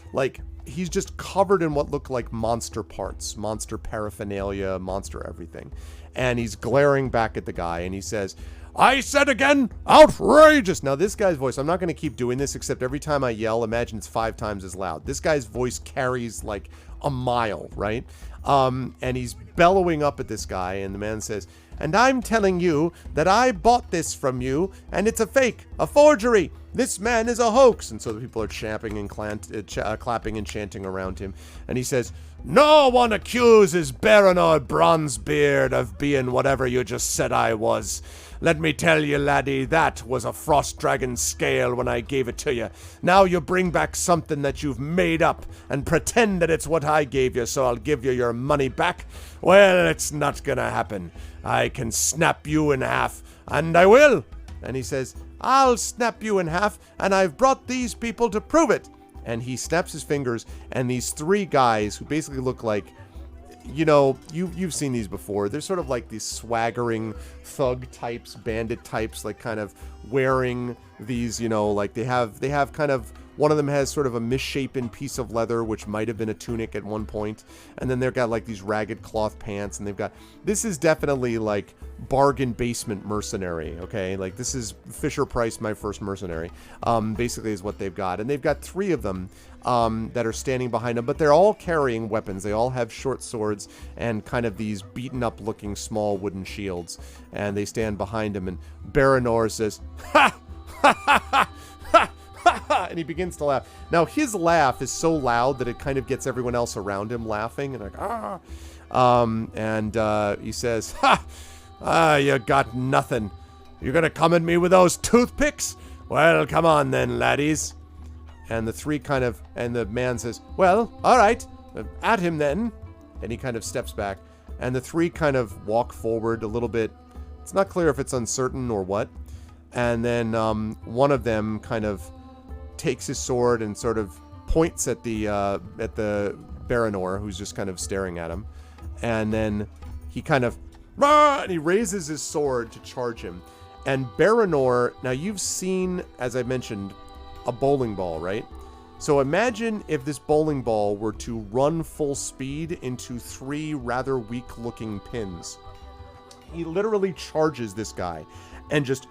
he's just covered in what look like monster parts, monster paraphernalia, monster everything. And he's glaring back at the guy, and he says, I said again, outrageous. Now, this guy's voice, I'm not going to keep doing this, except every time I yell, imagine it's 5 times as loud. This guy's voice carries a mile, right? And he's bellowing up at this guy, and the man says, and I'm telling you that I bought this from you, and it's a fake, a forgery. This man is a hoax. And so the people are clapping and chanting around him. And he says, no one accuses Baronor Bronzebeard of being whatever you just said I was. Let me tell you, laddie, that was a frost dragon scale when I gave it to you. Now you bring back something that you've made up and pretend that it's what I gave you, so I'll give you your money back. Well, it's not gonna happen. I can snap you in half, and I will. And he says, I'll snap you in half, and I've brought these people to prove it. And he snaps his fingers, and these three guys who basically look like, you know, you've seen these before. They're sort of like these swaggering thug types, bandit types, like kind of wearing these, you know, like they have kind of, one of them has sort of a misshapen piece of leather, which might have been a tunic at one point. And then they've got like these ragged cloth pants, and they've got, this is definitely like bargain basement mercenary, okay? Like this is Fisher Price, My First Mercenary, basically is what they've got. And they've got three of them that are standing behind them, but they're all carrying weapons. They all have short swords and kind of these beaten up looking small wooden shields. And they stand behind him, and Baronor says, ha! Ha ha ha! Ha! Ha ha! And he begins to laugh. Now his laugh is so loud that it kind of gets everyone else around him laughing, and like, ah! He says, ha! You got nothing. You're gonna come at me with those toothpicks? Well, come on then, laddies. And the three kind of, and the man says, well, all right, at him then. And he kind of steps back, and the three kind of walk forward a little bit. It's not clear if it's uncertain or what. And then one of them kind of takes his sword and sort of points at the Baronor, who's just kind of staring at him. And then he kind of, and he raises his sword to charge him. And Baronor, now you've seen, as I mentioned, a bowling ball, right? So imagine if this bowling ball were to run full speed into three rather weak-looking pins. He literally charges this guy and just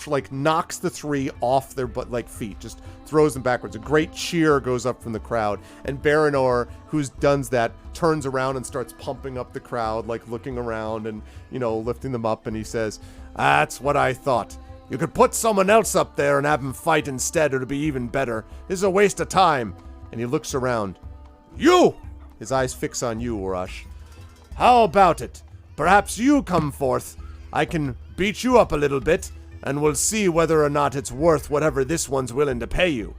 like knocks the three off their feet, just throws them backwards. A great cheer goes up from the crowd, and Baronor, who does that, turns around and starts pumping up the crowd, like looking around and, you know, lifting them up, and he says, that's what I thought. You could put someone else up there and have him fight instead, it'd be even better. This is a waste of time. And he looks around. You! His eyes fix on you, Urash. How about it? Perhaps you come forth. I can beat you up a little bit, and we'll see whether or not it's worth whatever this one's willing to pay you.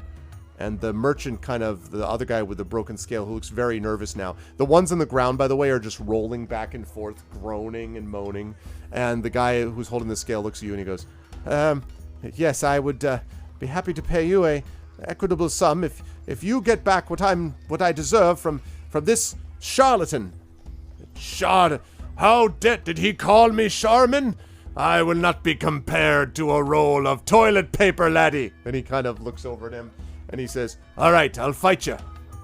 And the merchant kind of, the other guy with the broken scale, who looks very nervous now. The ones on the ground, by the way, are just rolling back and forth, groaning and moaning. And the guy who's holding the scale looks at you and he goes, yes, I would be happy to pay you a equitable sum if you get back what I deserve from this charlatan. How did he call me Charmin? I will not be compared to a roll of toilet paper, laddie. And he kind of looks over at him and he says, all right, I'll fight you.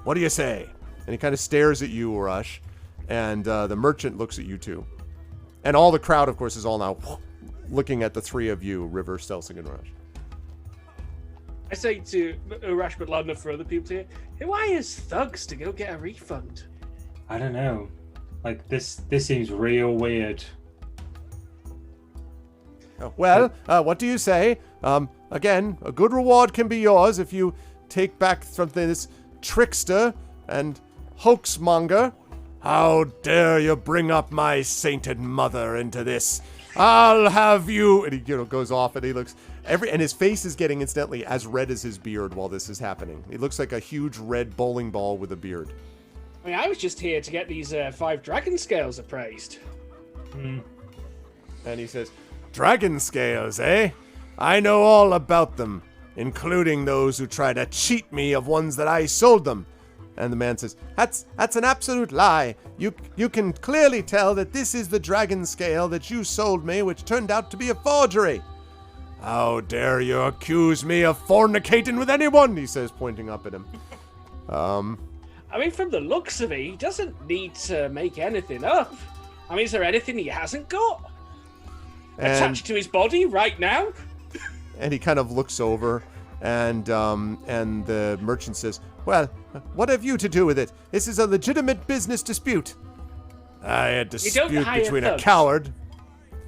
What do you say? And he kind of stares at you, Urash, and the merchant looks at you too. And all the crowd, of course, is all now looking at the three of you, River, Stelsing, and Urash. I say to Urash, but loud enough for other people to hear, who hires thugs to go get a refund? I don't know. Like, this seems real weird. Well, what do you say? Again, a good reward can be yours if you take back from this trickster and hoaxmonger. How dare you bring up my sainted mother into this? I'll have you. And he, goes off, and he looks and his face is getting instantly as red as his beard while this is happening. He looks like a huge red bowling ball with a beard. I mean, I was just here to get these 5 dragon scales appraised. And he says, dragon scales, eh? I know all about them, including those who try to cheat me of ones that I sold them. And the man says, that's an absolute lie. You can clearly tell that this is the dragon scale that you sold me, which turned out to be a forgery. How dare you accuse me of fornicating with anyone, he says, pointing up at him. I mean, from the looks of it, he doesn't need to make anything up. I mean, is there anything he hasn't got? Attached to his body right now? And he kind of looks over, and the merchant says, well, what have you to do with it? This is a legitimate business dispute. A dispute between a coward.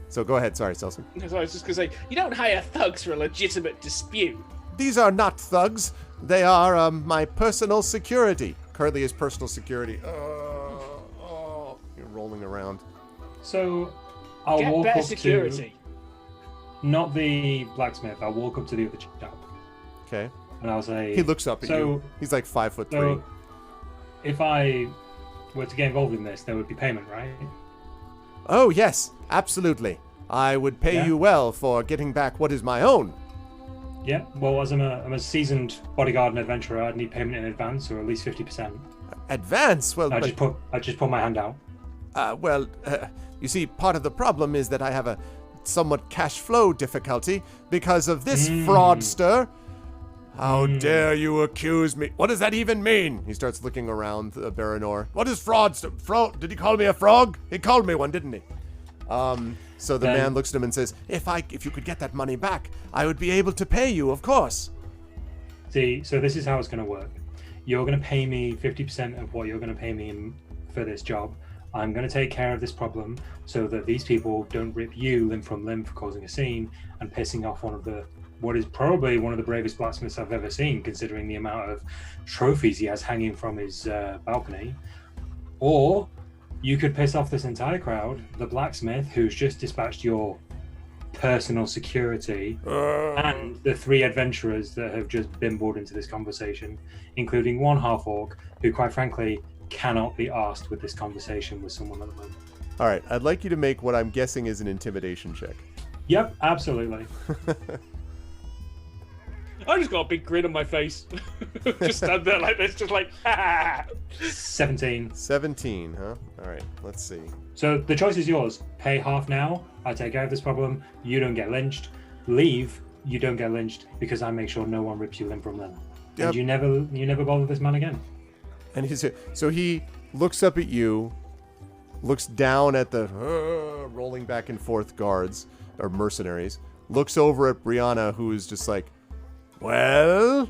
So go ahead. Sorry, Celsius. So I was just going to say, you don't hire thugs for a legitimate dispute. These are not thugs. They are my personal security. Currently his personal security. You're rolling around. So I'll Get walk better up security. to not the blacksmith. I'll walk up to the other chap Okay. and I'll say. He looks up at you. He's like 5'3". So if I were to get involved in this, there would be payment, right? Oh yes, absolutely. I would pay you well for getting back what is my own. Yeah. Well, as I'm a seasoned bodyguard and adventurer, I'd need payment in advance, or at least 50%. Advance? Well, I just put my hand out. You see, part of the problem is that I have a somewhat cash flow difficulty because of this fraudster. How dare you accuse me? What does that even mean? He starts looking around, Baranor. What is fraudster? Did he call me a frog? He called me one, didn't he? So the man looks at him and says, if you could get that money back, I would be able to pay you, of course. See, so this is how it's going to work. You're going to pay me 50% of what you're going to pay me for this job. I'm going to take care of this problem so that these people don't rip you limb from limb for causing a scene and pissing off what is probably one of the bravest blacksmiths I've ever seen, considering the amount of trophies he has hanging from his balcony. Or you could piss off this entire crowd, the blacksmith who's just dispatched your personal security, and the 3 adventurers that have just bimbled into this conversation, including one half-orc who, quite frankly, cannot be asked with this conversation with someone at the moment. All right, I'd like you to make what I'm guessing is an intimidation check. Yep, absolutely. I just got a big grin on my face. Just stand there like this, just like, ha! 17. 17, huh? All right, let's see. So the choice is yours. Pay half now, I take care of this problem, you don't get lynched. Leave, you don't get lynched, because I make sure no one rips you limb from limb. Yep. And you never bother this man again. And he looks up at you, looks down at the rolling back and forth guards or mercenaries, looks over at Brianna, who is just like, well,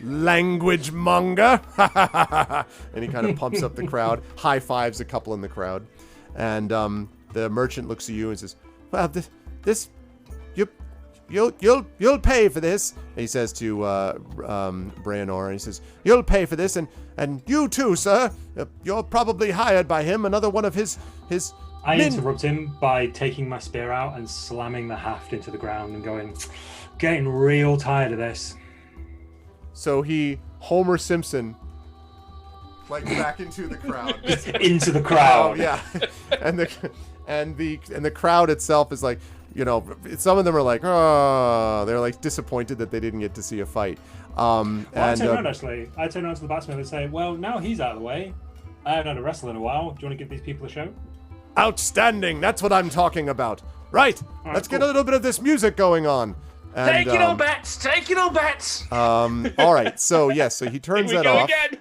language monger. And he kind of pumps up the crowd, high fives a couple in the crowd, and the merchant looks at you and says, well, you'll pay for this. And he says to Brianor, and he says, you'll pay for this, and you too, sir. You're probably hired by him, another one of his I interrupt him by taking my spear out and slamming the haft into the ground and going, getting real tired of this. So he Homer Simpson like back into the crowd. Into the crowd. Oh yeah. and the crowd itself is like, you know, some of them are like, oh, they're like disappointed that they didn't get to see a fight. I turn around to the blacksmith and say, well, now he's out of the way. I haven't had a wrestle in a while. Do you want to give these people a show? Outstanding. That's what I'm talking about. Right. Let's get a little bit of this music going on. And, take it all bets. Take it all bets. All right. So yes. So he turns that off, again.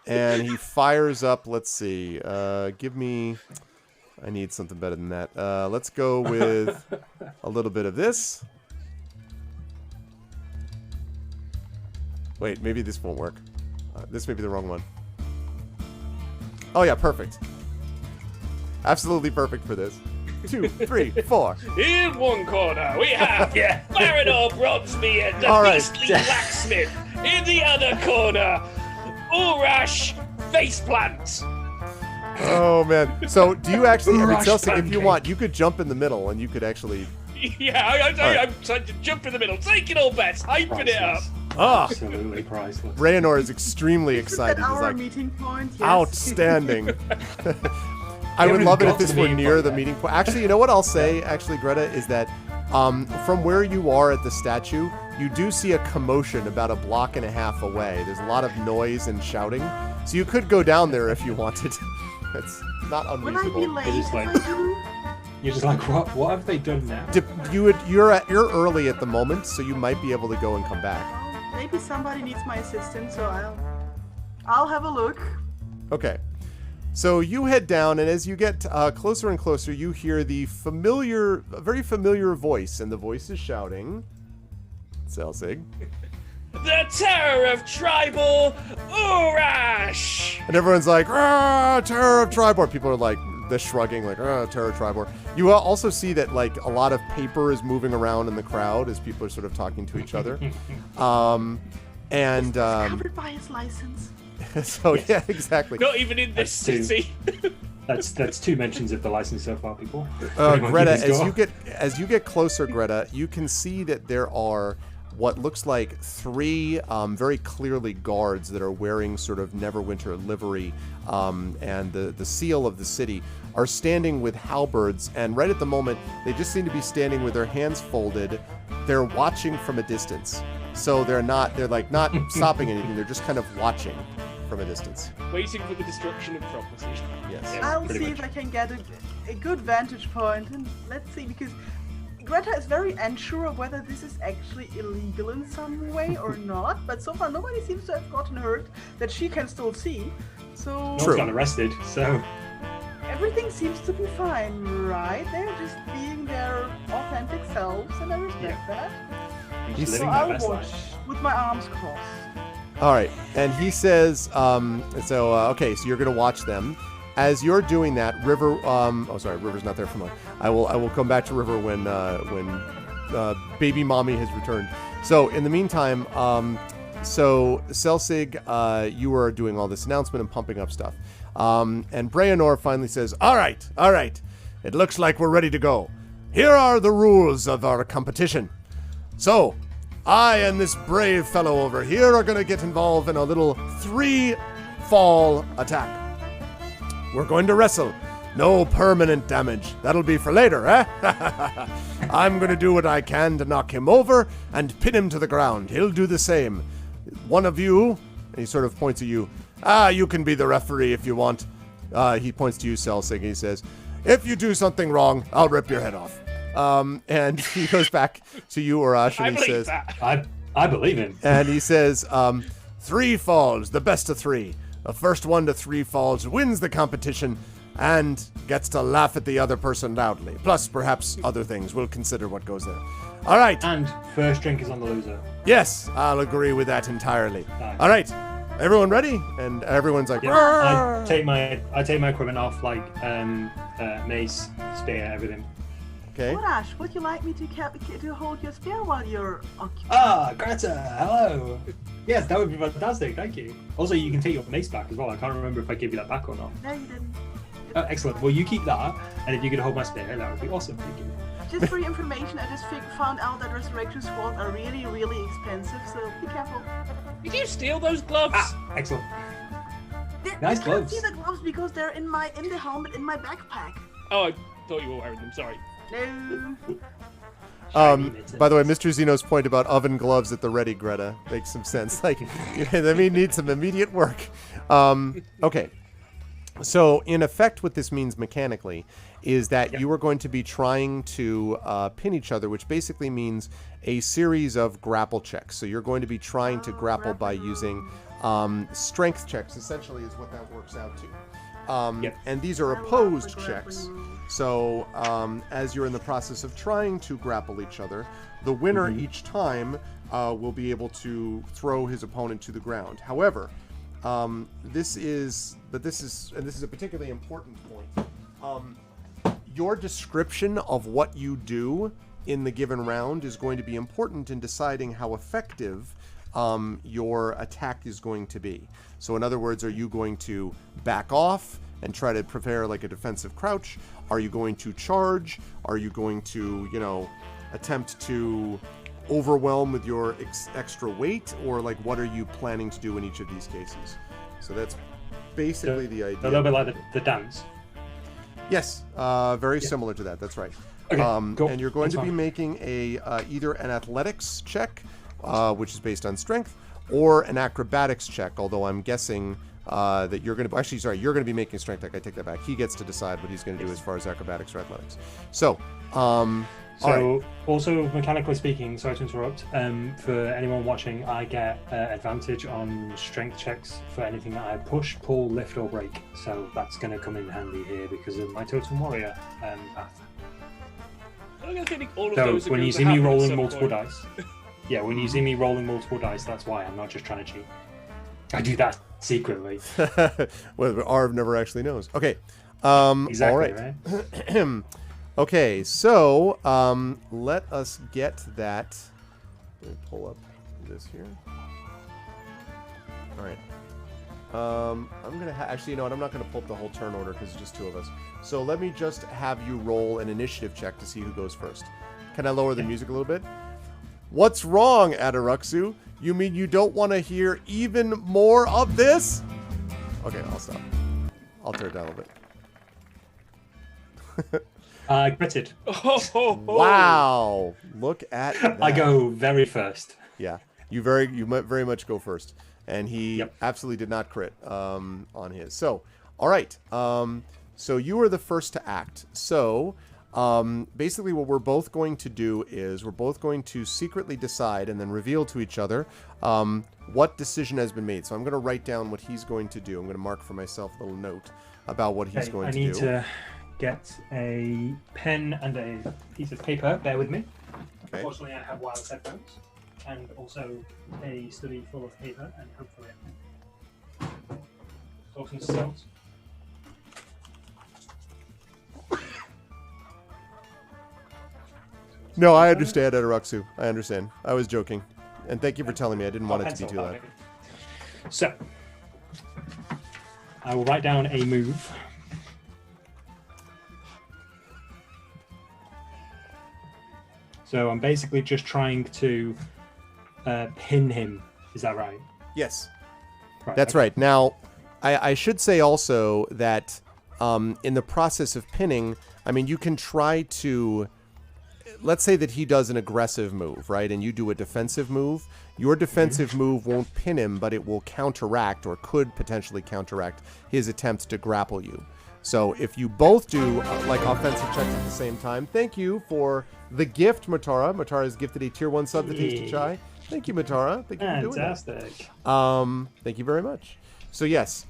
and he fires up. Let's see. Give me. I need something better than that. Let's go with a little bit of this. Wait, maybe this won't work. This may be the wrong one. Oh yeah, perfect. Absolutely perfect for this. 2, 3, 4. In one corner, we have Baranor Bronzebeard, the All right. beastly blacksmith. In the other corner, Urash Faceplant. Oh man. So do you actually? I mean, Rush Chelsea, if you pancake. want, you could jump in the middle, and you could actually. Yeah, right. I'm trying to jump in the middle. Take it all bets. Hyping it up. Ah, Absolutely priceless. Raynor is extremely excited. At He's our like, meeting point. Yes. outstanding. I would haven't love it got if this to the were meeting near point the yet. meeting point. Actually, you know what I'll say, actually, Greta, is that from where you are at the statue, you do see a commotion about a block and a half away. There's a lot of noise and shouting. So you could go down there if you wanted. It's not Will I be unreasonable. late just if like- I do? You're just like, what have they done now? You're early at the moment, so you might be able to go and come back. Maybe somebody needs my assistance, so I'll have a look. Okay. So you head down, and as you get closer and closer, you hear the very familiar voice, and the voice is shouting, Selsig. The terror of tribal Urash. And everyone's like, "Ah, terror of Tribord." People are like the shrugging, like, Terror Tribor. You also see that, like, a lot of paper is moving around in the crowd as people are sort of talking to each other. Covered by his license. So, yeah, exactly. Not even in this city. That's 2 mentions of the license so far, people. Greta, as you get closer, Greta, you can see that there are what looks like 3 very clearly guards that are wearing sort of Neverwinter livery, and the seal of the city are standing with halberds, and right at the moment they just seem to be standing with their hands folded. They're watching from a distance, so they're not stopping anything. They're just kind of watching from a distance, waiting for the destruction of property. Yes. I'll see if I can get a good vantage point, and let's see, because Greta is very unsure of whether this is actually illegal in some way or not, but so far nobody seems to have gotten hurt that she can still see. So no one's got arrested, so everything seems to be fine, right? They're just being their authentic selves, and I respect that. He's So living I'll their best watch life. with my arms crossed. All right, and he says, okay, so you're gonna watch them. As you're doing that, River, River's not there for long. I will come back to River when baby mommy has returned. So in the meantime, so Celsig, you are doing all this announcement and pumping up stuff. And Breanor finally says, all right, it looks like we're ready to go. Here are the rules of our competition. So, I and this brave fellow over here are going to get involved in a little 3-fall attack. We're going to wrestle. No permanent damage. That'll be for later, eh? I'm going to do what I can to knock him over and pin him to the ground. He'll do the same. One of you, and he sort of points at you, you can be the referee if you want. He points to you, Celsig. He says, if you do something wrong, I'll rip your head off. And he goes back to you, Arash, and he says, I believe him. And he says, 3 falls, the best of 3. The first one to 3 falls wins the competition and gets to laugh at the other person loudly. Plus, perhaps other things. We'll consider what goes there. All right. And first drink is on the loser. Yes, I'll agree with that entirely. Nice. All right. Everyone ready? And everyone's like, I take my equipment off, like mace, spear, everything. Okay. Arash, would you like me to hold your spear while you're occupied? Greta, hello. Yes, that would be fantastic. Thank you. Also, you can take your mace back as well. I can't remember if I gave you that back or not. No, you didn't. Oh, excellent. Well, you keep that, and if you could hold my spear, that would be awesome. Thank you. Just for your information, I just found out that resurrection scrolls are really, really expensive, so be careful. Did you steal those gloves? Excellent. I Nice can't gloves. see the gloves because they're in the helmet in my backpack. Oh, I thought you were wearing them. Sorry. No. By the way, Mr. Zeno's point about oven gloves at the ready, Greta, makes some sense. Like, they may need some immediate work. Okay. So, in effect, what this means mechanically is that you are going to be trying to pin each other, which basically means a series of grapple checks. So, you're going to be trying to grapple by using strength checks, essentially, is what that works out to. And these are opposed checks. So, as you're in the process of trying to grapple each other, the winner each time will be able to throw his opponent to the ground. However, this is a particularly important point. Your description of what you do in the given round is going to be important in deciding how effective your attack is going to be. So, in other words, are you going to back off and try to prepare like a defensive crouch? Are you going to charge? Are you going to, attempt to overwhelm with your extra weight? Or like, what are you planning to do in each of these cases? So that's basically the idea. A little bit like the dance. Yes, very similar to that. That's right. Okay, cool. And you're going to be making a either an athletics check, which is based on strength, or an acrobatics check, although I'm guessing that you're going to... you're going to be making a strength check. I take that back. He gets to decide what he's going to do as far as acrobatics or athletics. So, also mechanically speaking, sorry to interrupt, for anyone watching, I get advantage on strength checks for anything that I push, pull, lift, or break. So that's going to come in handy here because of my Totem Warrior path. I think all of So those are when going you to see me happen at rolling some multiple point. dice, when you see me rolling multiple dice, that's why. I'm not just trying to cheat. I do that secretly. well, Arv never actually knows. Okay. Exactly, all right. right? Okay, so let us get that. Let me pull up this here. All right. I'm gonna actually, you know what? I'm not gonna pull up the whole turn order because it's just two of us. So let me just have you roll an initiative check to see who goes first. Can I lower the music a little bit? What's wrong, Adaruxu? You mean you don't want to hear even more of this? Okay, I'll stop. I'll turn it down a little bit. I critted. Wow! Look at that. I go very first. Yeah, you very much go first, and he absolutely did not crit on his. So, all right. So you are the first to act. So, basically, what we're both going to do is we're both going to secretly decide and then reveal to each other what decision has been made. So I'm going to write down what he's going to do. I'm going to mark for myself a little note about what he's going to do. I need to get a pen and a piece of paper. Bear with me. Okay. Unfortunately, I have wireless headphones and also a study full of paper and hopefully talking skills. No, I understand, Adaruxu. I understand. I was joking. And thank you for telling me. I didn't want it to be too loud. So, I will write down a move. So I'm basically just trying to pin him. Is that right? Yes. Right, That's okay. right. Now, I should say also that in the process of pinning, I mean, you can try to... Let's say that he does an aggressive move, right? And you do a defensive move. Your defensive move won't pin him, but it will counteract or could potentially counteract his attempts to grapple you. So if you both do like offensive checks at the same time, thank you for the gift, Matara. Matara has gifted a tier 1 sub to Tasty Chai. Thank you, Matara. Thank you for doing that. Fantastic. Thank you very much. So yes,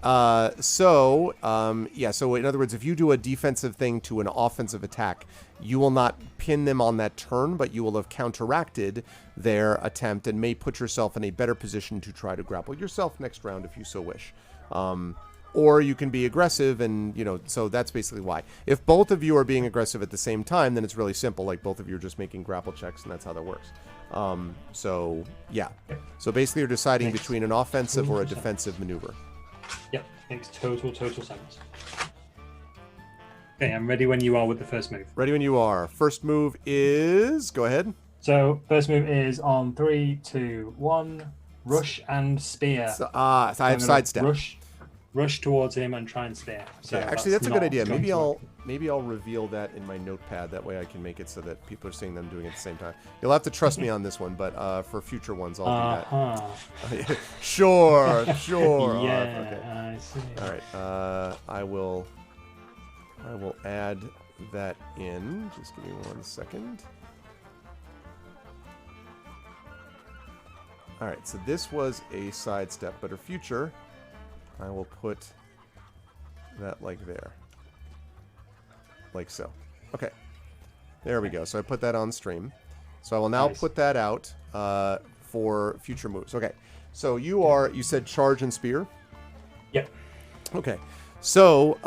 so in other words, if you do a defensive thing to an offensive attack, you will not pin them on that turn, but you will have counteracted their attempt and may put yourself in a better position to try to grapple yourself next round if you so wish. Or you can be aggressive and, you know, so that's basically why. If both of you are being aggressive at the same time, then it's really simple. Like both of you are just making grapple checks and that's how that works. So yeah. So basically you're deciding between an offensive or a defensive maneuver. Yep, makes total sense. Okay, I'm ready when you are with the first move. Ready when you are. First move is... Go ahead. So, first move is on 3, 2, 1, rush and spear. So I have sidestep. Rush towards him and try and spear. So yeah, actually, that's a good idea. Maybe I'll reveal that in my notepad. That way I can make it so that people are seeing them doing it at the same time. You'll have to trust me on this one, but for future ones, I'll do that. Sure. Yeah, okay. I see. All right. I will add that in. Just give me 1 second. All right. So this was a sidestep, but for future, I will put that like there. Like so. Okay. There we go. So I put that on stream. So I will now put that out for future moves. Okay. So you said charge and spear? Yep. Okay. So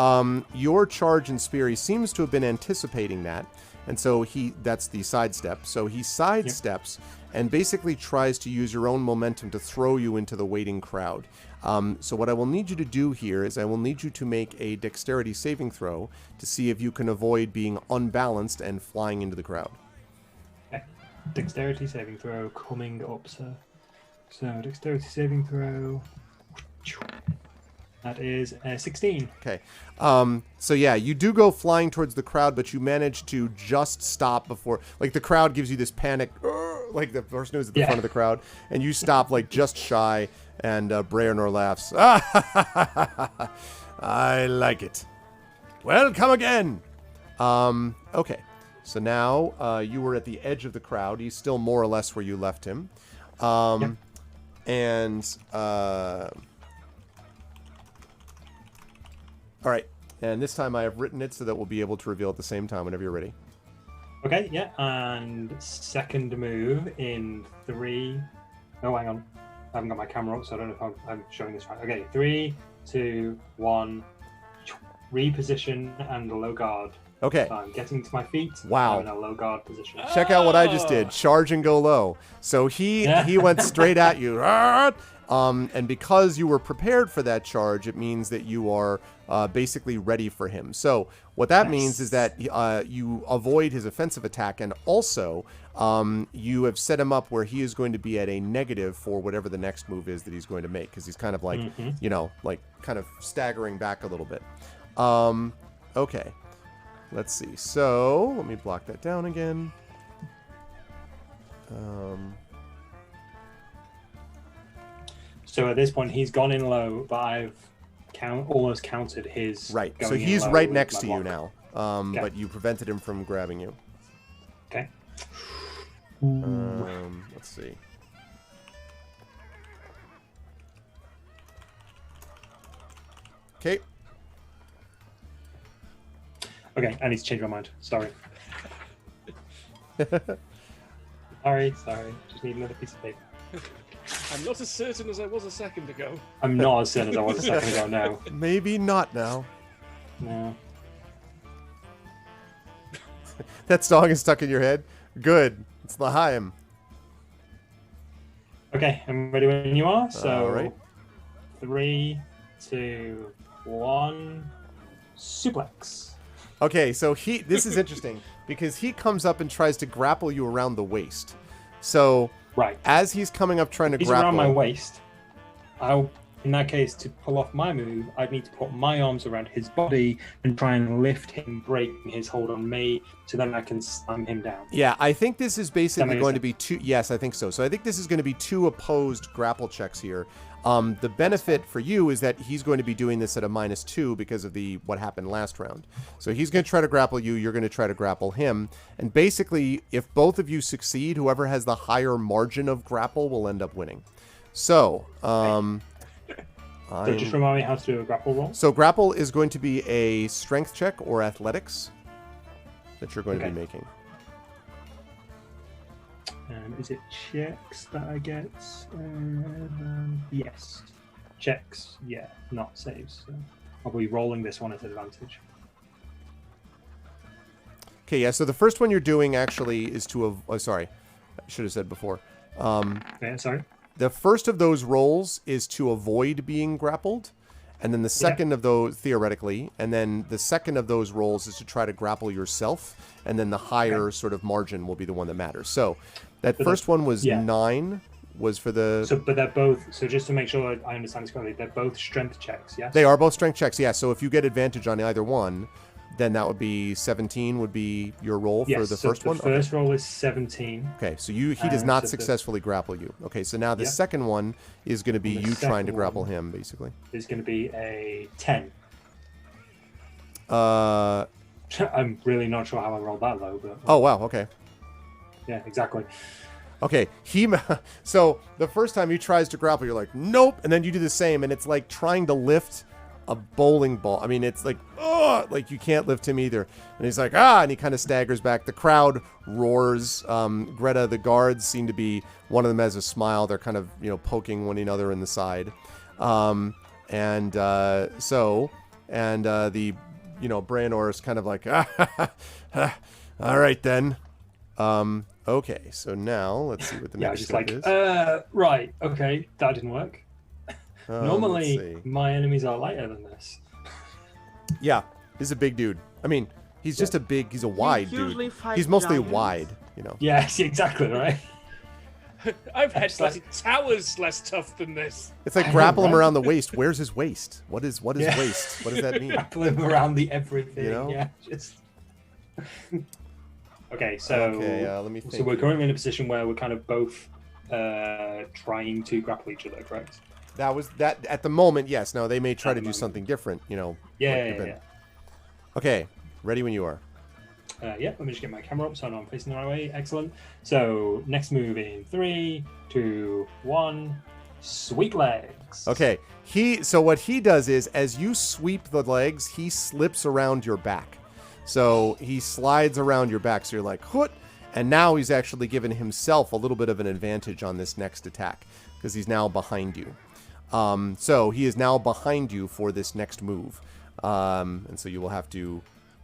your charge and spear, he seems to have been anticipating that. And so that's the sidestep. So he sidesteps and basically tries to use your own momentum to throw you into the waiting crowd. So what I will need you to do here is I will need you to make a dexterity saving throw to see if you can avoid being unbalanced and flying into the crowd. Okay. Dexterity saving throw coming up, sir. So dexterity saving throw. That is 16. Okay. So yeah, you do go flying towards the crowd, but you manage to just stop before, like the crowd gives you this panic, like the person who's at the front of the crowd, and you stop like just shy, and Breanor laughs. I like it. Well, come again. Okay. So now you were at the edge of the crowd. He's still more or less where you left him. And all right, and this time I have written it so that we'll be able to reveal at the same time whenever you're ready. Okay, yeah, and second move in 3... Oh, hang on. I haven't got my camera up, so I don't know if I'm showing this right. Okay, 3, 2, 1. reposition and a low guard. Okay. So I'm getting to my feet. Wow. I'm in a low guard position. Check out what I just did. Charge and go low. So he went straight at you. And because you were prepared for that charge, it means that you are basically ready for him. So what that means is that you avoid his offensive attack, and also you have set him up where he is going to be at a negative for whatever the next move is that he's going to make, because he's kind of like, you know, like kind of staggering back a little bit. Okay. Let's see. So let me block that down again. So at this point, he's gone in low, but I've almost countered his. Right. Going So in he's low right with next my to you block. now. But you prevented him from grabbing you. Okay. Let's see. Okay. Okay, I need to change my mind. Sorry. Sorry. Just need another piece of paper. I'm not as certain as I was a second ago. I'm not as certain as I was a second ago now. Maybe not now. No. That song is stuck in your head? Good. It's L'Chaim. Okay, I'm ready when you are. So, All right. 3, 2, 1, suplex. Okay, so this is interesting because he comes up and tries to grapple you around the waist. So Right. as he's coming up trying to He's grapple around my waist. In that case, to pull off my move, I'd need to put my arms around his body and try and lift him, breaking his hold on me, so then I can slam him down. Yeah, I think this is basically makes going to be two. Yes, I think so. So I think this is going to be two opposed grapple checks here. The benefit for you is that he's going to be doing this at a -2 because of what happened last round. So he's going to try to grapple you. You're going to try to grapple him. And basically, if both of you succeed, whoever has the higher margin of grapple will end up winning. So, So just remind me how to do a grapple roll. So grapple is going to be a strength check or athletics that you're going to be making. Is it checks that I get? Yes. Checks, yeah, not saves. So I'll be rolling this one at advantage. Okay, yeah, so the first one you're doing actually is sorry, I should have said before. Yeah, sorry. The first of those rolls is to avoid being grappled, and then the second of those, theoretically, and then the second of those rolls is to try to grapple yourself, and then the higher sort of margin will be the one that matters. So that first one was 9, was for the... So, but they're both, so just to make sure I understand this correctly, they're both strength checks, yes? They are both strength checks, yeah. So if you get advantage on either one, then that would be 17 would be your roll for the first one? The first roll is 17. Okay, so he does not successfully grapple you. Okay, so now the second one is going to be you trying to grapple him, basically. Is going to be a 10. I'm really not sure how I rolled that low, but... Oh, wow, okay. Yeah, exactly. Okay, so the first time he tries to grapple, you're like, nope, and then you do the same, and it's like trying to lift a bowling ball. I mean, it's like, oh, like you can't lift him either. And he's like, and he kind of staggers back. The crowd roars. Greta, the guards seem to be, one of them has a smile. They're kind of, poking one another in the side. The Branor is kind of like, all right then. Okay, so now let's see what the next step is. Right, okay, that didn't work. Normally, my enemies are lighter than this. Yeah, he's a big dude. I mean, he's just he's a wide dude. He's mostly wide, Yes, exactly, right? I've had towers less tough than this. It's like grapple him around the waist. Where's his waist? What is waist? What does that mean? Grapple him around the everything, yeah, just... Okay, so let me think. So we're currently in a position where we're kind of both trying to grapple each other, correct? That was that at the moment, yes. Now they may try to do something different, Yeah. Okay, ready when you are. Let me just get my camera up so I know I'm facing the right way. Excellent. So next move in 3, 2, 1, sweep legs. Okay. So what he does is, as you sweep the legs, he slips around your back. So he slides around your back. So you're like, hoot. And now he's actually given himself a little bit of an advantage on this next attack because he's now behind you. So he is now behind you for this next move. And so you will have to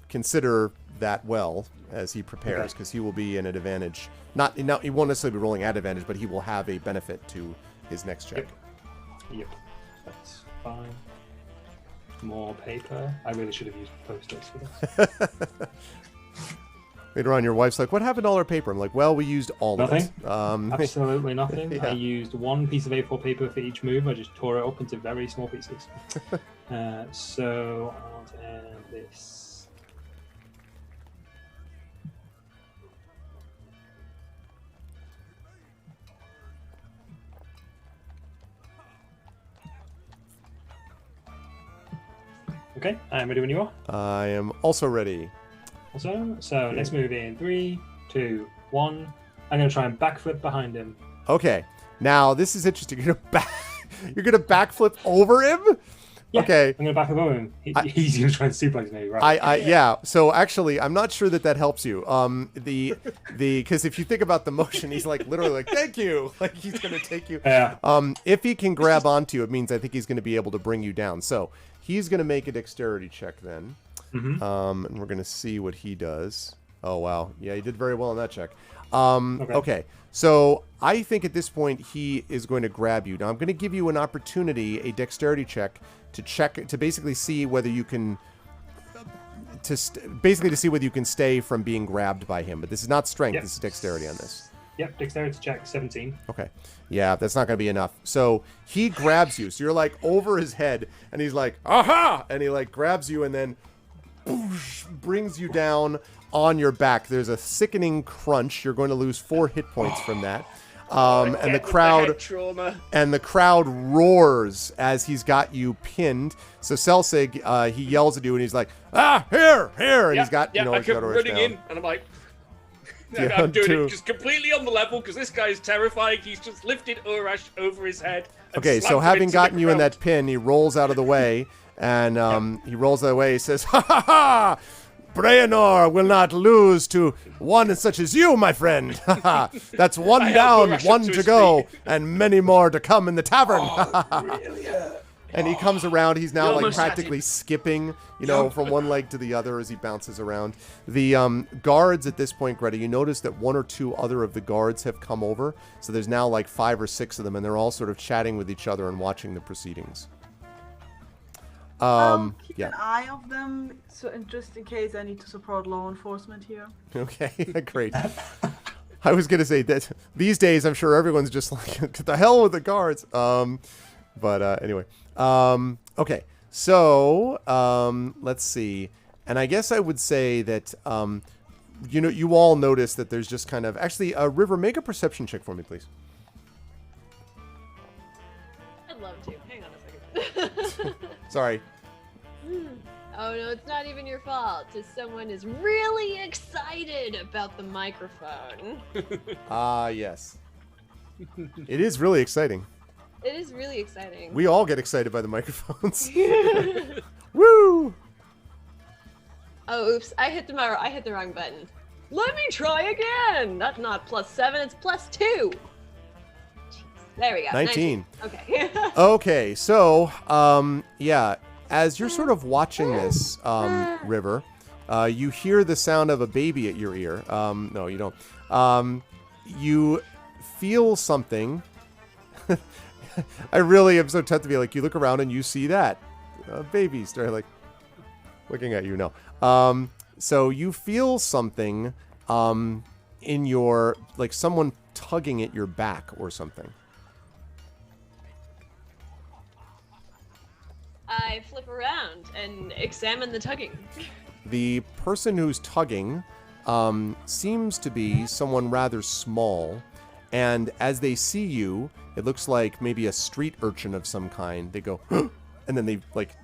consider that well as he prepares, because he will be in an advantage. Not he won't necessarily be rolling at advantage, but he will have a benefit to his next check. Yep. That's fine. More paper. I really should have used Post-its for this. Later on, your wife's like, "What happened to all our paper?" I'm like, "Well, we used all of it." Absolutely nothing. Yeah. I used one piece of A4 paper for each move. I just tore it up into very small pieces. So I want to end this. Okay, I am ready when you are. I am also ready. Awesome. So let's move in 3, 2, 1. I'm going to try and backflip behind him. Okay. Now this is interesting. You're gonna backflip over him. Yeah, Okay. I'm going to backflip over him. He's going to try and suplex me, right? Yeah. So actually, I'm not sure that helps you. Because if you think about the motion, he's like literally like, "Thank you," like he's gonna take you. Yeah. If he can grab onto you, it means I think he's gonna be able to bring you down. So he's gonna make a dexterity check then. Mm-hmm. And we're gonna see what he does. Oh wow, yeah, he did very well on that check. Okay, so I think at this point he is going to grab you. Now I'm going to give you an opportunity, a dexterity check, to basically see whether you can, to see whether you can stay from being grabbed by him. But this is not strength; this is dexterity on this. Yep, dexterity check 17. Okay, yeah, that's not going to be enough. So he grabs you. So you're like over his head, and he's like, "Aha!" And he like grabs you, and then brings you down on your back. There's a sickening crunch. You're going to lose 4 hit points from that. And the crowd roars as he's got you pinned. So Selsig, he yells at you and he's like, "Ah, here!" And he's got, I come running down. in and I'm like, I'm doing it just completely on the level because this guy is terrifying. He's just lifted Urash over his head. Okay, so having gotten you in that pin, he rolls out of the way. And he rolls that way. He says, "Ha ha ha! Breanor will not lose to one such as you, my friend. Ha ha! That's one down, one to go, and many more to come in the tavern." Really? And he comes around. He's now like practically skipping, from one leg to the other as he bounces around. The guards at this point, Greta, you notice that 1 or 2 other of the guards have come over. So there's now like 5 or 6 of them, and they're all sort of chatting with each other and watching the proceedings. Keep an eye of them, so just in case I need to support law enforcement here. Okay, great. I was gonna say that these days I'm sure everyone's just like, "To the hell with the guards." But anyway. Okay. So let's see. And I guess I would say that you all notice that there's just kind of actually River, make a perception check for me, please. I'd love to. Hang on a second. Sorry. Oh no, it's not even your fault. Just someone is really excited about the microphone. Yes. It is really exciting. It is really exciting. We all get excited by the microphones. Woo! Oh, oops! I hit the wrong button. Let me try again. That's not +7. It's +2. Jeez. There we go. 19. Okay. Okay. So, yeah. As you're sort of watching this, River, you hear the sound of a baby at your ear. No, you don't. You feel something. I really am so tempted to be like, you look around and you see that. Babies start like looking at you now. So you feel something in your, like someone tugging at your back or something. I flip around and examine the tugging. The person who's tugging seems to be someone rather small, and as they see you, it looks like maybe a street urchin of some kind. They go, and then they like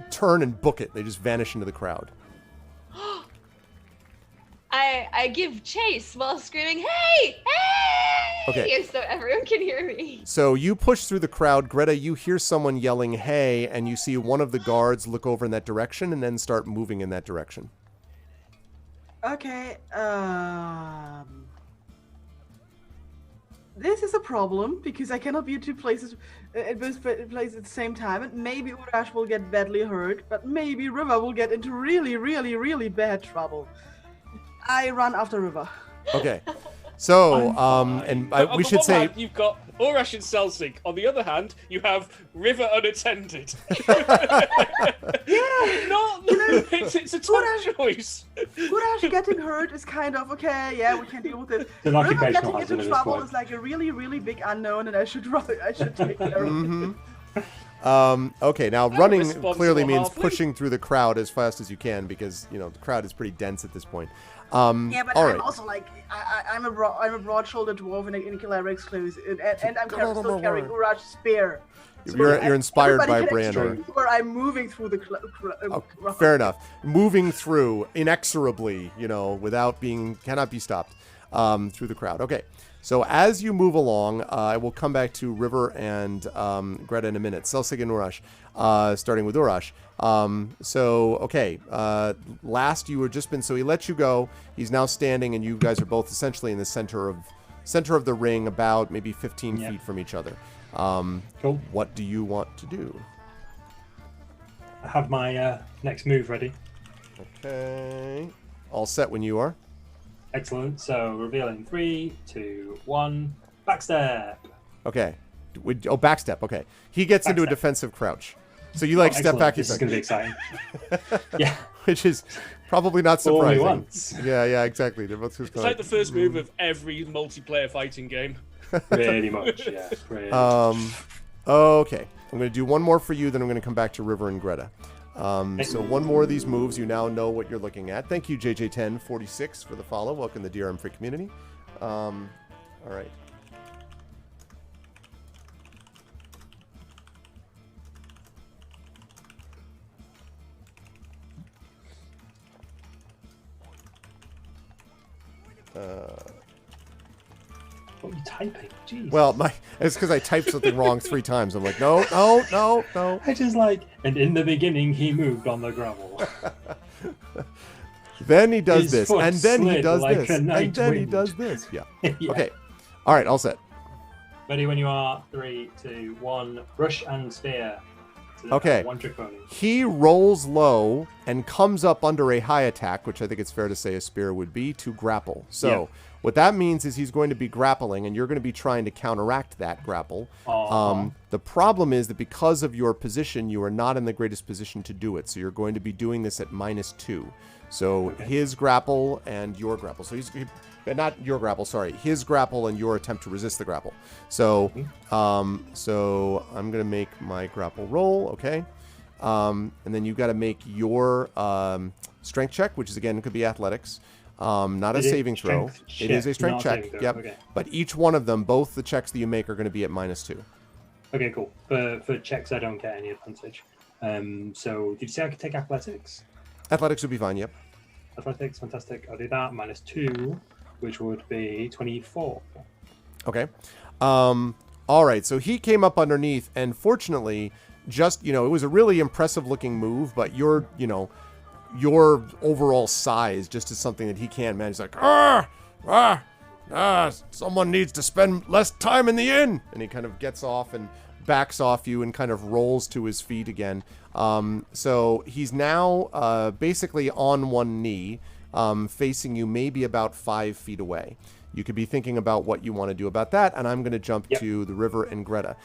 turn and book it. They just vanish into the crowd. I give chase while screaming, "Hey! Hey!" Okay. So everyone can hear me. So you push through the crowd. Greta, you hear someone yelling, "Hey!" and you see one of the guards look over in that direction and then start moving in that direction. Okay, this is a problem because I cannot be at two places at both places at the same time. And maybe Urash will get badly hurt, but maybe River will get into really, really, really bad trouble. I run after River. Okay. So, we should say hand, you've got Urash and Selsig. On the other hand, you have River unattended. It's a tough choice. Urash getting hurt is kind of okay. Yeah, we can deal with it. The River occupational getting into hazard trouble is is like a really, really big unknown, and I should take care of it. Okay, now running responsible clearly means halfling. pushing through the crowd as fast as you can because, the crowd is pretty dense at this point. Yeah, but all I'm right. also like I'm a broad-shouldered dwarf in Clerics clothes, and I'm still carrying Urash's spear. So You're inspired by everybody can Brandon. actually see where I'm moving through the crowd. Fair enough. Moving through inexorably, cannot be stopped through the crowd. Okay. So as you move along, I will come back to River and Greta in a minute. Selsig and Urash, starting with Urash. Last you were so he let you go. He's now standing, and you guys are both essentially in the center of the ring, about maybe 15 feet from each other. Cool. What do you want to do? I have my next move ready. Okay. All set when you are. Excellent. So revealing 3, 2, 1. Backstep. Okay. Backstep. Okay. He gets into a defensive crouch. So you step Excellent. back. This is going to be exciting. Yeah. Which is probably not Only surprising. once. Yeah, exactly. It's like the first move of every multiplayer fighting game. Pretty much, yeah. Okay. I'm going to do one more for you, then I'm going to come back to River and Greta. So one more of these moves, you now know what you're looking at. Thank you, JJ1046, for the follow. Welcome to the DRM Free community. All right. What are you typing? Jeez. Well, it's because I typed something wrong 3 times. I'm like, no. I just and in the beginning he moved on the gravel. Then he does His this, foot and then he slid does like this, a and night then he wind. does this. Yeah. Yeah. Okay. All right, all set. Ready when you are. 3, 2, 1. Rush and spear. Okay. One trick pony. He rolls low and comes up under a high attack, which I think it's fair to say a spear would be, to grapple. So what that means is he's going to be grappling, and you're going to be trying to counteract that grapple. The problem is that because of your position, you are not in the greatest position to do it. So you're going to be doing this at -2. So his grapple and your grapple. So not your grapple, sorry. His grapple and your attempt to resist the grapple. So, so I'm going to make my grapple roll, okay? And then you've got to make your strength check, which is, again, could be athletics. Not a saving throw. It is a strength check, yep. Okay. But each one of them, both the checks that you make are going to be at -2. Okay, cool. For checks, I don't get any advantage. So did you say I could take athletics? Athletics would be fine, yep. Athletics, fantastic. I'll do that. -2, which would be 24. Okay. All right. So he came up underneath, and fortunately, it was a really impressive looking move, but your overall size just is something that he can't manage. He's like, someone needs to spend less time in the inn. And he kind of gets off and backs off you and kind of rolls to his feet again. So he's now basically on one knee, facing you maybe about 5 feet away. You could be thinking about what you want to do about that, and I'm going to jump to the River and Greta.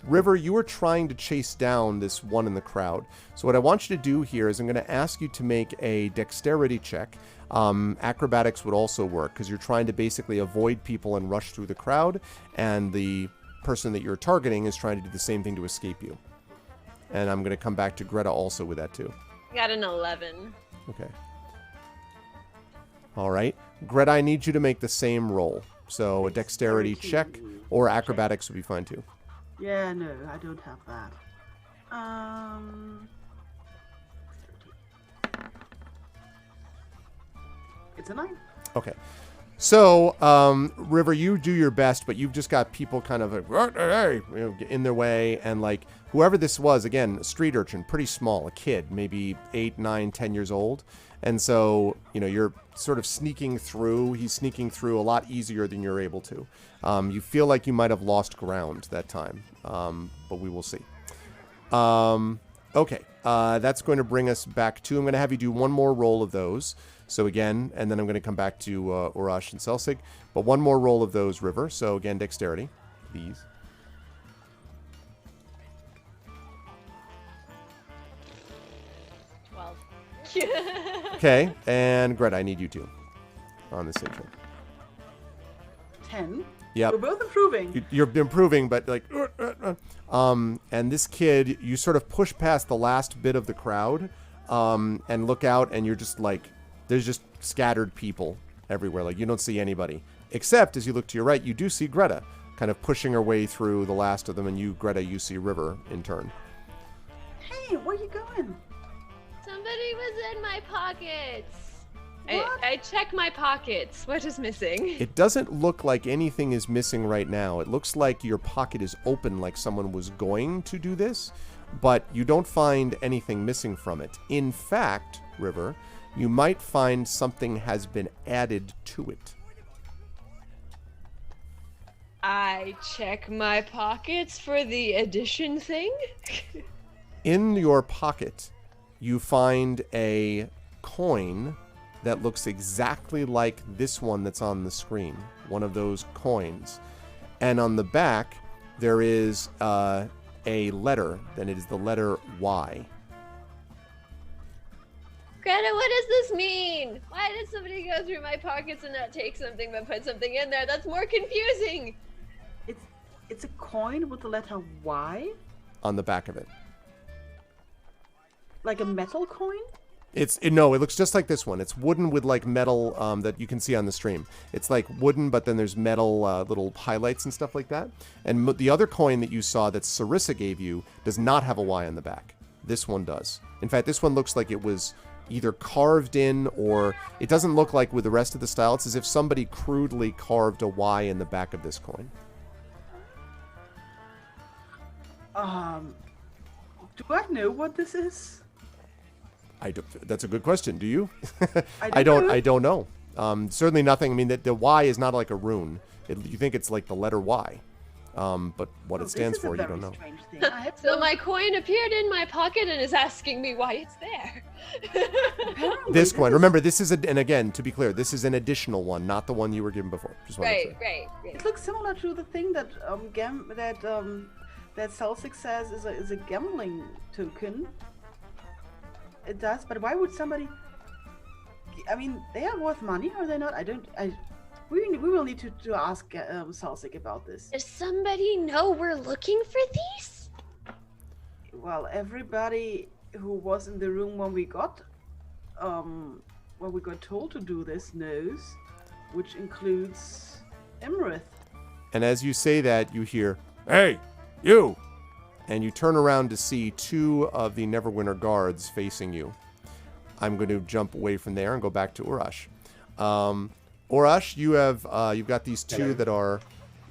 River, you were trying to chase down this one in the crowd. So what I want you to do here is I'm going to ask you to make a dexterity check. Acrobatics would also work, because you're trying to basically avoid people and rush through the crowd, and the person that you're targeting is trying to do the same thing to escape you. And I'm going to come back to Greta also with that too. Got an 11. Okay. All right. Greta, I need you to make the same roll. So a dexterity check or acrobatics would be fine too. Yeah, no, I don't have that. It's a 9. Okay. So, River, you do your best, but you've just got people kind of in their way, and like whoever this was, again, a street urchin, pretty small, a kid, maybe 8, 9, 10 years old, and so you're sort of sneaking through. He's sneaking through a lot easier than you're able to. You feel like you might have lost ground that time, but we will see. Okay, that's going to bring us back to. I'm going to have you do one more roll of those. So again, and then I'm going to come back to Urash and Selsig. But one more roll of those, River. So again, dexterity, please. 12. Okay, and Greta, I need you two on the same thing. 10. Yep. We're both improving. You're improving, but like, and this kid, you sort of push past the last bit of the crowd, and look out, and you're just like, there's just scattered people everywhere. Like, you don't see anybody. Except, as you look to your right, you do see Greta kind of pushing her way through the last of them, and you, Greta, you see River in turn. Hey, where you going? Somebody was in my pockets. What? I check my pockets. What is missing? It doesn't look like anything is missing right now. It looks like your pocket is open, like someone was going to do this, but you don't find anything missing from it. In fact, River, you might find something has been added to it. I check my pockets for the addition thing. In your pocket, you find a coin that looks exactly like this one that's on the screen, one of those coins. And on the back, there is a letter, and it is the letter Y. Greta, what does this mean? Why did somebody go through my pockets and not take something but put something in there? That's more confusing. It's a coin with the letter Y? On the back of it. Like a metal coin? No, it looks just like this one. It's wooden with like metal that you can see on the stream. It's like wooden, but then there's metal little highlights and stuff like that. And the other coin that you saw that Sarissa gave you does not have a Y on the back. This one does. In fact, this one looks like it was either carved in, or it doesn't look like with the rest of the style. It's as if somebody crudely carved a Y in the back of this coin. Do I know what this is? That's a good question. Do you? I don't know. Certainly nothing. I mean, the Y is not like a rune. You think it's like the letter Y. But what it stands for, you don't know. So my coin appeared in my pocket and is asking me why it's there. This coin. Remember, this is and again, to be clear, this is an additional one, not the one you were given before. Just Right. It looks similar to the thing that that Selsig says is a gambling token. It does, but why would somebody? I mean, they are worth money, are they not? We will need to ask Selsig about this. Does somebody know we're looking for these? Well, everybody who was in the room when we got told to do this knows, which includes Imrith. And as you say that, you hear, "Hey, you!" And you turn around to see two of the Neverwinter guards facing you. I'm going to jump away from there and go back to Urash. Urash, you've got these two that are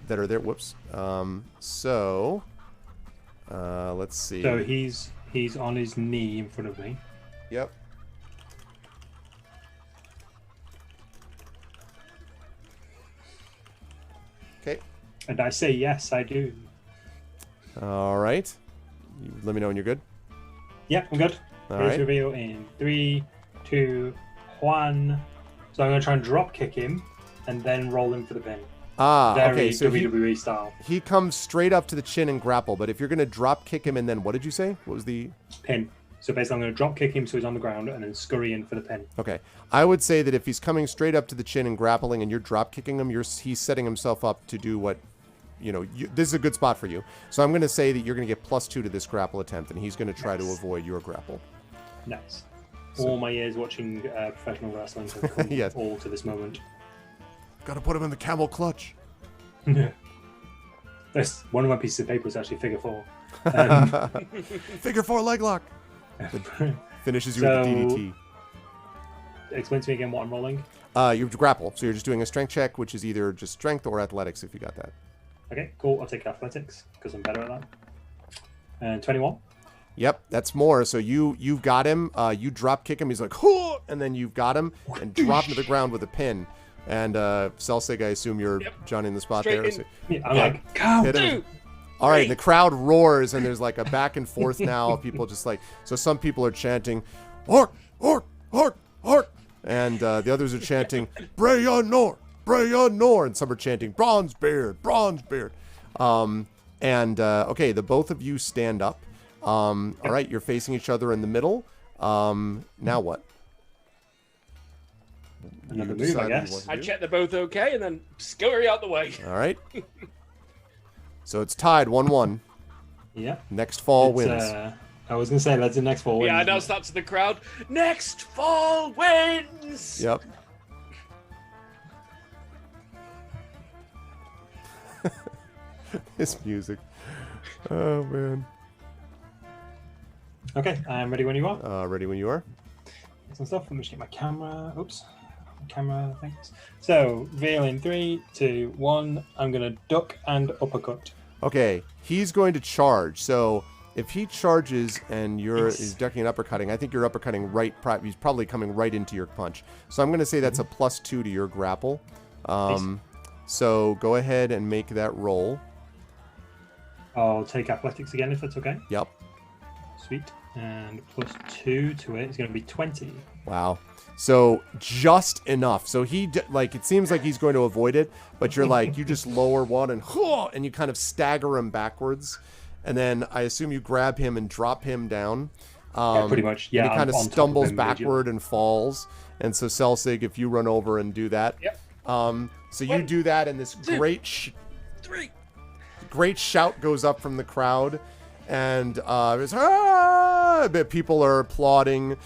there. Whoops. Let's see. So he's on his knee in front of me. Yep. Okay. And I say yes, I do. All right. You let me know when you're good. Yeah, I'm good. All Here's right. reveal in 3, 2, 1. So I'm going to try and drop kick him and then roll him for the pin. Okay. Very So WWE style. he comes straight up to the chin and grapple. But if you're going to drop kick him and then what did you say? What was the Pin. So basically I'm going to drop kick him so he's on the ground and then scurry in for the pin. Okay. I would say that if he's coming straight up to the chin and grappling and you're drop kicking him, he's setting himself up to do what, this is a good spot for you. So I'm going to say that you're going to get +2 to this grapple attempt, and he's going to try to avoid your grapple. Nice. All my years watching professional wrestling have come Yes. all to this moment. Got to put him in the camel clutch. That's one of my pieces of paper is actually figure 4. Figure 4 leg lock. Finishes you with the DDT. Explain to me again what I'm rolling. You grapple, so you're just doing a strength check, which is either just strength or athletics if you got that. Okay, cool. I'll take athletics because I'm better at that. And 21. Yep, that's more. So you've got him. You drop kick him. He's like, "Hoo!" And then you've got him and drop him to the ground with a pin. And Celsig, I assume you're Johnny in the spot Straight there. in. So, Yeah, I'm like, go. hit him. All right, and the crowd roars, and there's like a back and forth now. People just like, so some people are chanting, "Orc, orc, orc, orc," and the others are chanting, "Breyanor, Breyanor," and some are chanting, "Bronzebeard, Bronzebeard." Okay, the both of you stand up. All right, you're facing each other in the middle. Now what? Another You move, decide I what you guess. want to I do. check they're both okay, and then scurry out the way. All right. So it's tied 1-1. Yeah. Next fall It's, wins. I was gonna say let's do next fall. Yeah, I wins. announced that to the crowd. Next fall wins. Yep. This music. Oh man. Okay, I'm ready when you are. Ready when you are. Some stuff. Let me just get my camera. Oops. Camera things. So, veil in 3, 2, 1. I'm gonna duck and uppercut. Okay, he's going to charge. So if he charges and he's ducking and uppercutting, I think you're uppercutting right. He's probably coming right into your punch. So I'm going to say that's a +2 to your grapple. So go ahead and make that roll. I'll take athletics again if that's okay. Yep. Sweet. And +2 to it is going to be 20. Wow. So just enough. So it seems like he's going to avoid it, but you're like, you just lower one and you kind of stagger him backwards. And then I assume you grab him and drop him down. Yeah, pretty much. Yeah. And he kind of on top stumbles him, backward and falls. And so Celsig, if you run over and do that. Yep. So you do that, and this great shout goes up from the crowd. And it's, people are applauding.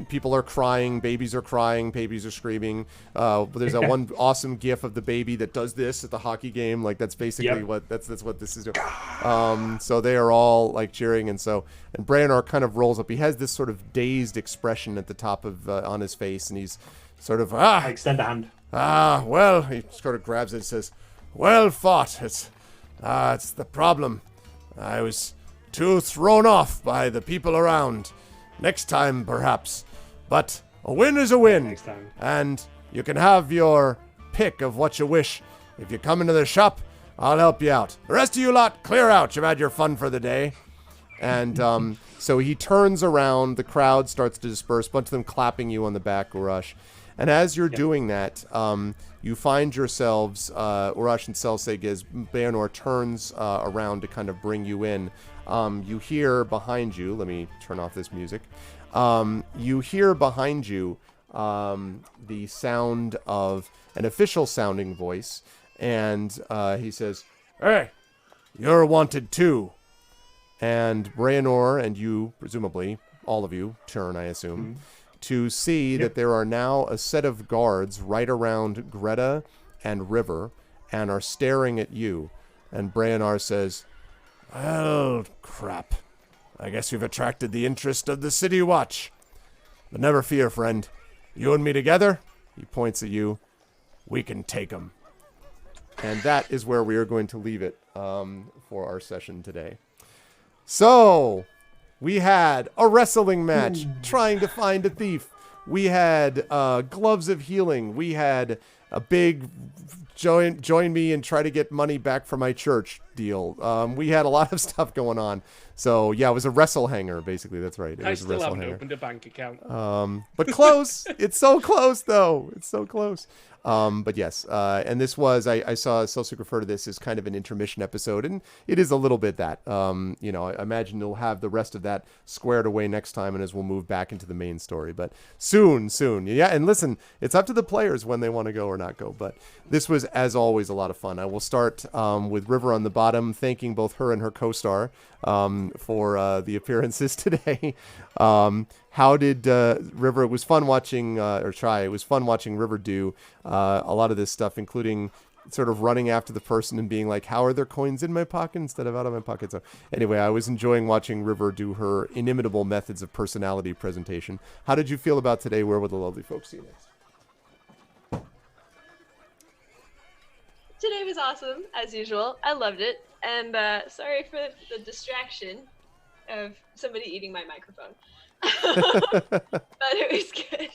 People are crying. Babies are crying. Babies are screaming. There's that one awesome GIF of the baby that does this at the hockey game. Like that's basically what that's what this is doing. So they are all like cheering, and Breyanor kind of rolls up. He has this sort of dazed expression at the top of on his face, and he's sort of I extend a hand. Well, he sort of grabs it and says, "Well fought. It's the problem. I was too thrown off by the people around. Next time, perhaps. But a win is a win. Next time. And you can have your pick of what you wish. If you come into the shop, I'll help you out. The rest of you lot, clear out. You've had your fun for the day." And so he turns around. The crowd starts to disperse. A bunch of them clapping you on the back, Urash. And as you're doing that, you find yourselves, Urash and Celsig, as Breyanor turns around to kind of bring you in. You hear behind you, let me turn off this music. You hear behind you the sound of an official sounding voice. And he says, "Hey, you're wanted too." And Breyanor and you, presumably, all of you, turn, I assume, to see that there are now a set of guards right around Greta and River and are staring at you. And Breyanor says, "Well, crap. I guess we've attracted the interest of the City Watch. But never fear, friend. You and me together," he points at you, "we can take them." And that is where we are going to leave it for our session today. So, we had a wrestling match trying to find a thief. We had gloves of healing. We had a big join me and try to get money back for my church deal. We had a lot of stuff going on. So, yeah, it was a wrestle hanger, basically. That's right. It I was a still wrestle haven't hanger. opened a bank account. But close. It's so close, though. It's so close. But yes, and this was, I saw Celsig refer to this as kind of an intermission episode, and it is a little bit that. I imagine you'll have the rest of that squared away next time, and as we'll move back into the main story. But soon. Yeah, and listen, it's up to the players when they want to go or not go. But this was, as always, a lot of fun. I will start with River on the bottom, thanking both her and her co-star for the appearances today. How did River? It was fun watching, it was fun watching River do a lot of this stuff, including sort of running after the person and being like, "How are there coins in my pocket instead of out of my pocket?" So anyway, I was enjoying watching River do her inimitable methods of personality presentation. How did you feel about today? Where will the lovely folks see you next? Today was awesome, as usual. I loved it. And sorry for the distraction of somebody eating my microphone. But it was good.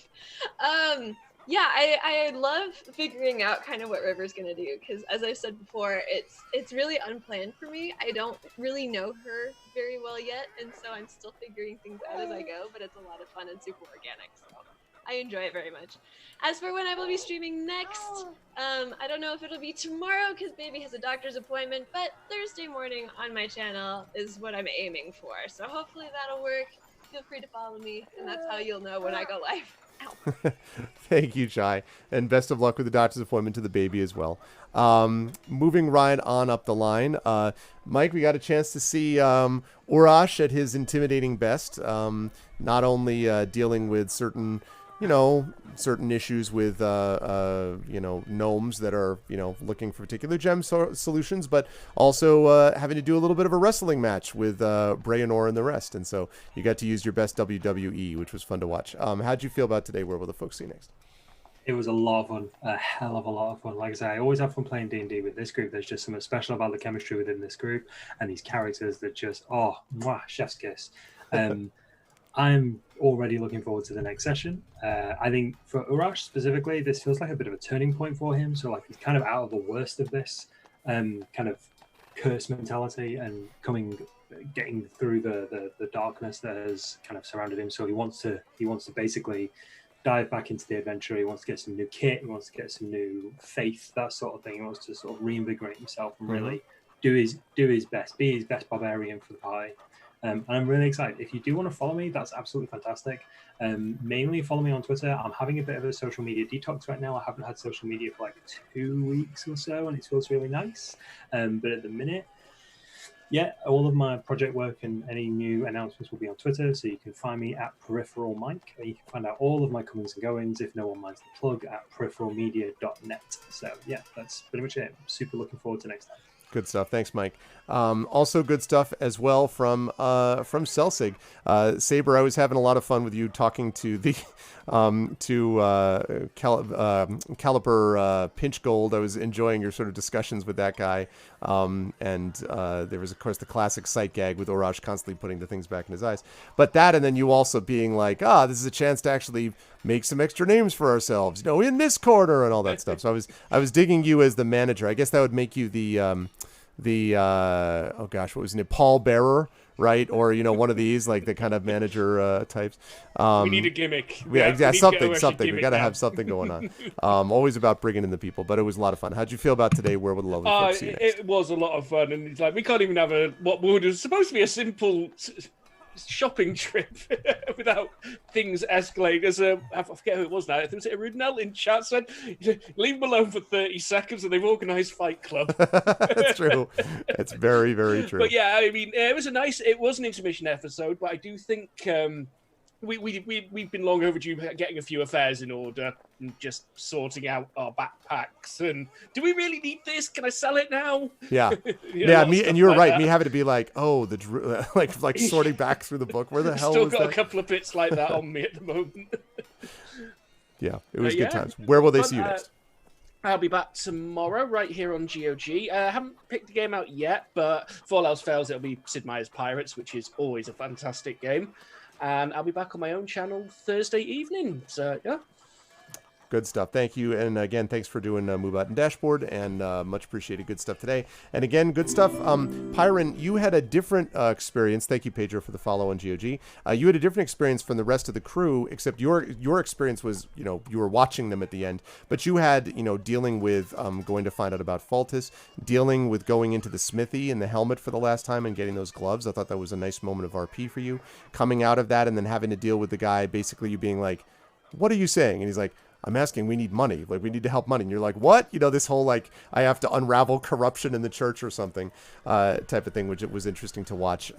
Yeah, I love figuring out kind of what River's gonna do, because as I said before, it's really unplanned for me. I don't really know her very well yet, and so I'm still figuring things out as I go, but it's a lot of fun and super organic, so I enjoy it very much. As for when I will be streaming next, I don't know if it'll be tomorrow because baby has a doctor's appointment, but Thursday morning on my channel is what I'm aiming for, so hopefully that'll work. Feel free to follow me, and that's how you'll know when I go live. Thank you, Chai, and best of luck with the doctor's appointment to the baby as well. Moving right on up the line, Mike, we got a chance to see Urash at his intimidating best, not only dealing with certain issues with, gnomes that are, looking for particular gem solutions, but also having to do a little bit of a wrestling match with Breanor and the rest. And so you got to use your best WWE, which was fun to watch. How'd you feel about today? Where will the folks see next? It was a lot of fun, a hell of a lot of fun. Like I say, I always have fun playing D&D with this group. There's just something special about the chemistry within this group and these characters that just, chef's kiss. I'm already looking forward to the next session. I think for Urash specifically, this feels like a bit of a turning point for him. So like he's kind of out of the worst of this kind of curse mentality and getting through the darkness that has kind of surrounded him. So he wants to basically dive back into the adventure. He wants to get some new kit. He wants to get some new faith, that sort of thing. He wants to sort of reinvigorate himself and really do his best, be his best barbarian for the party. And I'm really excited. If you do want to follow me, that's absolutely fantastic. Mainly follow me on Twitter. I'm having a bit of a social media detox right now. I haven't had social media for like 2 weeks or so, and it feels really nice. But at the minute, all of my project work and any new announcements will be on Twitter. So you can find me at Peripheral Mike. And you can find out all of my comings and goings, if no one minds the plug, at peripheralmedia.net. So yeah, that's pretty much it. I'm super looking forward to next time. Good stuff. Thanks, Mike. Also good stuff as well from Celsig. Saber, I was having a lot of fun with you talking to the Caliper Pinch Gold. I was enjoying your sort of discussions with that guy. And there was, of course, the classic sight gag with Urash constantly putting the things back in his eyes. But that, and then you also being like, this is a chance to actually make some extra names for ourselves, in this corner and all that stuff. So I was digging you as the manager. I guess that would make you what was his name? Paul Bearer, right? Or one of these, like the kind of manager types. We need a gimmick. Something. We got to have something going on. Always about bringing in the people, but it was a lot of fun. How'd you feel about today? Where would the lovely folks see you next? It was a lot of fun, and it's like we can't even have what was supposed to be a simple shopping trip without things escalating. I forget who it was now. I think it was Rudnell in chat said, leave them alone for 30 seconds and they've organised Fight Club. That's true. It's very, very true. But yeah, I mean, it was an intermission episode, but I do think we've been long overdue getting a few affairs in order and just sorting out our backpacks. And do we really need this? Can I sell it now? Yeah, me and you're right. Me having to be like, like sorting back through the book. Where the hell? Still got a couple of bits like that on me at the moment. Yeah, it was good times. Where will they see you next? I'll be back tomorrow right here on GOG. I haven't picked the game out yet, but if all else fails, it'll be Sid Meier's Pirates, which is always a fantastic game. And I'll be back on my own channel Thursday evening. So, yeah. Good stuff. Thank you. And again, thanks for doing Moobot and Dashboard, and much appreciated. Good stuff today. And again, good stuff. Pyron, you had a different experience. Thank you, Pedro, for the follow on GOG. You had a different experience from the rest of the crew, except your experience was, you were watching them at the end, but you had, dealing with going to find out about Faltus, dealing with going into the smithy in the helmet for the last time and getting those gloves. I thought that was a nice moment of RP for you. Coming out of that and then having to deal with the guy, basically you being like, what are you saying? And he's like, I'm asking, we need money. Like, we need to help money. And you're like, what? This whole, like, I have to unravel corruption in the church or something type of thing, which it was interesting to watch.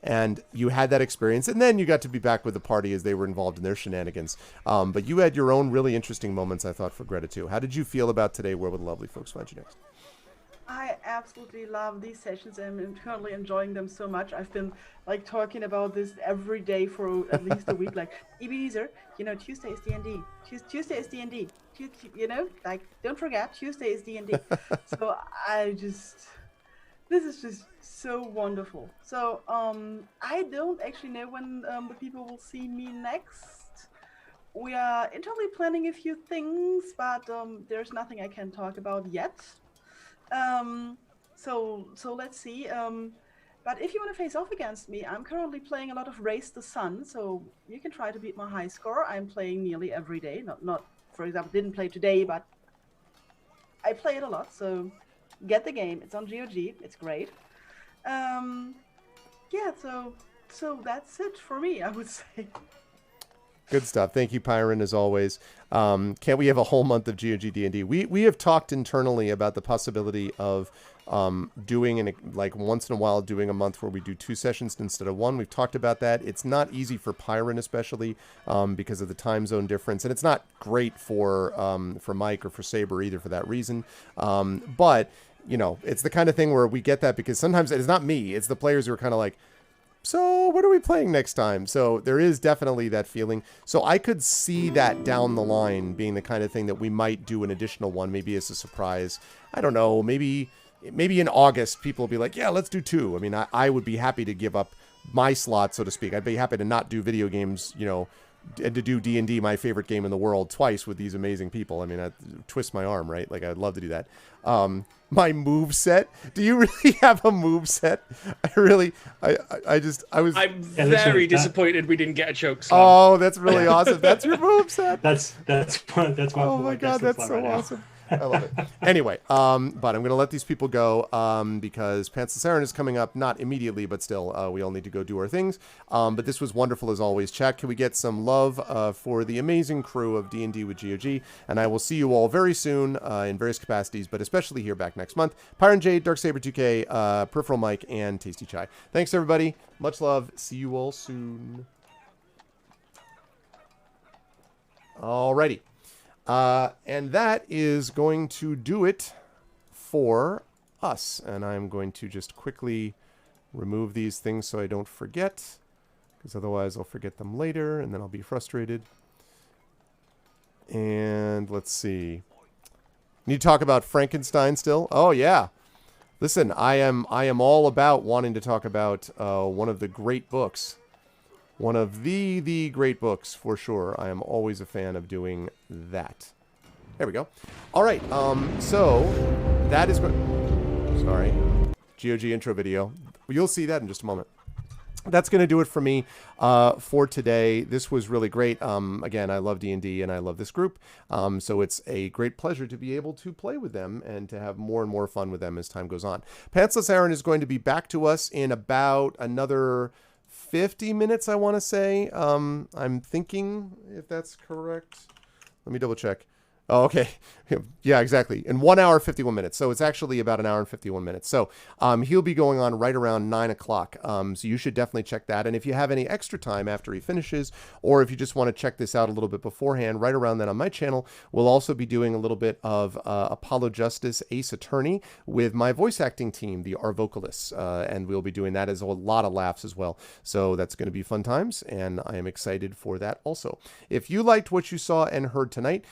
And you had that experience. And then you got to be back with the party as they were involved in their shenanigans. But you had your own really interesting moments, I thought, for Greta, too. How did you feel about today? Where would the lovely folks find you next? I absolutely love these sessions and I'm currently enjoying them so much. I've been like talking about this every day for at least a week. Like, Ebenezer, Tuesday is D&D. Tuesday is D&D. Like, don't forget, Tuesday is D&D. So this is just so wonderful. So I don't actually know when the people will see me next. We are internally planning a few things, but there's nothing I can talk about yet. So let's see. But if you want to face off against me, I'm currently playing a lot of Race the Sun, so you can try to beat my high score. I'm playing nearly every day. Not for example, didn't play today, but I play it a lot. So get the game. It's on GOG. It's great. Yeah. So that's it for me, I would say. Good stuff. Thank you, Pyron, as always. Can't we have a whole month of GOG D&D? We have talked internally about the possibility of doing, like once in a while, doing a month where we do 2 sessions instead of 1. We've talked about that. It's not easy for Pyron, especially because of the time zone difference. And it's not great for Mike or for Saber either for that reason. But, it's the kind of thing where we get that because sometimes it's not me. It's the players who are kind of like, so what are we playing next time? So there is definitely that feeling. So I could see that down the line being the kind of thing that we might do an additional one, maybe as a surprise. I don't know. Maybe in August, people will be like, yeah, let's do 2. I mean, I would be happy to give up my slot, so to speak. I'd be happy to not do video games, and to do D&D, my favorite game in the world, twice with these amazing people. I mean, I'd twist my arm, right? Like, I'd love to do that. My move set. Do you really have a move set? I'm very disappointed we didn't get a choke slam. Oh, that's really awesome. That's your move set. That's oh my god, that's so awesome. I love it. Anyway, but I'm going to let these people go because Pantsless Aaron is coming up, not immediately, but still, we all need to go do our things. But this was wonderful as always. Chat, can we get some love for the amazing crew of D&D with GOG? And I will see you all very soon in various capacities, but especially here back next month. Pyron Jade, Darksaber2K, Peripheral Mike, and Tasty Chai. Thanks, everybody. Much love. See you all soon. Alrighty. And that is going to do it for us. And I'm going to just quickly remove these things so I don't forget, because otherwise I'll forget them later and then I'll be frustrated. And let's see. Need to talk about Frankenstein still? Oh yeah. Listen, I am all about wanting to talk about one of the great books. One of the great books, for sure. I am always a fan of doing that. There we go. All right, so that is... Sorry. GOG intro video. You'll see that in just a moment. That's going to do it for me for today. This was really great. Again, I love D&D and I love this group. So it's a great pleasure to be able to play with them and to have more and more fun with them as time goes on. Pantsless Aaron is going to be back to us in about another 50 minutes, I want to say. I'm thinking, if that's correct. Let me double check. Oh, okay. Yeah, exactly. In 1 hour, 51 minutes. So it's actually about an hour and 51 minutes. So he'll be going on right around 9 o'clock. So you should definitely check that. And if you have any extra time after he finishes, or if you just want to check this out a little bit beforehand, right around then on my channel, we'll also be doing a little bit of Apollo Justice Ace Attorney with my voice acting team, the R Vocalists. And we'll be doing that as a lot of laughs as well. So that's going to be fun times. And I am excited for that also. If you liked what you saw and heard tonight,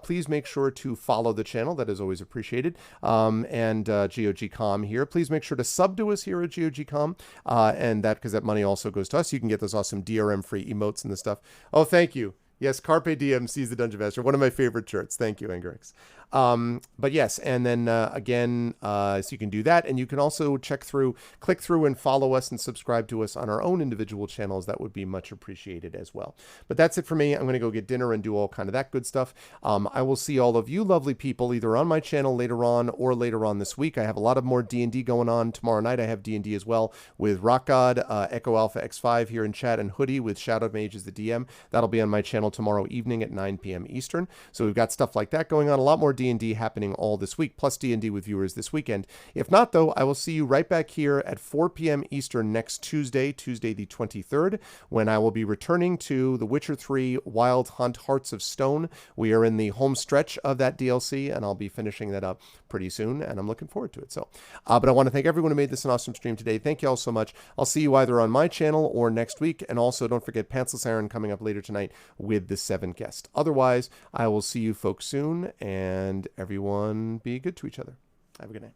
please make sure to follow the channel. That is always appreciated. And GOG.com here. Please make sure to sub to us here at GOG.com. And that, because that money also goes to us. You can get those awesome DRM free emotes and this stuff. Oh, thank you. Yes, Carpe Diem sees the Dungeon Master. One of my favorite shirts. Thank you, Angerix. But yes, and then again, so you can do that. And you can also click through and follow us and subscribe to us on our own individual channels. That would be much appreciated as well. But that's it for me. I'm going to go get dinner and do all kind of that good stuff. I will see all of you lovely people either on my channel later on or later on this week. I have a lot of more D&D going on. Tomorrow night I have D&D as well with Rock God, Echo Alpha X5 here in chat, and Hoodie with Shadow Mage as the DM. That'll be on my channel tomorrow evening at 9 p.m. Eastern. So we've got stuff like that going on. A lot more D&D happening all this week, plus D&D with viewers this weekend. If not, though, I will see you right back here at 4 p.m. Eastern next Tuesday the 23rd, when I will be returning to The Witcher 3 Wild Hunt Hearts of Stone. We are in the home stretch of that DLC, and I'll be finishing that up pretty soon, and I'm looking forward to it. So, but I want to thank everyone who made this an awesome stream today. Thank you all so much. I'll see you either on my channel or next week, and also don't forget Pantsless Aaron coming up later tonight with the 7th guest. Otherwise, I will see you folks soon, and everyone be good to each other. Have a good night.